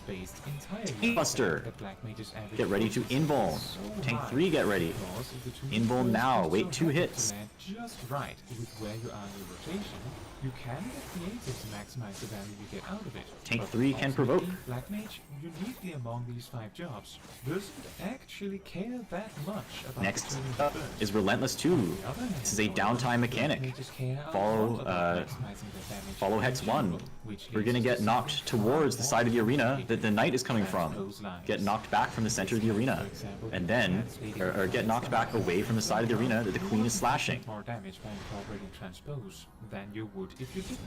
based entirely
Tank
on
Buster.
the Black Mage's average
Get ready to
focus
invuln.
is so
Tank
high
3, get ready.
because if the two
Invuln
bursts
now,
just
wait
so
2
happen
hits.
to land just right with where you are in your rotation, you can get creative to maximize the value you get out of it.
Tank
But
3 can provoke.
ultimately, Black Mage, uniquely among these 5 jobs, doesn't actually care that much about
Next
returning the
up
burst.
is Relentless 2. This is a downtime mechanic. Follow Hex 1. We're gonna get knocked towards the side of the arena that the knight is coming from. Get knocked back from the center of the arena. And then, or get knocked back away from the side of the arena that the queen is slashing.
More damage by incorporating transpose than you would if you didn't.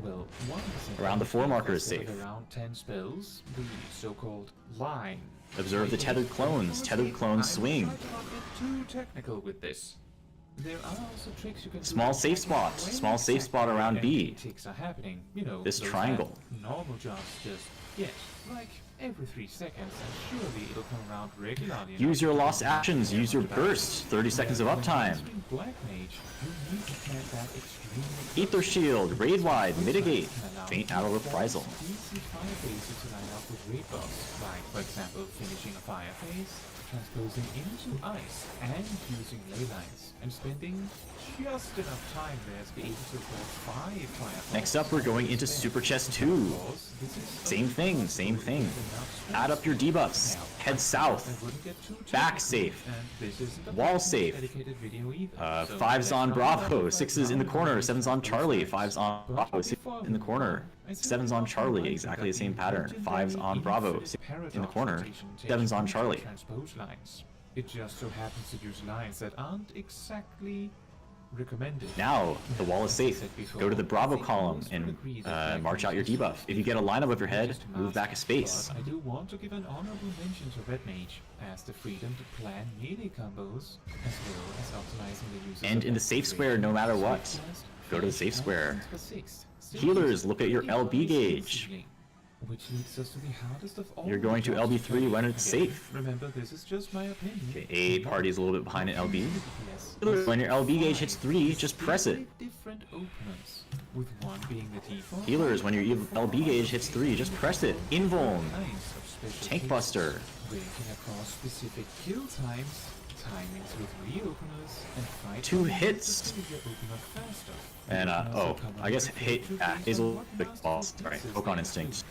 Well, 1%
Around the 4 marker is
with
safe.
around 10 spells, the so-called line.
Observe the tethered clones. Tethered clones swing.
I try to not get too technical with this. There are also tricks you can
Small
do
safe spot. Small safe spot around B.
ticks are happening. You know,
This
those
triangle.
that normal jobs just get, like every 3 seconds, and surely it'll come around regularly.
Use your lost actions. Use your burst. 30 seconds of uptime.
Black Mage, you need to plan that extremely
Ether Shield. Raid wide. Mitigate. Faint Arrow Reprisal.
easy fire phases to line up with raid buffs, like for example finishing a fire phase, transposing into ice, and using ley lines, and spending just enough time there to be able to avoid 5 fire.
Next up, we're going into Super Chest 2. Same thing, same thing. Add up your debuffs. Head south. Back safe. Wall safe. 5's on Bravo. 6's in the corner. 7's on Charlie. 5's on Bravo. 6 in the corner. 7's on Charlie. Exactly the same pattern. 5's on Bravo. 6 in the corner. 7's on Charlie.
Transpose lines. It just so happens to use lines that aren't exactly recommended.
Now, the wall is safe. Go to the Bravo column and march out your debuff. If you get a line above your head, move back a space.
But I do want to give an honorable mention to Red Mage, as the freedom to plan melee combos, as well as optimizing the use of
And in the safe square, no matter what. Go to the safe square. Healers, look at your LB gauge.
Which leads us to the hardest of all.
You're going to LB3 when it's safe.
Remember, this is just my opinion.
Okay, A party is a little bit behind an LB. When your LB gauge hits 3, just press it.
Different openers, with one being the default.
Healers, when your LB gauge hits 3, just press it. Invuln. Tank Buster.
Breaking across specific kill times, timings with reopeners, and fight
2 hits.
to get your opener faster.
And oh, I guess Hazel big boss. Sorry, Pokemon Instinct.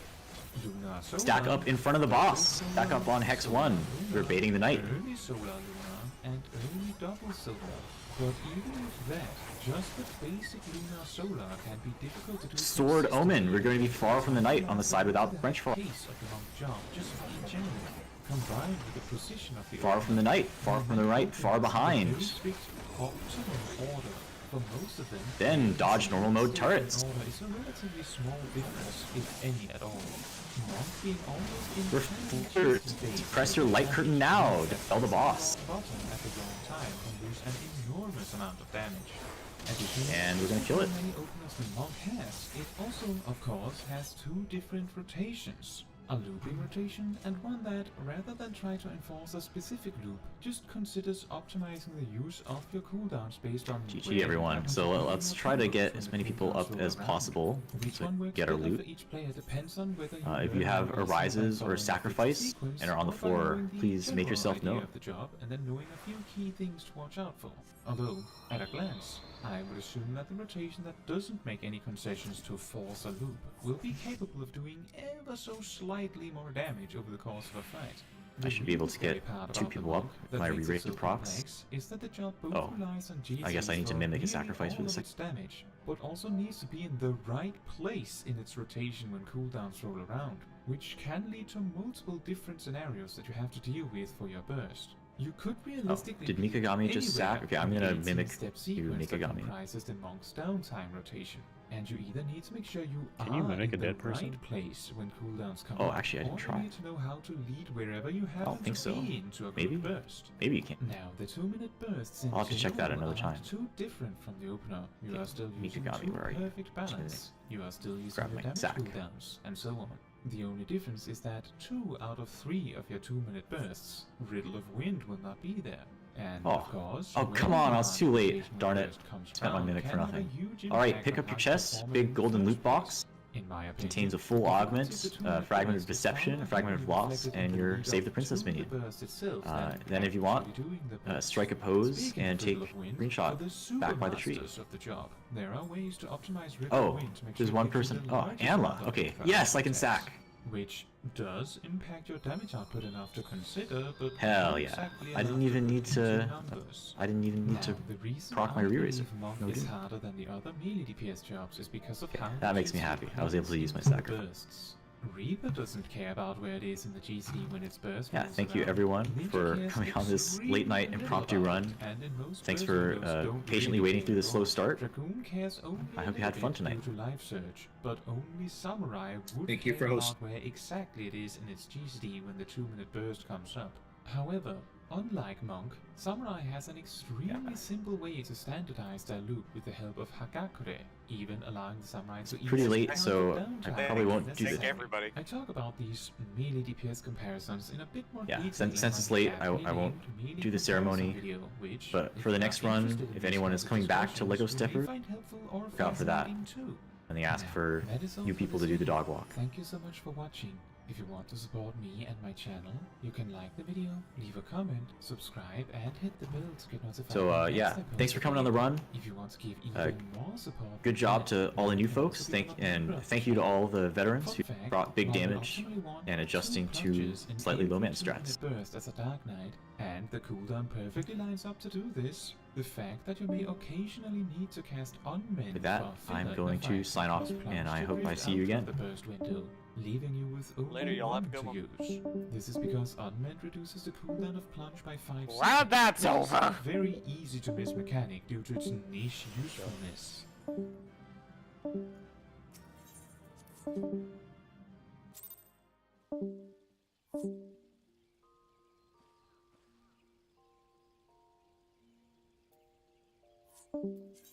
Stack up in front of the boss. Stack up on Hex 1. We're baiting the knight.
Early Solar Luna and early Double Solar. But even with that, just the basic Lunar Solar can be difficult to do.
Sword Omen. We're going to be far from the knight on the side without the French fire.
Pace of the long jump, just in general, combined with the precision of the
Far from the knight. Far from the right. Far behind.
very strict optimum order. For most of them,
Then dodge normal mode turrets.
order is a relatively small difference, if any at all. Monk being almost entirely
Press your light curtain now to fell the boss.
bottom at the wrong time can lose an enormous amount of damage.
And we're gonna kill it.
How many openers the Monk has, it also, of course, has 2 different rotations. A looping rotation, and one that, rather than try to enforce a specific loop, just considers optimizing the use of your cooldowns based on
GG everyone. So let's try to get as many people up as possible to get our loot. If you have arises or sacrifice and are on the floor, please make yourself known.
Of the job, and then knowing a few key things to watch out for. Although, at a glance, I would assume that the rotation that doesn't make any concessions to force a loop will be capable of doing ever so slightly more damage over the course of a fight.
I should be able to get 2 people up with my re-rated procs. Oh, I guess I need to mimic a sacrifice for the second.
Damage, but also needs to be in the right place in its rotation when cooldowns roll around, which can lead to multiple different scenarios that you have to deal with for your burst. You could realistically
did Mikagami just sack? Okay, I'm gonna mimic you, Mikagami.
Comprises the Monk's downtime rotation, and you either need to make sure you
Can you mimic
in
a dead
the
person?
right place when cooldowns come
Oh,
up,
actually, I didn't
or
try.
you need to know how to lead wherever you
I
have
don't think
to
so.
be into a
Maybe?
good burst.
Maybe you can.
Now, the 2-minute bursts in
I'll have to check that
general
another time.
aren't too different from the opener. You are still using
Mikagami, where are you?
perfect balance. You are still using
Grab
your
my
damage
sack.
cooldowns, and so on. The only difference is that 2 out of 3 of your 2-minute bursts, Riddle of Wind, will not be there. And
Oh.
of course,
Oh,
when
come on, I was too late.
occasional
Darn it.
burst comes
Spent my
around,
mimic
can
for
have a
nothing.
huge
Alright,
impact
pick
on
up your
how you
chest.
perform
Big
in the
golden
first
loot box.
In my opinion,
contains a full augment, fragment of deception, a fragment of loss, and your save the princess minion. Then if you want, strike a pose and take screenshot back by the tree. Oh, there's one person. Oh, Anla. Okay, yes, I can sack.
Which does impact your damage output enough to consider, but
hell yeah! I didn't even need to. I didn't even need to proc my re-raiser. No,
is harder than the other melee DPS jobs is because of how
that makes me happy. I was able to use my stacker.
Bursts. Reaper doesn't care about where it is in the GCD when its burst.
Yeah, thank you everyone for coming on this late night impromptu run. Thanks for patiently waiting through the slow start. I hope you had fun tonight.
But only Samurai would
thank you for
care
hosting.
about where exactly it is in its GCD when the 2-minute burst comes up. However, unlike Monk, Samurai has an extremely simple way to standardize their loop with the help of Hagakure, even allowing the Samurai to
pretty late, so I probably won't do that.
Everybody.
I talk about these melee DPS comparisons in a bit more detail.
Since it's late, I won't do the ceremony, but for the next run, if anyone is coming back to Lego Stepper, look out for that. And they ask for you people to do the dog walk.
Thank you so much for watching. If you want to support me and my channel, you can like the video, leave a comment, subscribe, and hit the bell to get notified.
So yeah, thanks for coming on the run.
If you want to give even more support,
good job to all the new folks. Thank you to all the veterans who brought big damage and adjusting to slightly low man strats.
Burst as a Dark Knight, and the cooldown perfectly lines up to do this. The fact that you may occasionally need to cast unmanned.
With that, I'm going to sign off, and I hope I see you again.
The burst window, leaving you with only
Later, y'all have a good
to
one.
use. This is because unmanned reduces the cooldown of plunge by 5 seconds.
Well, that's
It's
over.
a very easy to miss mechanic due to its niche usefulness.
you